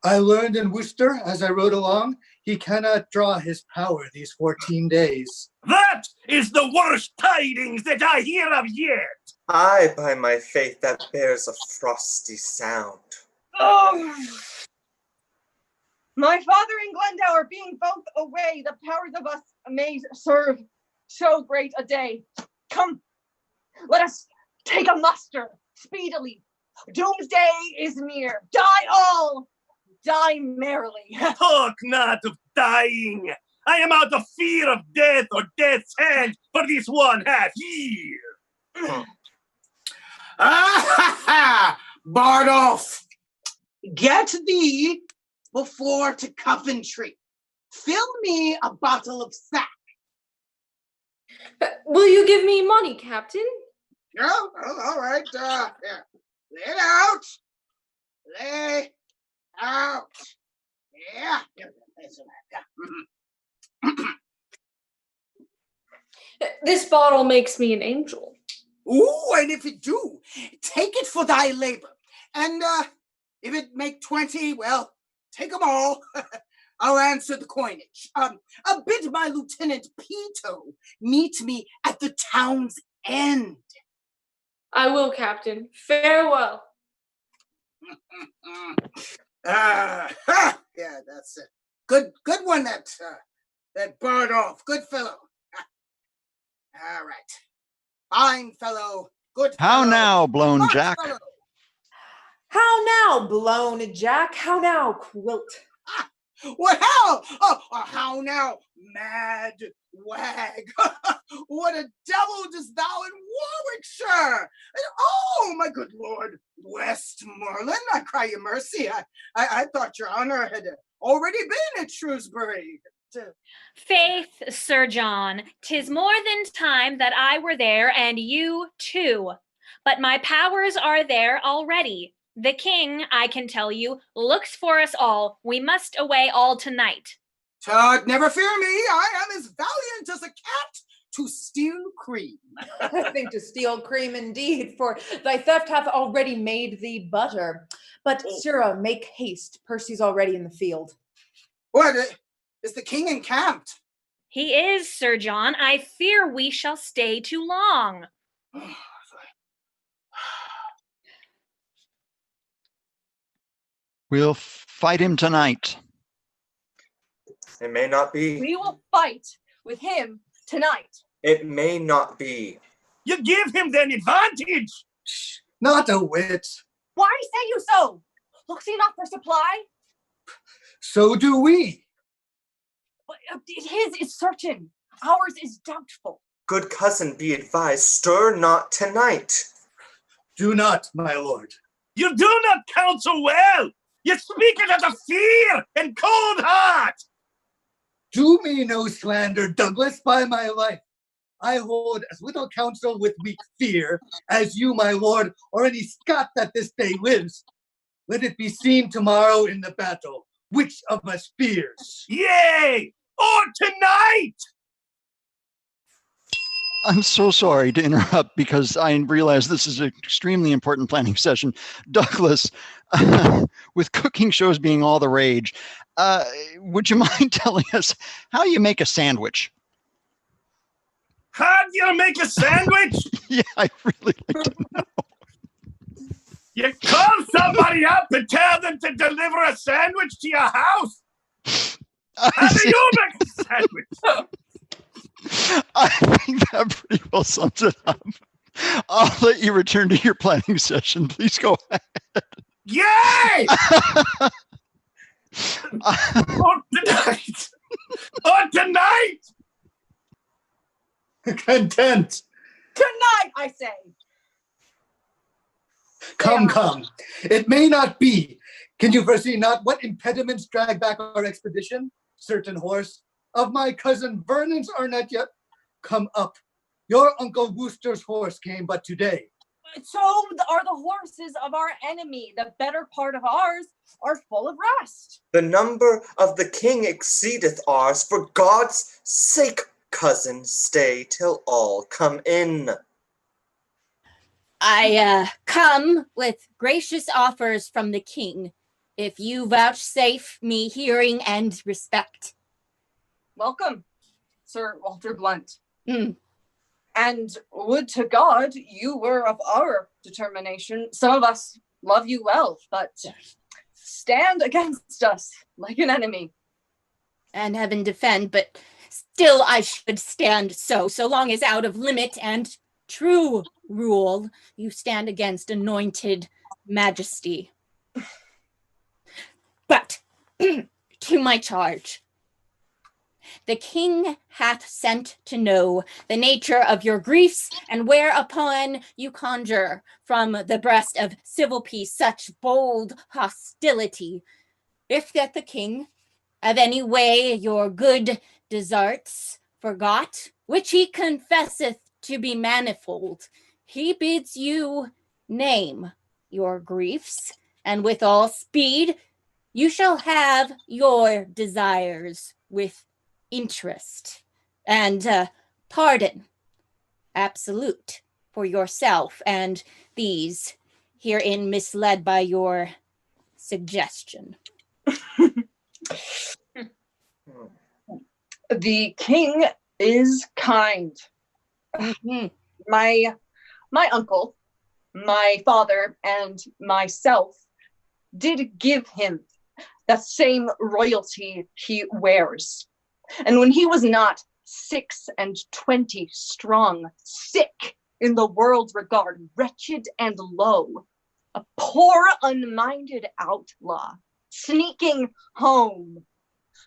I learned in Worcester, as I rode along, he cannot draw his power these 14 days. That is the worst tidings that I hear of yet. Aye, by my faith, that bears a frosty sound. Oh! My father and Glendower being both away, the powers of us may serve so great a day. Come, let us take a muster speedily. Doomsday is near. Die all! Die merrily. Talk not of dying. I am out of fear of death or death's hand for this one half year. Bardolph, get thee before to Coventry. Fill me a bottle of sack. Will you give me money, Captain? Oh, all right. Yeah. Lay it out. Lay out. Yeah. This bottle makes me an angel. Ooh, and if it do, take it for thy labor. And if it make 20, well, take them all. I'll answer the coinage. Bid my Lieutenant Pito meet me at the town's end. I will, Captain. Farewell. Yeah, that's it. Good one, that Bardolph. Good fellow. All right. Fine fellow. Good fellow. How now, Blown Smart Jack? fellow. How now, Blown Jack? How now, Quilt? What how? How now, mad wag? What a devil dost thou in Warwickshire? Oh, my good lord, Westmoreland, I cry you mercy. I thought your honor had already been at Shrewsbury. Faith, Sir John, 'tis more than time that I were there, and you too. But my powers are there already. The king, I can tell you, looks for us all. We must away all tonight. Tut, never fear me, I am as valiant as a cat to steal cream. I think to steal cream indeed, for thy theft hath already made thee butter. But, sirrah, make haste. Percy's already in the field. What? Is the king encamped? He is, Sir John. I fear we shall stay too long. We'll fight him tonight. It may not be. We will fight with him tonight. It may not be. You give him an advantage. Not a whit. Why say you so? Looks he not for supply? So do we. But his is certain. Ours is doubtful. Good cousin, be advised, stir not tonight. Do not, my lord. You do not counsel well. You speak it out of fear and cold heart. Do me no slander, Douglas, by my life. I hold as little counsel with weak fear as you, my lord, or any Scot that this day lives. Let it be seen tomorrow in the battle, which of us fears. Yea, or tonight. I'm so sorry to interrupt because I realize this is an extremely important planning session. Douglas, with cooking shows being all the rage, would you mind telling us how you make a sandwich? How do you make a sandwich? Yeah, I really like to know. You call somebody up and tell them to deliver a sandwich to your house. How do you make a sandwich? I think that pretty well sums it up. I'll let you return to your planning session. Please go ahead. Yay! On tonight! On tonight! Content. Tonight, I say. Come. It may not be. Can you foresee not what impediments drag back our expedition? Certain horse of my cousin Vernon's are not yet come up. Your Uncle Wooster's horse came but today. So are the horses of our enemy. The better part of ours are full of rest. The number of the king exceedeth ours. For God's sake, cousin, stay till all come in. I come with gracious offers from the king, if you vouchsafe me hearing and respect. Welcome, Sir Walter Blunt. Mm. And would to God you were of our determination. Some of us love you well, but stand against us like an enemy. And heaven defend, but still I should stand so long as out of limit and true rule you stand against anointed majesty. But to my charge. The king hath sent to know the nature of your griefs, and whereupon you conjure from the breast of civil peace such bold hostility. If that the king of any way your good deserts forgot, which he confesseth to be manifold, he bids you name your griefs, and with all speed you shall have your desires with interest and pardon absolute for yourself and these herein misled by your suggestion. The king is kind. Mm-hmm. My uncle, my father, and myself did give him the same royalty he wears. And when he was not 26 strong, sick in the world's regard, wretched and low, a poor unminded outlaw, sneaking home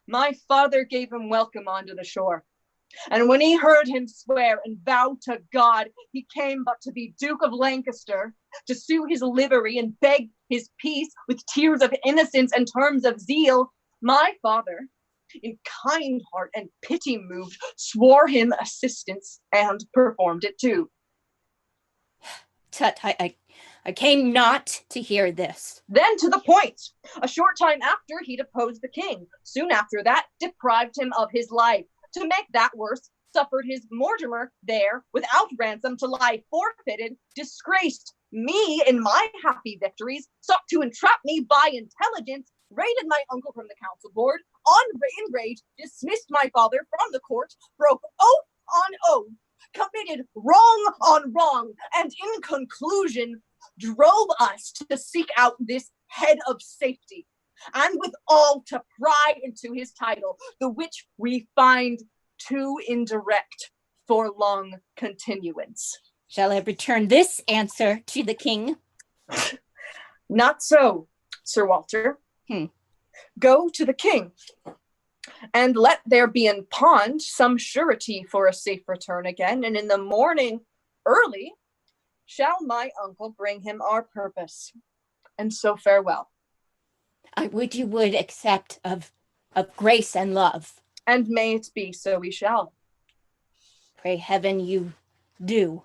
my father gave him welcome onto the shore. And when he heard him swear and vow to God he came but to be Duke of Lancaster, to sue his livery and beg his peace with tears of innocence and terms of zeal, my father, in kind heart and pity moved, swore him assistance and performed it too. Tut, I came not to hear this. Then to the point. A short time after, he deposed the king. Soon after that, deprived him of his life. To make that worse, suffered his Mortimer there, without ransom, to lie forfeited, disgraced me in my happy victories, sought to entrap me by intelligence, raided my uncle from the council board, in rage, dismissed my father from the court, broke oath on oath, committed wrong on wrong, and in conclusion, drove us to seek out this head of safety, and withal to pry into his title, the which we find too indirect for long continuance. Shall I return this answer to the king? Not so, Sir Walter. Go to the king, and let there be in pond some surety for a safe return again, and in the morning early shall my uncle bring him our purpose. And so farewell. I would you would accept of grace and love. And may it be so we shall. Pray heaven you do.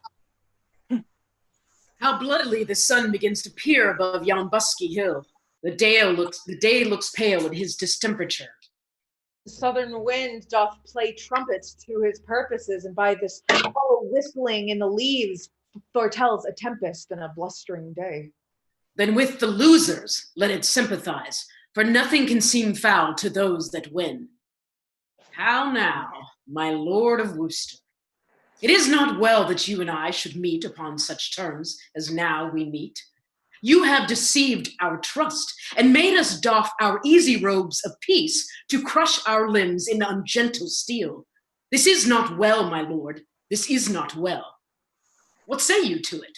How bloodily the sun begins to peer above yon busky hill. The day looks pale in his distemperature. The southern wind doth play trumpets to his purposes, and by this hollow whistling in the leaves foretells a tempest and a blustering day. Then with the losers let it sympathize, for nothing can seem foul to those that win. How now, my lord of Worcester? It is not well that you and I should meet upon such terms as now we meet. You have deceived our trust and made us doff our easy robes of peace to crush our limbs in ungentle steel. This is not well, my lord. This is not well. What say you to it?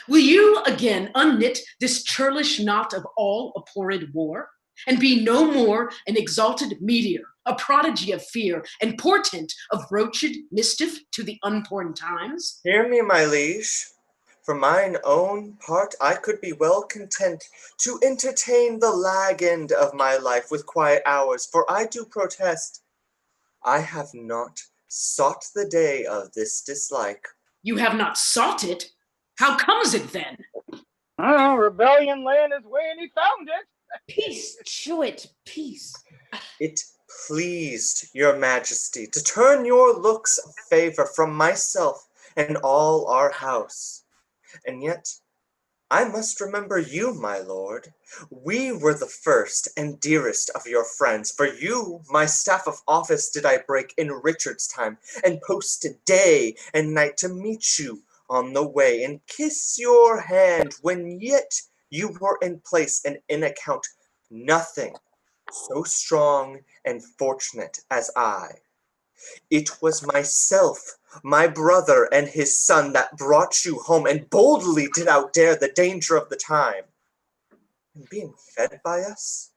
Will you again unknit this churlish knot of all abhorred war, and be no more an exalted meteor, a prodigy of fear, and portent of broached mischief to the unborn times? Hear me, my liege. For mine own part, I could be well content to entertain the lag end of my life with quiet hours, for I do protest, I have not sought the day of this dislike. You have not sought it? How comes it then? Rebellion lay in his way and he found it. Peace, Jewett, peace. It pleased your majesty to turn your looks of favor from myself and all our house. And yet, I must remember you, my lord. We were the first and dearest of your friends. For you, my staff of office did I break in Richard's time, and posted day and night to meet you on the way, and kiss your hand when yet you were in place and in account nothing so strong and fortunate as I. It was myself, my brother, and his son that brought you home and boldly did outdare the danger of the time. And being fed by us,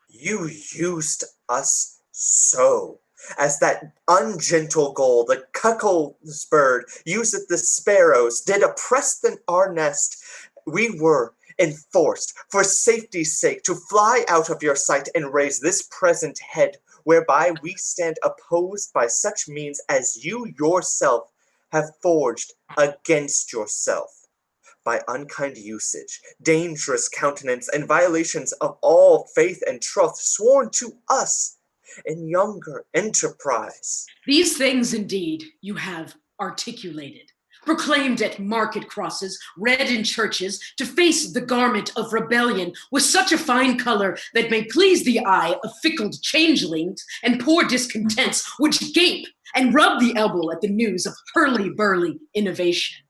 you used us so, as that ungentle gull, the cuckold's bird, useth the sparrows, did oppress our nest. We were enforced, for safety's sake, to fly out of your sight and raise this present head, whereby we stand opposed by such means as you yourself have forged against yourself, by unkind usage, dangerous countenance, and violations of all faith and troth sworn to us in younger enterprise. These things indeed you have articulated, proclaimed at market crosses, read in churches, to face the garment of rebellion with such a fine color that may please the eye of fickle changelings and poor discontents, which gape and rub the elbow at the news of hurly-burly innovation.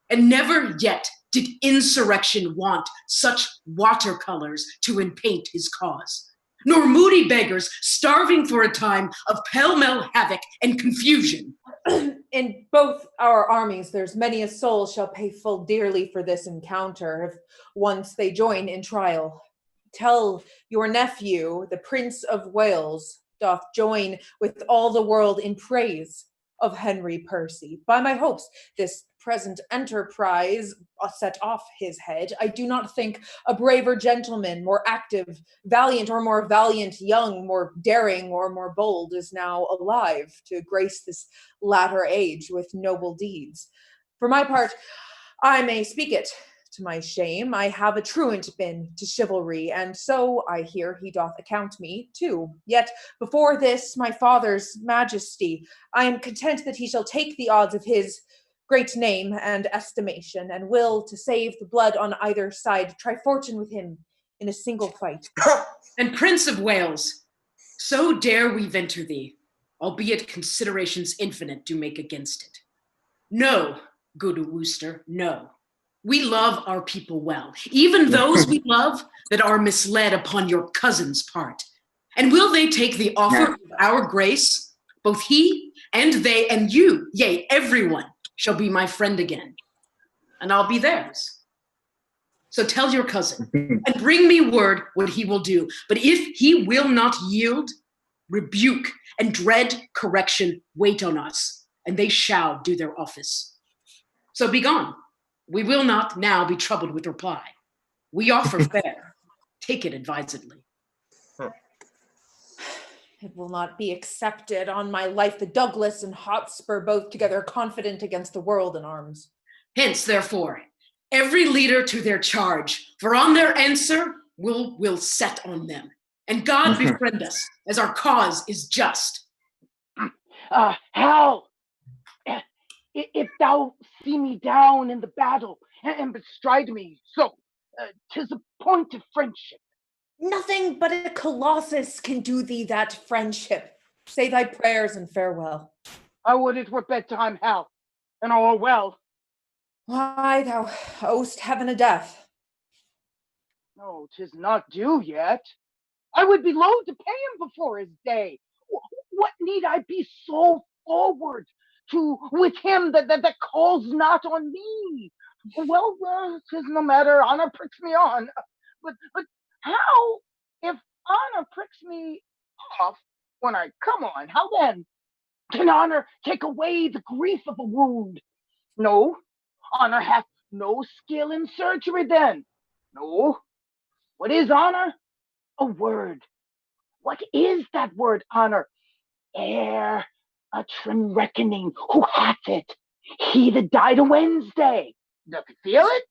And never yet did insurrection want such watercolors to enpaint his cause, nor moody beggars starving for a time of pell-mell havoc and confusion. In both our armies, there's many a soul shall pay full dearly for this encounter, if once they join in trial. Tell your nephew, the Prince of Wales, doth join with all the world in praise of Henry Percy. By my hopes, this present enterprise set off his head. I do not think a braver gentleman, more active, valiant, or more valiant young, more daring, or more bold, is now alive to grace this latter age with noble deeds. For my part, I may speak it to my shame. I have a truant been to chivalry, and so I hear he doth account me too. Yet before this my father's majesty, I am content that he shall take the odds of his great name and estimation, and will, to save the blood on either side, try fortune with him in a single fight. And Prince of Wales, so dare we venture thee, albeit considerations infinite do make against it. No, good Worcester, no. We love our people well, even those we love that are misled upon your cousin's part. And will they take the offer of our grace? Both he and they and you, yea, everyone, shall be my friend again, and I'll be theirs. So tell your cousin, and bring me word what he will do. But if he will not yield, rebuke and dread correction wait on us, and they shall do their office. So be gone. We will not now be troubled with reply. We offer fair. Take it advisedly. It will not be accepted on my life, the Douglas and Hotspur both together confident against the world in arms. Hence, therefore, every leader to their charge, for on their answer we'll set on them. And God befriend us, as our cause is just. Hal, if thou see me down in the battle and bestride me, so 'tis a point of friendship. Nothing but a colossus can do thee that friendship. Say thy prayers and farewell. I would it were bedtime, Hal, and all well. Why, thou owest heaven a death. No, 'tis not due yet. I would be loath to pay him before his day. What need I be so forward to with him that calls not on me? Well, 'tis no matter. Honor pricks me on. But how if honor pricks me off when I come on? How then can honor take away the grief of a wound? No, honor hath no skill in surgery then. No. What is honor? A word. What is that word, honor? Ere a trim reckoning, who hath it? He that died a Wednesday. Doth he feel it?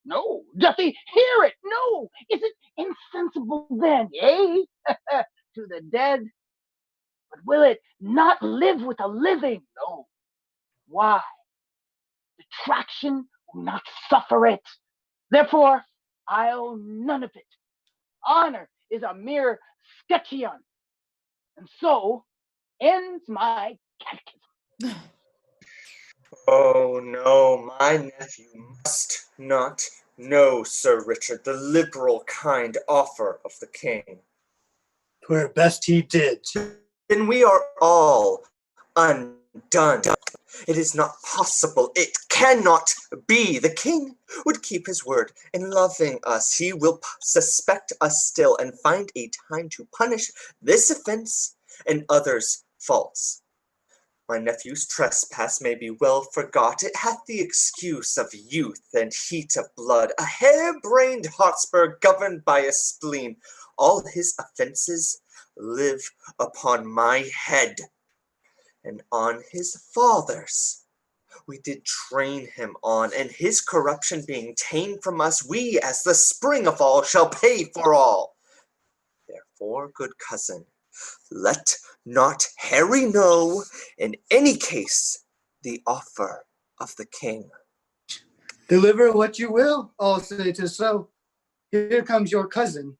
No. Doth he hear it? No. Is it insensible then? Yea, to the dead. But will it not live with a living? No. Why? The traction will not suffer it. Therefore, I'll none of it. Honor is a mere scutcheon. And so ends my catechism. Oh no, my nephew must not know, Sir Richard, the liberal kind offer of the king. 'Twere best he did. Then we are all undone. It is not possible. It cannot be. The king would keep his word. In loving us, he will suspect us still and find a time to punish this offense and others' faults. My nephew's trespass may be well forgot. It hath the excuse of youth and heat of blood, a hair-brained Hotspur governed by a spleen. All his offenses live upon my head, and on his father's. We did train him on, and his corruption being ta'en from us, we, as the spring of all, shall pay for all. Therefore, good cousin, let not Harry know, in any case, the offer of the king. Deliver what you will, I'll say 'tis so. Here comes your cousin.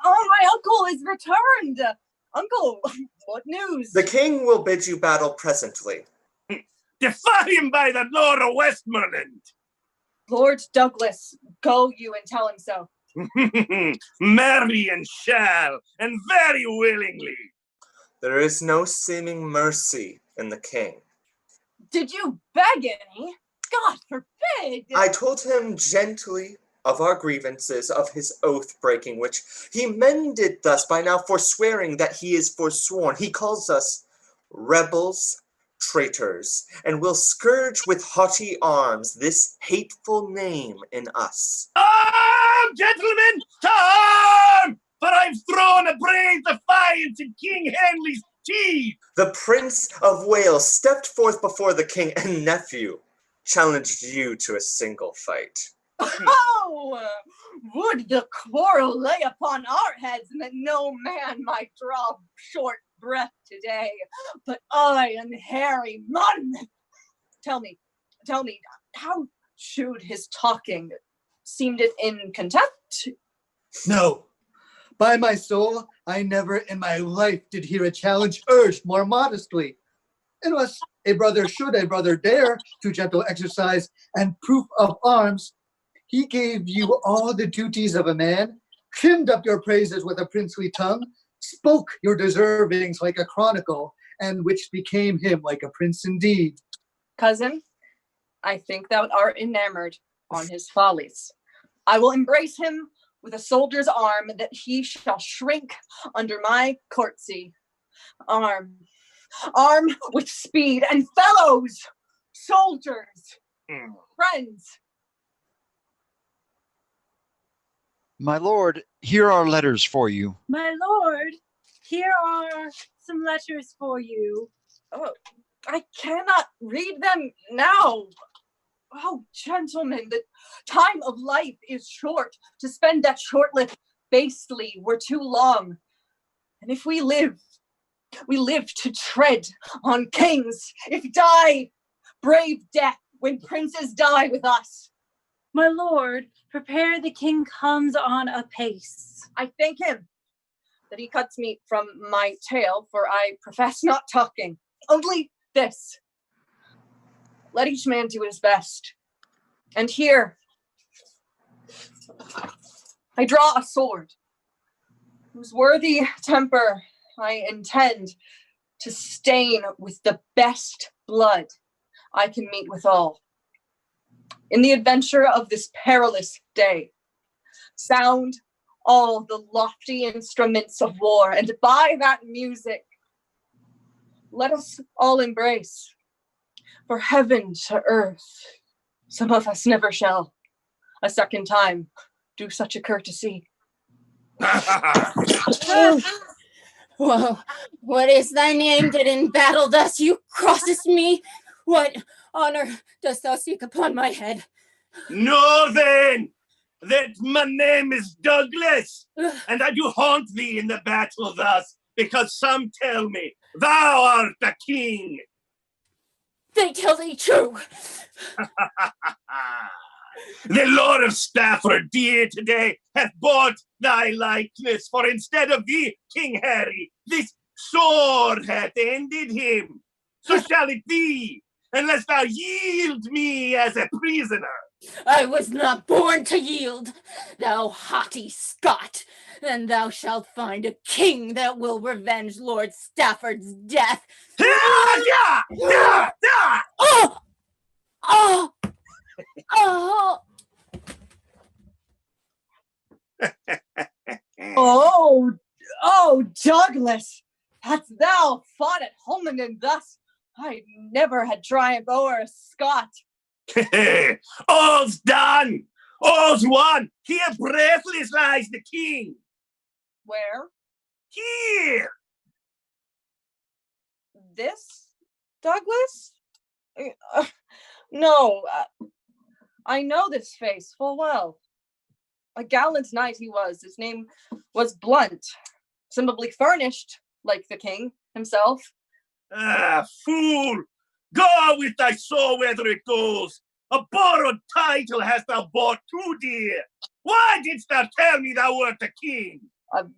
Oh, my uncle is returned. Uncle, what news? The king will bid you battle presently. Defy him by the Lord of Westmoreland. Lord Douglas, go you and tell him so. Marry and shall, and very willingly. There is no seeming mercy in the king. Did you beg any? God forbid. I told him gently of our grievances, of his oath breaking, which he mended thus by now forswearing that he is forsworn. He calls us rebels, traitors, and will scourge with haughty arms this hateful name in us. Arm, gentlemen, to arm! For I've thrown a brave defiance in King Henry's teeth. The Prince of Wales stepped forth before the king, and nephew challenged you to a single fight. Oh, would the quarrel lay upon our heads, and that no man might draw short breath today, but I and Harry Monmouth. Tell me, how chewed his talking? Seemed it in contempt? No. By my soul, I never in my life did hear a challenge urged more modestly. Unless a brother should a brother dare to gentle exercise and proof of arms, he gave you all the duties of a man, trimmed up your praises with a princely tongue, spoke your deservings like a chronicle, and which became him like a prince indeed. Cousin, I think thou art enamored on his follies. I will embrace him with a soldier's arm, that he shall shrink under my courtesy. Arm with speed, and fellows, soldiers, friends. My lord, here are letters for you. My lord, here are some letters for you. Oh, I cannot read them now. Oh, gentlemen, the time of life is short. To spend that short-lived basely were too long. And if we live to tread on kings. If die, brave death when princes die with us. My lord, prepare, the king comes on apace. I thank him that he cuts me from my tale, for I profess not talking. Only this. Let each man do his best. And here, I draw a sword, whose worthy temper I intend to stain with the best blood I can meet withal. In the adventure of this perilous day, sound all the lofty instruments of war, and by that music, let us all embrace. For heaven to earth, some of us never shall a second time do such a courtesy. Whoa, what is thy name that in battle thus you crossest me? What honor dost thou seek upon my head? Know then that my name is Douglas, and I do haunt thee in the battle thus, because some tell me thou art the king. They tell thee true. The Lord of Stafford, dear today, hath bought thy likeness, for instead of thee, King Harry, this sword hath ended him. So shall it be, unless thou yield me as a prisoner. I was not born to yield, thou haughty Scot, and thou shalt find a king that will revenge Lord Stafford's death. Oh! Oh! Oh! Oh, Douglas, hadst thou fought at Holmenden thus, I never had triumphed o'er a Scot. All's done, all's won. Here breathless lies the king. Where? Here. This, Douglas? No, I know this face full well. A gallant knight he was. His name was Blunt, similarly furnished like the king himself. Ah, fool! Go with thy soul whither it goes. A borrowed title hast thou bought too dear. Why didst thou tell me thou wert the king?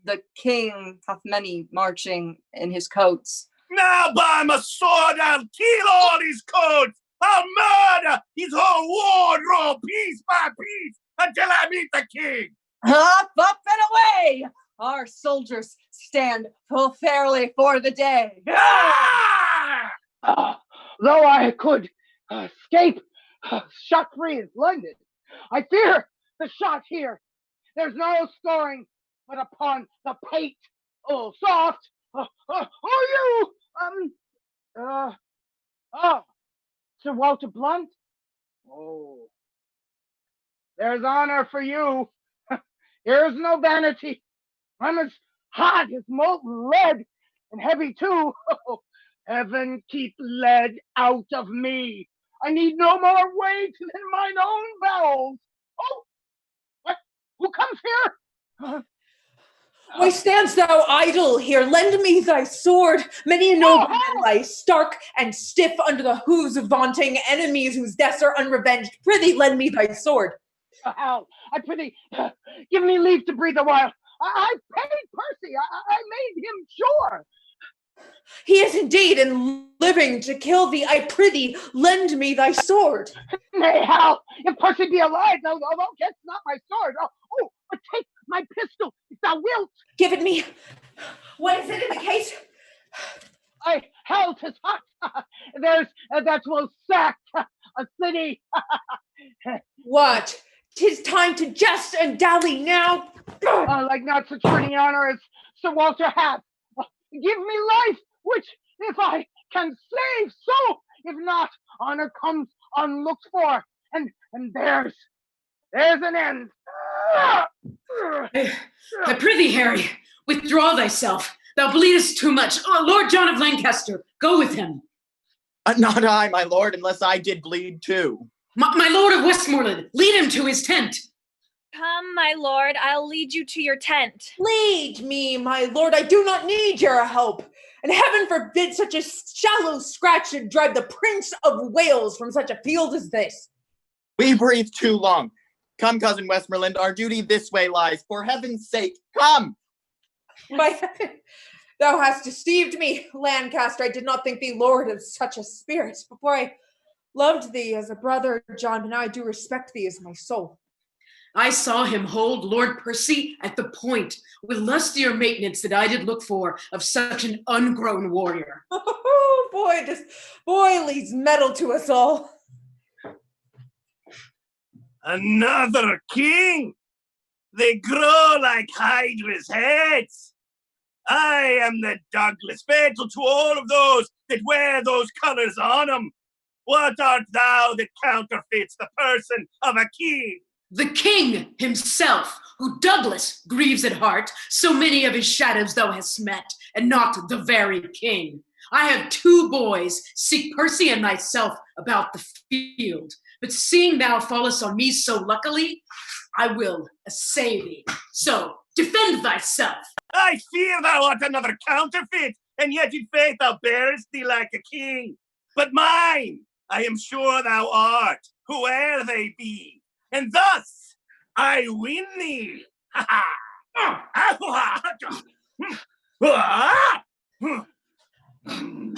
The king hath many marching in his coats. Now by my sword I'll kill all his coats. I'll murder his whole wardrobe piece by piece until I meet the king. Up and away! Our soldiers stand full fairly for the day. Though I could escape shot free in London, I fear the shot here. There's no scoring but upon the pate. Oh, soft. You? Sir Walter Blunt? Oh, there's honor for you. Here's no vanity. I'm as hot as molten lead and heavy too. Heaven keep lead out of me. I need no more weight than mine own bowels. Oh, what? Who comes here? Why standst thou idle here? Lend me thy sword. Many a nobleman lies stark and stiff under the hooves of vaunting enemies whose deaths are unrevenged. Prithee, lend me thy sword. Hal, I prithee, give me leave to breathe a while. I paid Percy. I made him sure. He is indeed, and living to kill thee. I prithee, lend me thy sword. Nay, Hal, if Percy be alive, thou getst not my sword. But take my pistol, if thou wilt. Give it me. What is it in the case? Hell, 'tis hot. That will sack a city. What? 'Tis time to jest and dally now. Like not such pretty honor as Sir Walter hath. Give me life, which if I can save, so if not, honor comes unlooked for, and there's an end. I prithee, Harry, withdraw thyself. Thou bleedest too much. Lord John of Lancaster, go with him. Not I, my lord, unless I did bleed too. My lord of Westmoreland, lead him to his tent. Come, my lord, I'll lead you to your tent. Lead me, my lord, I do not need your help. And heaven forbid such a shallow scratch should drive the Prince of Wales from such a field as this. We breathe too long. Come, cousin Westmoreland, our duty this way lies. For heaven's sake, come! By heaven, thou hast deceived me, Lancaster. I did not think thee lord of such a spirit. Before I loved thee as a brother, John, but now I do respect thee as my soul. I saw him hold Lord Percy at the point with lustier maintenance that I did look for of such an ungrown warrior. Oh, boy, this boy leads metal to us all. Another king? They grow like Hydra's heads. I am the Douglas, fatal to all of those that wear those colours on them. What art thou that counterfeits the person of a king? The king himself, who Douglas grieves at heart, so many of his shadows thou hast met, and not the very king. I have 2 boys, seek Percy and myself about the field. But seeing thou fallest on me so luckily, I will essay thee. So defend thyself. I fear thou art another counterfeit, and yet in faith thou bearest thee like a king. But mine, I am sure thou art, whoe'er they be. And thus I win thee.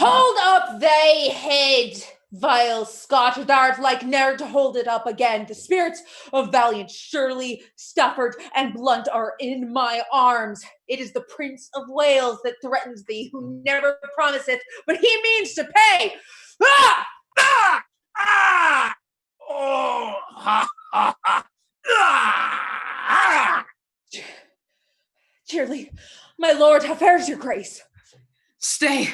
Hold up thy head, vile Scot, thou'rt like ne'er to hold it up again. The spirits of valiant Shirley, Stafford, and Blunt are in my arms. It is the Prince of Wales that threatens thee, who never promiseth, but he means to pay. Ah! Ah! Ah! Oh! Ha! Ha! Ha! Ah! Shirley, my lord, how fares your grace? Stay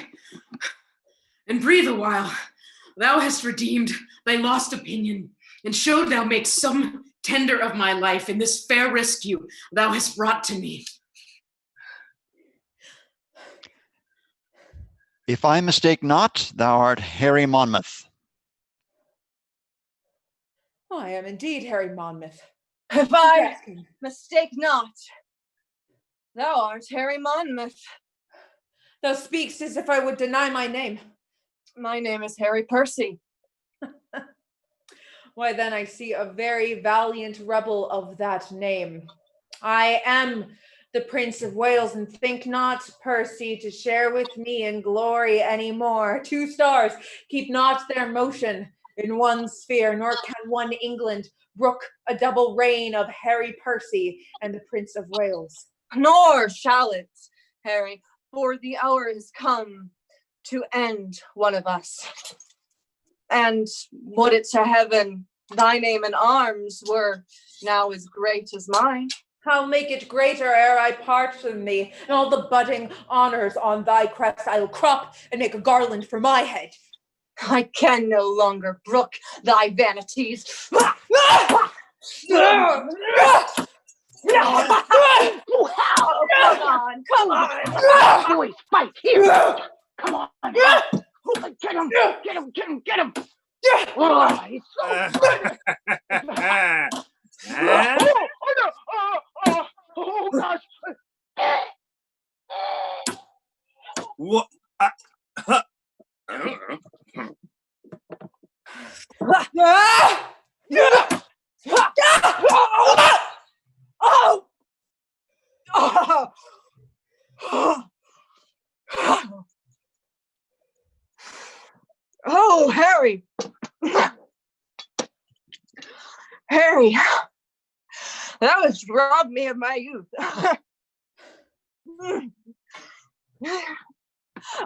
and breathe a while. Thou hast redeemed thy lost opinion, and showed thou makes some tender of my life in this fair rescue thou hast brought to me. If I mistake not, thou art Harry Monmouth. I am indeed Harry Monmouth. If I mistake not, thou art Harry Monmouth. Thou speakst as if I would deny my name. My name is Harry Percy. Why then I see a very valiant rebel of that name. I am the Prince of Wales, and think not, Percy, to share with me in glory any more. 2 stars keep not their motion in one sphere, nor can one England brook a double reign of Harry Percy and the Prince of Wales. Nor shall it, Harry, for the hour is come to end one of us. And would it to heaven thy name and arms were now as great as mine. I'll make it greater ere I part from thee, and all the budding honors on thy crest I'll crop and make a garland for my head. I can no longer brook thy vanities. Oh, come on. Boys, fight here. Come on. Get him. Oh, he's so good. Oh, gosh. What? Oh, Harry. Harry, that was robbed me of my youth.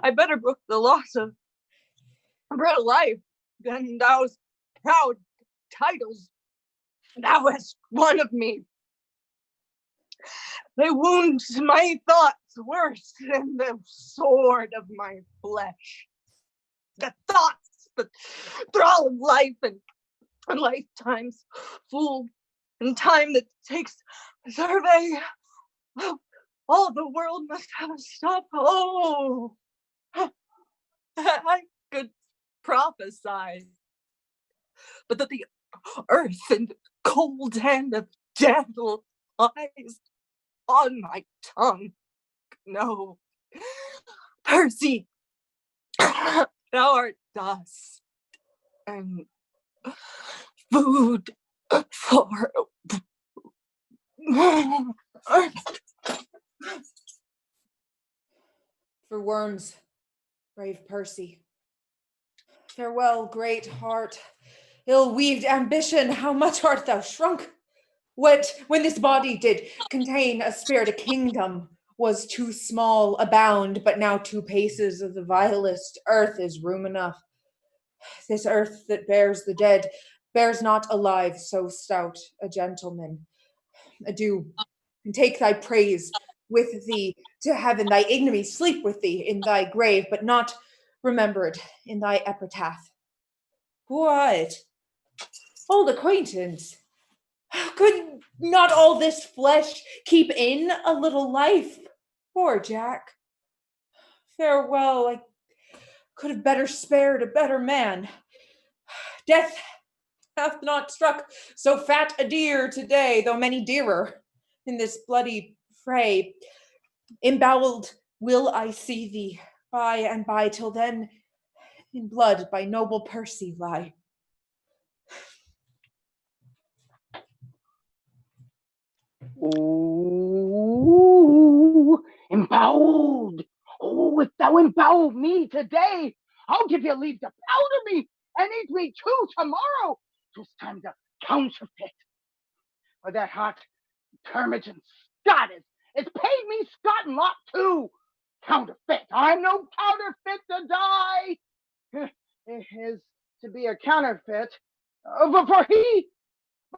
I better brook the loss of bread of life than those proud titles thou hast won of me. They wound my thoughts worse than the sword of my flesh. The thoughts, the thrall of life and lifetimes full, and time that takes a survey of all the world must have a stop. Oh, I could prophesy, but that the earth and cold hand of death lies on my tongue. No, Percy, thou art dust and food for worms, brave Percy. Farewell, great heart, ill-weaved ambition, how much art thou shrunk? What, when this body did contain a spirit, a kingdom was too small a bound, but now 2 paces of the vilest earth is room enough. This earth that bears the dead bears not alive so stout a gentleman. Adieu, and take thy praise with thee to heaven, thy ignominy sleep with thee in thy grave, but not remembered in thy epitaph. What? Old acquaintance, could not all this flesh keep in a little life? Poor Jack. Farewell, I could have better spared a better man. Death hath not struck so fat a deer today, though many dearer in this bloody fray. Emboweled will I see thee by and by, till then in blood by noble Percy lie. Ooh, emboweled. Oh, if thou embowel me today, I'll give you leave to powder me and eat me too tomorrow. 'Tis time to counterfeit. For that hot termagant Scot is paid me Scot and lot too. Counterfeit. I'm no counterfeit to die. It is to be a counterfeit. But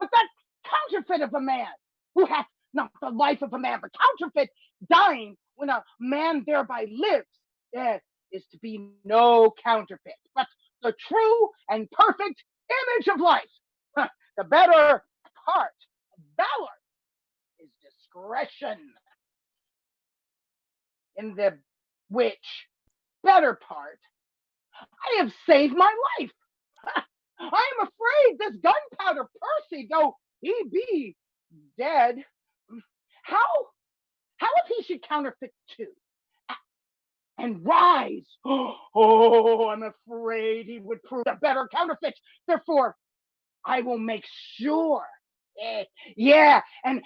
that counterfeit of a man who hath not the life of a man, but counterfeit dying when a man thereby lives, is to be no counterfeit, but the true and perfect image of life. The better part of valor is discretion, in the which better part I have saved my life. I am afraid this gunpowder Percy, though he be dead, how if he should counterfeit too and rise? Oh, I'm afraid he would prove a better counterfeit. Therefore, I will make sure. Yeah, and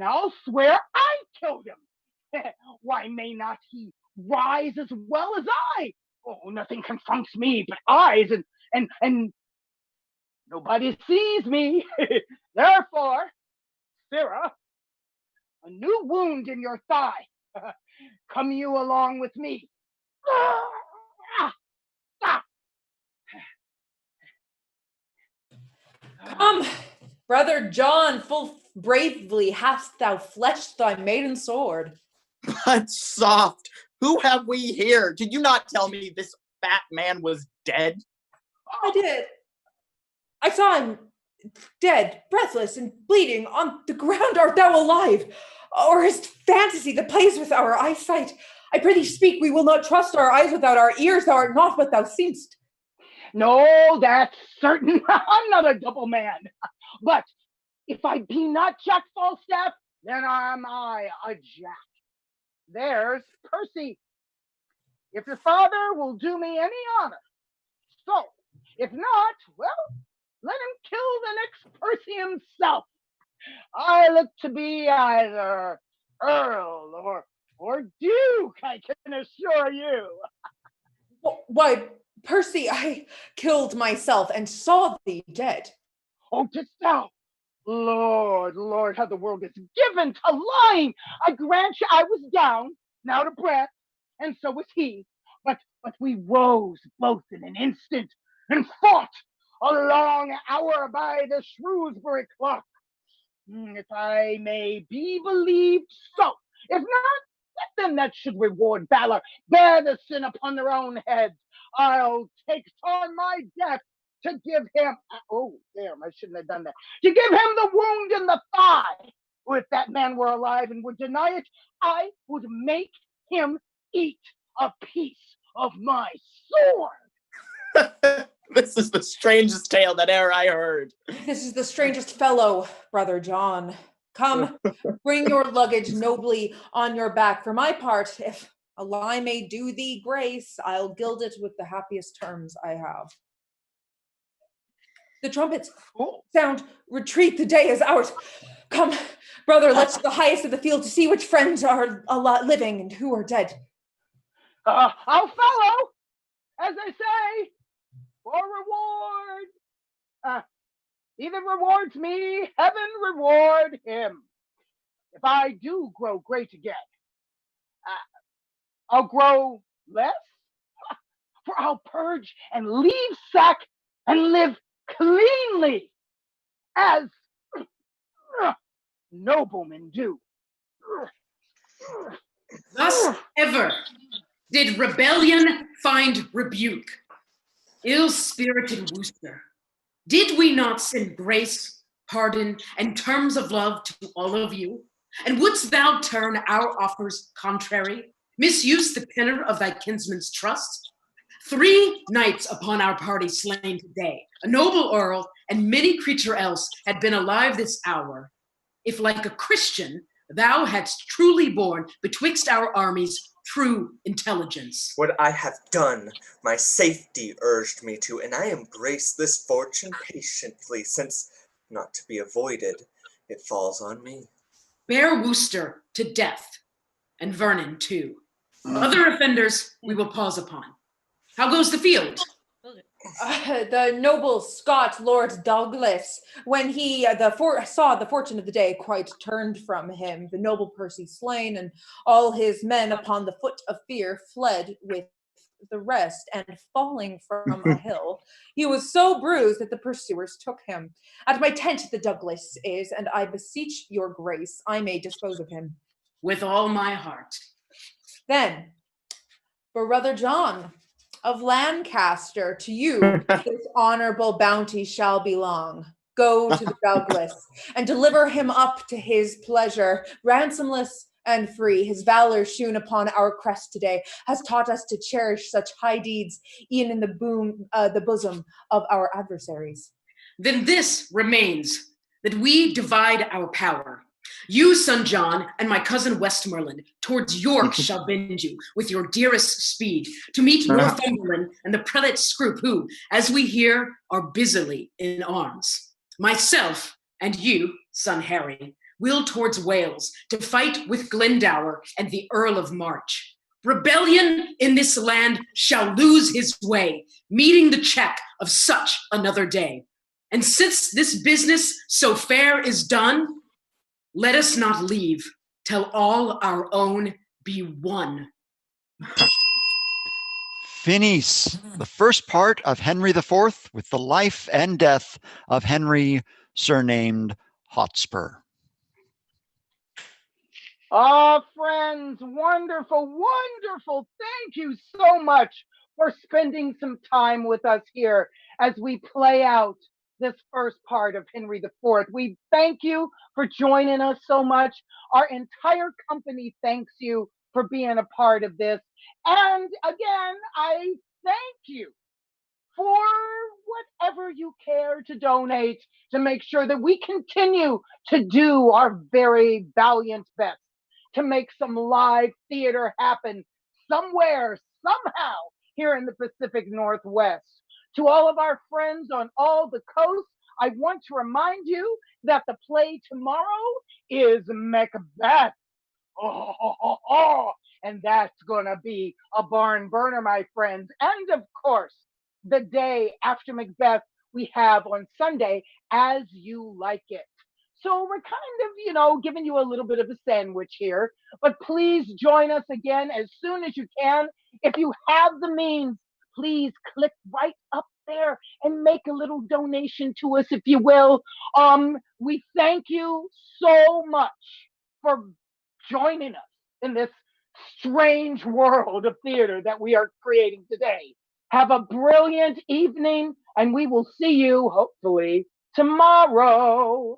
I'll swear I killed him. Why may not he rise as well as I? Oh, nothing confronts me but eyes, and nobody sees me. Therefore, Sarah, a new wound in your thigh. Come you along with me. Come, brother John, full bravely hast thou fleshed thy maiden sword. But soft, who have we here? Did you not tell me this fat man was dead? I did. I saw him dead, breathless, and bleeding on the ground. Art thou alive? Or is fantasy that plays with our eyesight? I prithee speak, we will not trust our eyes without our ears. Thou art not what thou seemst. No, that's certain. I'm not a double man. But if I be not Jack Falstaff, then am I a Jack. There's Percy. If your father will do me any honor, so. If not, well, let him kill the next Percy himself. I look to be either Earl or Duke, I can assure you. Why, Percy, I killed myself and saw thee dead. Oh, didst thou? Lord, how the world is given to lying. I grant you I was down, now to breath, and so was he. But we rose both in an instant and fought a long hour by the Shrewsbury clock. If I may be believed, so. If not, let them that should reward valor bear the sin upon their own heads. I'll take on my death to give him, oh, damn, I shouldn't have done that, to give him the wound in the thigh. Or if that man were alive and would deny it, I would make him eat a piece of my sword. This is the strangest tale that e'er I heard. This is the strangest fellow, brother John. Come, bring your luggage nobly on your back. For my part, if a lie may do thee grace, I'll gild it with the happiest terms I have. The trumpets sound, retreat, the day is ours. Come, brother, let's to the highest of the field to see which friends are living and who are dead. I'll follow, as I say, for reward. He that rewards me, heaven reward him. If I do grow great again, I'll grow less, for I'll purge and leave sack and live cleanly, as noblemen do. Thus ever did rebellion find rebuke. Ill-spirited Wooster, did we not send grace, pardon, and terms of love to all of you? And wouldst thou turn our offers contrary, misuse the tenor of thy kinsman's trust? 3 knights upon our party slain today, a noble earl, and many creature else had been alive this hour, if like a Christian thou hadst truly borne betwixt our armies true intelligence. What I have done, my safety urged me to, and I embrace this fortune patiently, since, not to be avoided, it falls on me. Bear Wooster to death, and Vernon too. Other offenders we will pause upon. How goes the field? The noble Scot Lord Douglas, when he saw the fortune of the day, quite turned from him. The noble Percy slain, and all his men upon the foot of fear fled with the rest, and falling from a hill, he was so bruised that the pursuers took him. At my tent the Douglas is, and I beseech your grace I may dispose of him. With all my heart. Then, brother John of Lancaster, to you this honorable bounty shall belong. Go to the Douglas and deliver him up to his pleasure, ransomless and free. His valor shewn upon our crest today has taught us to cherish such high deeds, e'en in the bosom of our adversaries. Then this remains, that we divide our power. You, son John, and my cousin Westmoreland, towards York shall bend you with your dearest speed, to meet Northumberland and the prelate Scroop, who, as we hear, are busily in arms. Myself and you, son Harry, will towards Wales to fight with Glendower and the Earl of March. Rebellion in this land shall lose his way, meeting the check of such another day. And since this business so fair is done, let us not leave till all our own be won. Finis, the first part of Henry IV with the life and death of Henry, surnamed Hotspur. Friends, wonderful, wonderful. Thank you so much for spending some time with us here as we play out this first part of Henry IV. We thank you for joining us so much. Our entire company thanks you for being a part of this. And again, I thank you for whatever you care to donate to make sure that we continue to do our very valiant best to make some live theater happen somewhere, somehow, here in the Pacific Northwest. To all of our friends on all the coasts, I want to remind you that the play tomorrow is Macbeth. And that's gonna be a barn burner, my friends. And of course, the day after Macbeth, we have on Sunday, As You Like It. So we're kind of, giving you a little bit of a sandwich here, but please join us again as soon as you can. If you have the means, please click right up there and make a little donation to us, if you will. We thank you so much for joining us in this strange world of theater that we are creating today. Have a brilliant evening, and we will see you hopefully tomorrow.